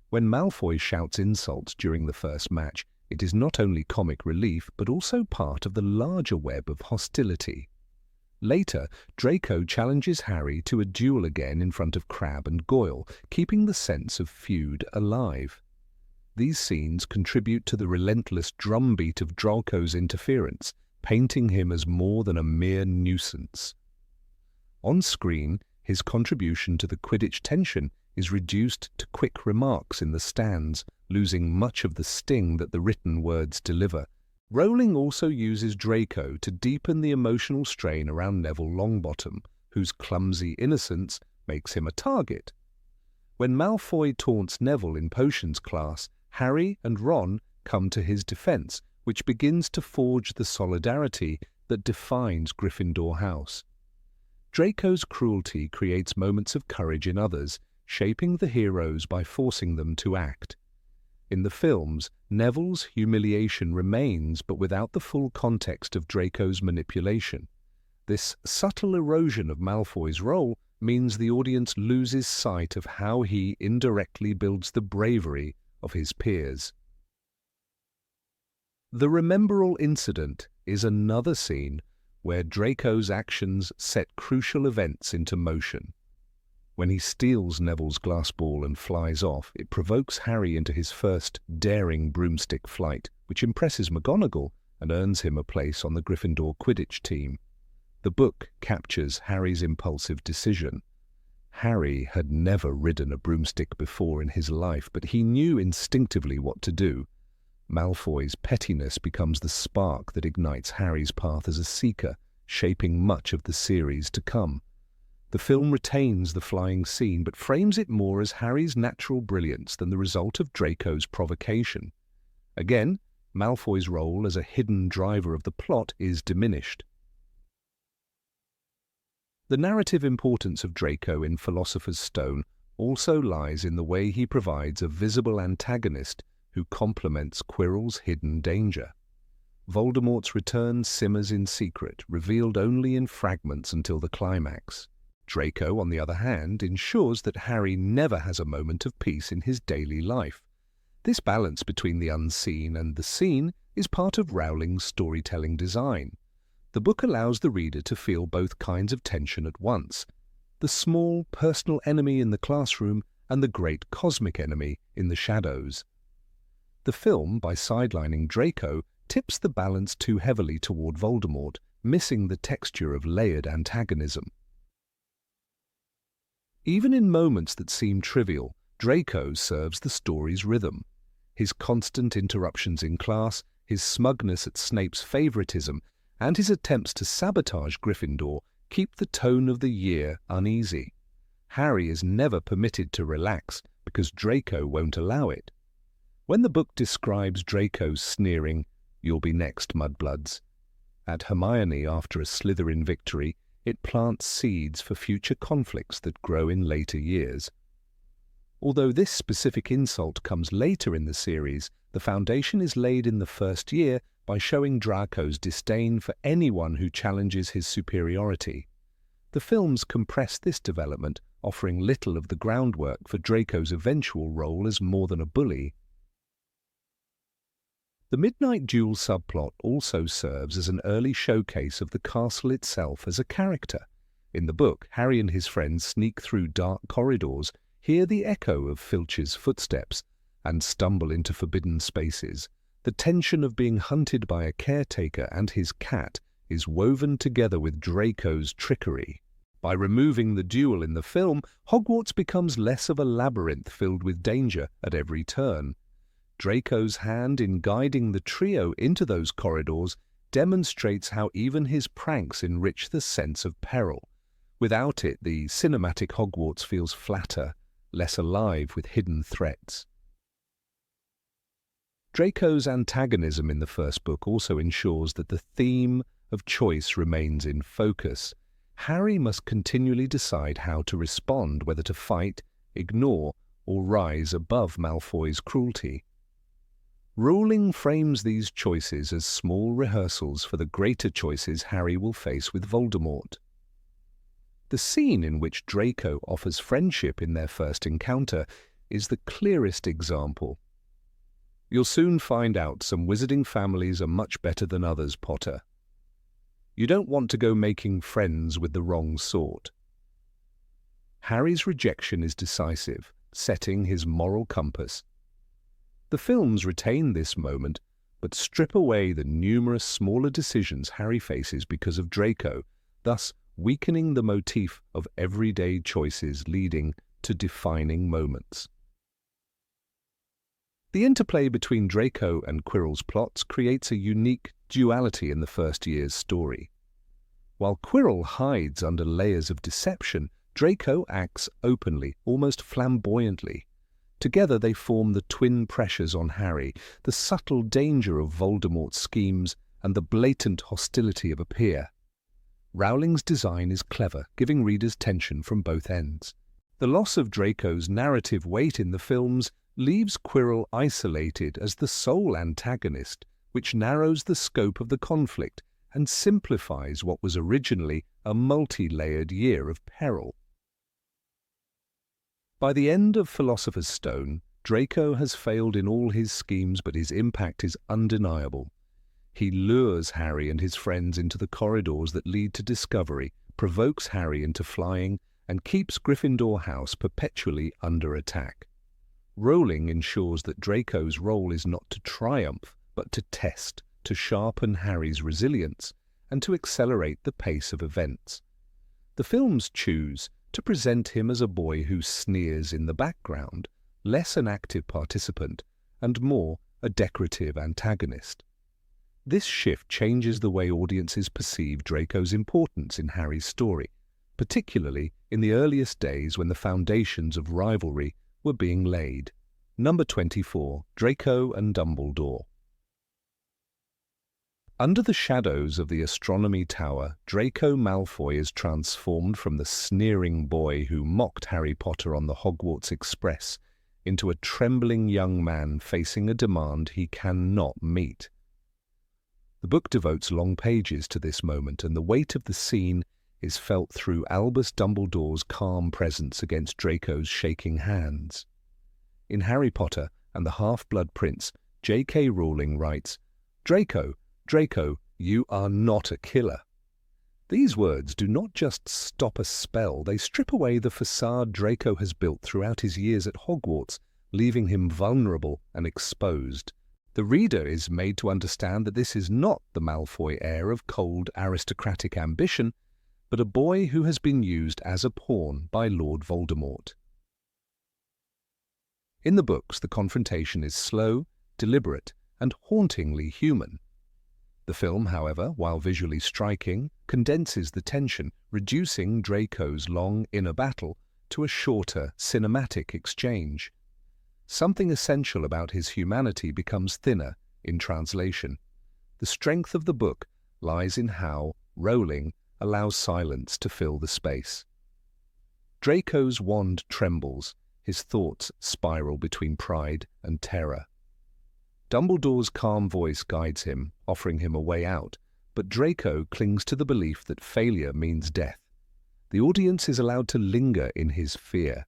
When Malfoy shouts insults during the first match, it is not only comic relief but also part of the larger web of hostility. Later, Draco challenges Harry to a duel again in front of Crabbe and Goyle, keeping the sense of feud alive. These scenes contribute to the relentless drumbeat of Draco's interference, painting him as more than a mere nuisance. On screen, his contribution to the Quidditch tension is reduced to quick remarks in the stands, losing much of the sting that the written words deliver. Rowling also uses Draco to deepen the emotional strain around Neville Longbottom, whose clumsy innocence makes him a target. When Malfoy taunts Neville in potions class, Harry and Ron come to his defense, which begins to forge the solidarity that defines Gryffindor House. Draco's cruelty creates moments of courage in others, shaping the heroes by forcing them to act. In the films, Neville's humiliation remains, but without the full context of Draco's manipulation. This subtle erosion of Malfoy's role means the audience loses sight of how he indirectly builds the bravery of his peers. The Remembrall incident is another scene where Draco's actions set crucial events into motion. When he steals Neville's glass ball and flies off, it provokes Harry into his first daring broomstick flight, which impresses McGonagall and earns him a place on the Gryffindor Quidditch team. The book captures Harry's impulsive decision. Harry had never ridden a broomstick before in his life, but he knew instinctively what to do. Malfoy's pettiness becomes the spark that ignites Harry's path as a seeker, shaping much of the series to come. The film retains the flying scene, but frames it more as Harry's natural brilliance than the result of Draco's provocation. Again, Malfoy's role as a hidden driver of the plot is diminished. The narrative importance of Draco in Philosopher's Stone also lies in the way he provides a visible antagonist who complements Quirrell's hidden danger. Voldemort's return simmers in secret, revealed only in fragments until the climax. Draco, on the other hand, ensures that Harry never has a moment of peace in his daily life. This balance between the unseen and the seen is part of Rowling's storytelling design. The book allows the reader to feel both kinds of tension at once: the small, personal enemy in the classroom and the great cosmic enemy in the shadows. The film, by sidelining Draco, tips the balance too heavily toward Voldemort, missing the texture of layered antagonism. Even in moments that seem trivial, Draco serves the story's rhythm. His constant interruptions in class, his smugness at Snape's favoritism, and his attempts to sabotage Gryffindor keep the tone of the year uneasy. Harry is never permitted to relax because Draco won't allow it. When the book describes Draco's sneering, "You'll be next, mudbloods," at Hermione after a Slytherin victory, it plants seeds for future conflicts that grow in later years. Although this specific insult comes later in the series, the foundation is laid in the first year by showing Draco's disdain for anyone who challenges his superiority. The films compress this development, offering little of the groundwork for Draco's eventual role as more than a bully. The Midnight Duel subplot also serves as an early showcase of the castle itself as a character. In the book, Harry and his friends sneak through dark corridors, hear the echo of Filch's footsteps, and stumble into forbidden spaces. The tension of being hunted by a caretaker and his cat is woven together with Draco's trickery. By removing the duel in the film, Hogwarts becomes less of a labyrinth filled with danger at every turn. Draco's hand in guiding the trio into those corridors demonstrates how even his pranks enrich the sense of peril. Without it, the cinematic Hogwarts feels flatter, less alive with hidden threats. Draco's antagonism in the first book also ensures that the theme of choice remains in focus. Harry must continually decide how to respond, whether to fight, ignore, or rise above Malfoy's cruelty. Rowling frames these choices as small rehearsals for the greater choices Harry will face with Voldemort. The scene in which Draco offers friendship in their first encounter is the clearest example. "You'll soon find out some wizarding families are much better than others, Potter. You don't want to go making friends with the wrong sort." Harry's rejection is decisive, setting his moral compass. The films retain this moment, but strip away the numerous smaller decisions Harry faces because of Draco, thus weakening the motif of everyday choices leading to defining moments. The interplay between Draco and Quirrell's plots creates a unique duality in the first year's story. While Quirrell hides under layers of deception, Draco acts openly, almost flamboyantly. Together they form the twin pressures on Harry, the subtle danger of Voldemort's schemes and the blatant hostility of a peer. Rowling's design is clever, giving readers tension from both ends. The loss of Draco's narrative weight in the films leaves Quirrell isolated as the sole antagonist, which narrows the scope of the conflict and simplifies what was originally a multi-layered year of peril. By the end of Philosopher's Stone, Draco has failed in all his schemes, but his impact is undeniable. He lures Harry and his friends into the corridors that lead to discovery, provokes Harry into flying, and keeps Gryffindor House perpetually under attack. Rowling ensures that Draco's role is not to triumph, but to test, to sharpen Harry's resilience, and to accelerate the pace of events. The films choose to present him as a boy who sneers in the background, less an active participant, and more a decorative antagonist. This shift changes the way audiences perceive Draco's importance in Harry's story, particularly in the earliest days when the foundations of rivalry were being laid. Number 24, Draco and Dumbledore. Under the shadows of the Astronomy Tower, Draco Malfoy is transformed from the sneering boy who mocked Harry Potter on the Hogwarts Express into a trembling young man facing a demand he cannot meet. The book devotes long pages to this moment, and the weight of the scene is felt through Albus Dumbledore's calm presence against Draco's shaking hands. In Harry Potter and the Half-Blood Prince, J.K. Rowling writes, "Draco, Draco, you are not a killer." These words do not just stop a spell, they strip away the facade Draco has built throughout his years at Hogwarts, leaving him vulnerable and exposed. The reader is made to understand that this is not the Malfoy heir of cold aristocratic ambition, but a boy who has been used as a pawn by Lord Voldemort. In the books, the confrontation is slow, deliberate, and hauntingly human. The film, however, while visually striking, condenses the tension, reducing Draco's long inner battle to a shorter, cinematic exchange. Something essential about his humanity becomes thinner in translation. The strength of the book lies in how Rowling allows silence to fill the space. Draco's wand trembles, his thoughts spiral between pride and terror. Dumbledore's calm voice guides him, offering him a way out, but Draco clings to the belief that failure means death. The audience is allowed to linger in his fear.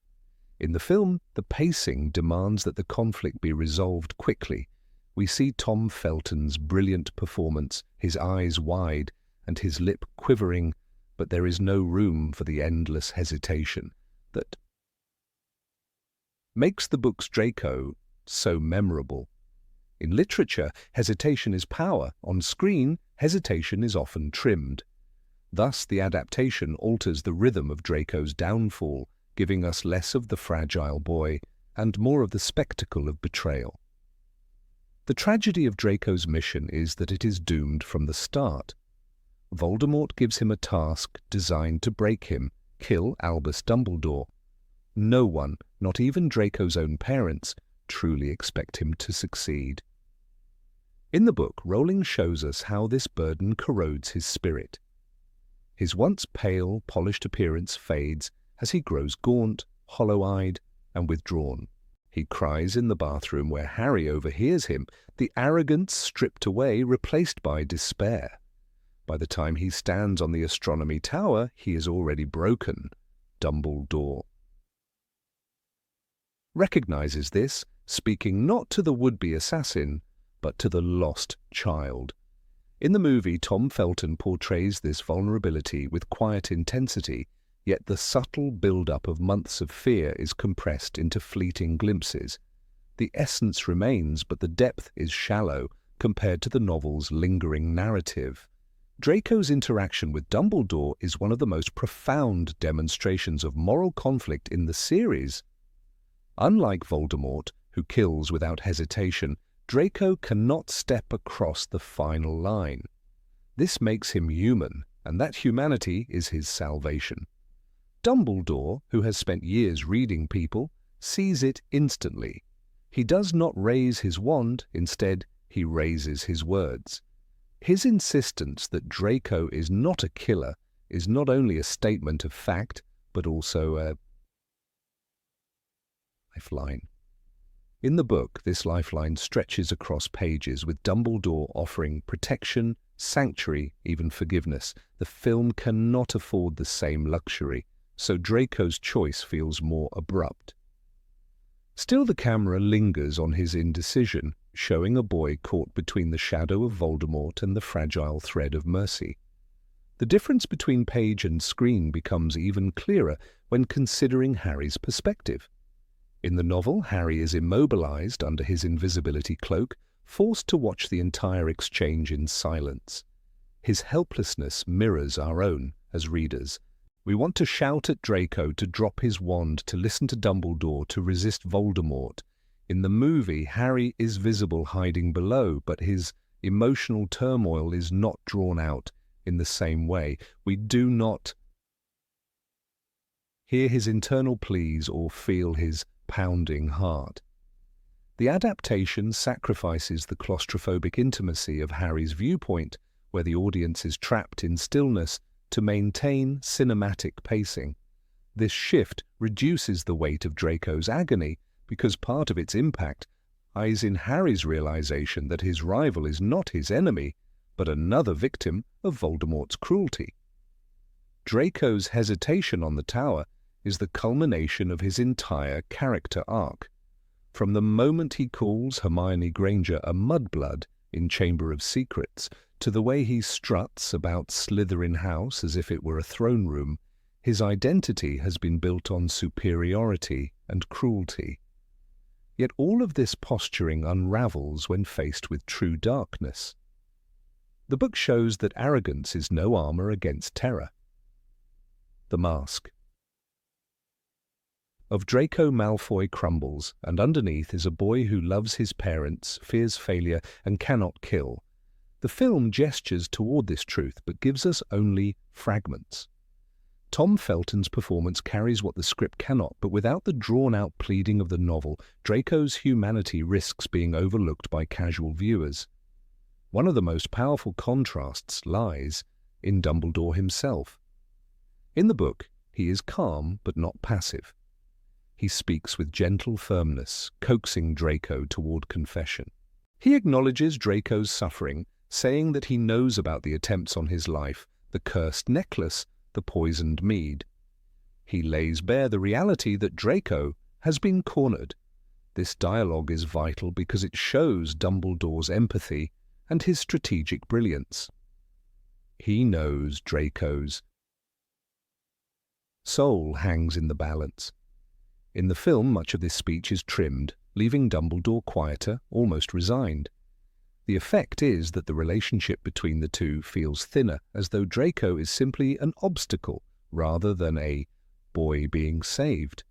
In the film, the pacing demands that the conflict be resolved quickly. We see Tom Felton's brilliant performance, his eyes wide and his lip quivering, but there is no room for the endless hesitation that makes the book's Draco so memorable. In literature, hesitation is power. On screen, hesitation is often trimmed. Thus, the adaptation alters the rhythm of Draco's downfall, giving us less of the fragile boy and more of the spectacle of betrayal. The tragedy of Draco's mission is that it is doomed from the start. Voldemort gives him a task designed to break him, kill Albus Dumbledore. No one, not even Draco's own parents, truly expect him to succeed. In the book, Rowling shows us how this burden corrodes his spirit. His once pale, polished appearance fades as he grows gaunt, hollow-eyed, and withdrawn. He cries in the bathroom where Harry overhears him, the arrogance stripped away, replaced by despair. By the time he stands on the Astronomy Tower, he is already broken. Dumbledore recognizes this, speaking not to the would-be assassin, but to the lost child. In the movie, Tom Felton portrays this vulnerability with quiet intensity, yet the subtle build-up of months of fear is compressed into fleeting glimpses. The essence remains, but the depth is shallow, compared to the novel's lingering narrative. Draco's interaction with Dumbledore is one of the most profound demonstrations of moral conflict in the series. Unlike Voldemort, who kills without hesitation, Draco cannot step across the final line. This makes him human, and that humanity is his salvation. Dumbledore, who has spent years reading people, sees it instantly. He does not raise his wand, instead he raises his words. His insistence that Draco is not a killer is not only a statement of fact, but also a lifeline. In the book, this lifeline stretches across pages, with Dumbledore offering protection, sanctuary, even forgiveness. The film cannot afford the same luxury, so Draco's choice feels more abrupt. Still, the camera lingers on his indecision, showing a boy caught between the shadow of Voldemort and the fragile thread of mercy. The difference between page and screen becomes even clearer when considering Harry's perspective. In the novel, Harry is immobilized under his invisibility cloak, forced to watch the entire exchange in silence. His helplessness mirrors our own as readers. We want to shout at Draco to drop his wand, to listen to Dumbledore, to resist Voldemort. In the movie, Harry is visible hiding below, but his emotional turmoil is not drawn out in the same way. We do not hear his internal pleas or feel his pounding heart. The adaptation sacrifices the claustrophobic intimacy of Harry's viewpoint, where the audience is trapped in stillness, to maintain cinematic pacing. This shift reduces the weight of Draco's agony, because part of its impact lies in Harry's realization that his rival is not his enemy, but another victim of Voldemort's cruelty. Draco's hesitation on the tower is the culmination of his entire character arc. From the moment he calls Hermione Granger a mudblood in Chamber of Secrets, to the way he struts about Slytherin House as if it were a throne room, his identity has been built on superiority and cruelty. Yet all of this posturing unravels when faced with true darkness. The book shows that arrogance is no armor against terror. The mask of Draco Malfoy crumbles, and underneath is a boy who loves his parents, fears failure, and cannot kill. The film gestures toward this truth, but gives us only fragments. Tom Felton's performance carries what the script cannot, but without the drawn-out pleading of the novel, Draco's humanity risks being overlooked by casual viewers. One of the most powerful contrasts lies in Dumbledore himself. In the book, he is calm but not passive. He speaks with gentle firmness, coaxing Draco toward confession. He acknowledges Draco's suffering, saying that he knows about the attempts on his life, the cursed necklace, the poisoned mead. He lays bare the reality that Draco has been cornered. This dialogue is vital because it shows Dumbledore's empathy and his strategic brilliance. He knows Draco's soul hangs in the balance. In the film, much of this speech is trimmed, leaving Dumbledore quieter, almost resigned. The effect is that the relationship between the two feels thinner, as though Draco is simply an obstacle rather than a boy being saved.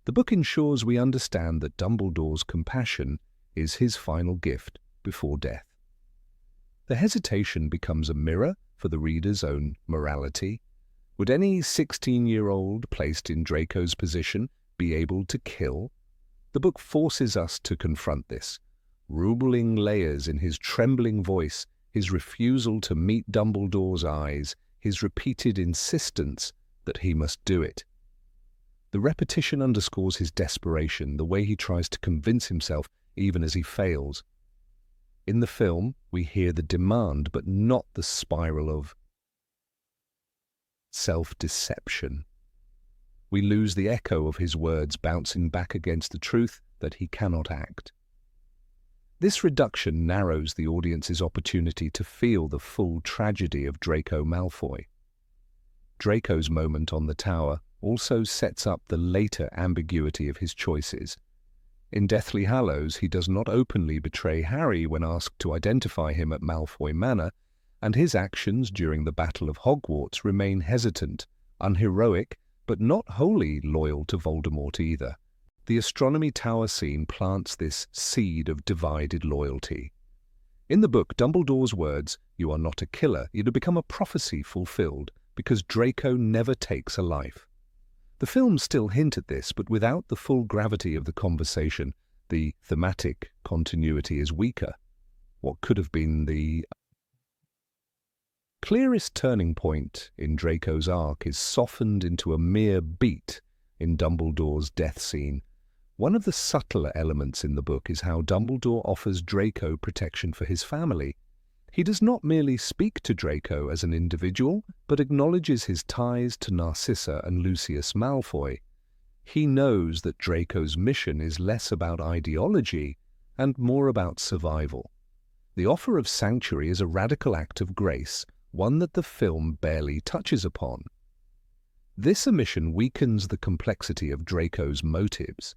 The book ensures we understand that Dumbledore's compassion is his final gift before death. The hesitation becomes a mirror for the reader's own morality. Would any 16-year-old placed in Draco's position be able to kill? The book forces us to confront this. Ruling layers in his trembling voice, his refusal to meet Dumbledore's eyes, his repeated insistence that he must do it. The repetition underscores his desperation, the way he tries to convince himself even as he fails. In the film, we hear the demand, but not the spiral of self-deception. We lose the echo of his words bouncing back against the truth that he cannot act. This reduction narrows the audience's opportunity to feel the full tragedy of Draco Malfoy. Draco's moment on the tower also sets up the later ambiguity of his choices. In Deathly Hallows, he does not openly betray Harry when asked to identify him at Malfoy Manor, and his actions during the Battle of Hogwarts remain hesitant, unheroic, but not wholly loyal to Voldemort either. The Astronomy Tower scene plants this seed of divided loyalty. In the book, Dumbledore's words, "You are not a killer," become a prophecy fulfilled, because Draco never takes a life. The films still hint at this, but without the full gravity of the conversation, the thematic continuity is weaker. What could have been the clearest turning point in Draco's arc is softened into a mere beat in Dumbledore's death scene. One of the subtler elements in the book is how Dumbledore offers Draco protection for his family. He does not merely speak to Draco as an individual, but acknowledges his ties to Narcissa and Lucius Malfoy. He knows that Draco's mission is less about ideology and more about survival. The offer of sanctuary is a radical act of grace, one that the film barely touches upon. This omission weakens the complexity of Draco's motives.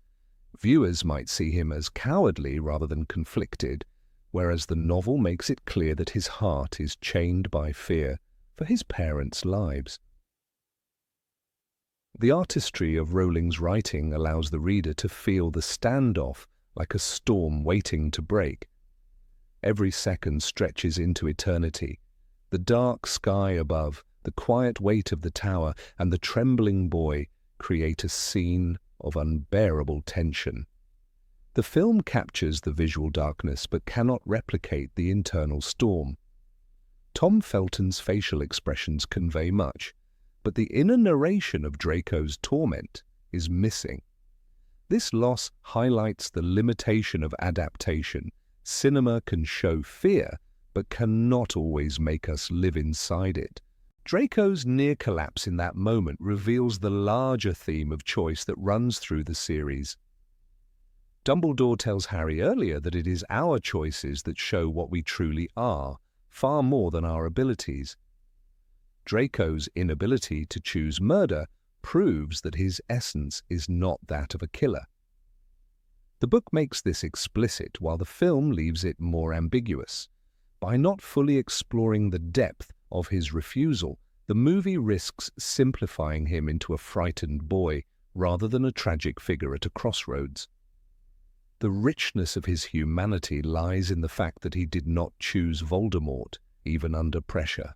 Viewers might see him as cowardly rather than conflicted, whereas the novel makes it clear that his heart is chained by fear for his parents' lives. The artistry of Rowling's writing allows the reader to feel the standoff like a storm waiting to break. Every second stretches into eternity. The dark sky above, the quiet weight of the tower, and the trembling boy create a scene of unbearable tension. The film captures the visual darkness but cannot replicate the internal storm. Tom Felton's facial expressions convey much, but the inner narration of Draco's torment is missing. This loss highlights the limitation of adaptation. Cinema can show fear, but cannot always make us live inside it. Draco's near collapse in that moment reveals the larger theme of choice that runs through the series. Dumbledore tells Harry earlier that it is our choices that show what we truly are, far more than our abilities. Draco's inability to choose murder proves that his essence is not that of a killer. The book makes this explicit, while the film leaves it more ambiguous. By not fully exploring the depth of his refusal, the movie risks simplifying him into a frightened boy rather than a tragic figure at a crossroads. The richness of his humanity lies in the fact that he did not choose Voldemort, even under pressure.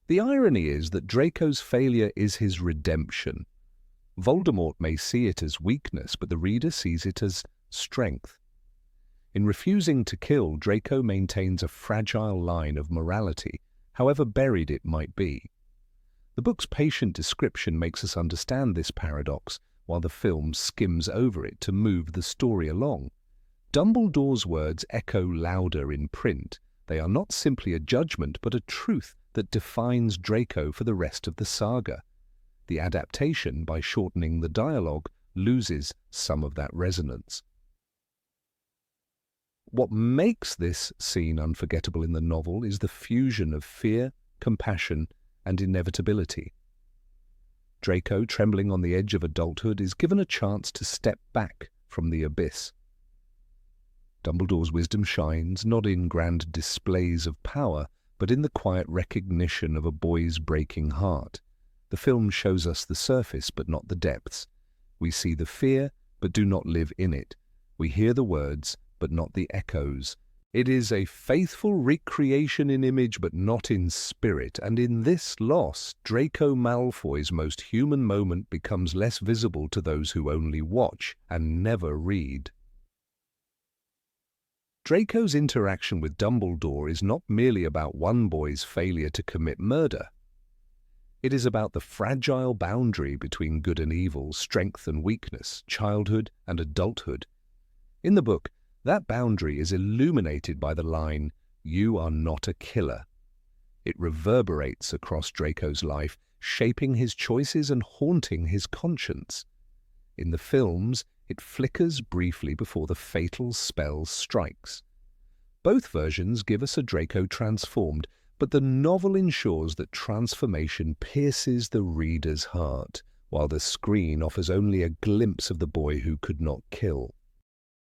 The irony is that Draco's failure is his redemption. Voldemort may see it as weakness, but the reader sees it as strength. In refusing to kill, Draco maintains a fragile line of morality, however buried it might be. The book's patient description makes us understand this paradox, while the film skims over it to move the story along. Dumbledore's words echo louder in print. They are not simply a judgment, but a truth that defines Draco for the rest of the saga. The adaptation, by shortening the dialogue, loses some of that resonance. What makes this scene unforgettable in the novel is the fusion of fear, compassion, and inevitability. Draco, trembling on the edge of adulthood, is given a chance to step back from the abyss. Dumbledore's wisdom shines not in grand displays of power, but in the quiet recognition of a boy's breaking heart. The film shows us the surface, but not the depths. We see the fear, but do not live in it. We hear the words, but not the echoes. It is a faithful recreation in image, but not in spirit, and in this loss, Draco Malfoy's most human moment becomes less visible to those who only watch and never read. Draco's interaction with Dumbledore is not merely about one boy's failure to commit murder. It is about the fragile boundary between good and evil, strength and weakness, childhood and adulthood. In the book, that boundary is illuminated by the line, "You are not a killer." It reverberates across Draco's life, shaping his choices and haunting his conscience. In the films, it flickers briefly before the fatal spell strikes. Both versions give us a Draco transformed, but the novel ensures that transformation pierces the reader's heart, while the screen offers only a glimpse of the boy who could not kill.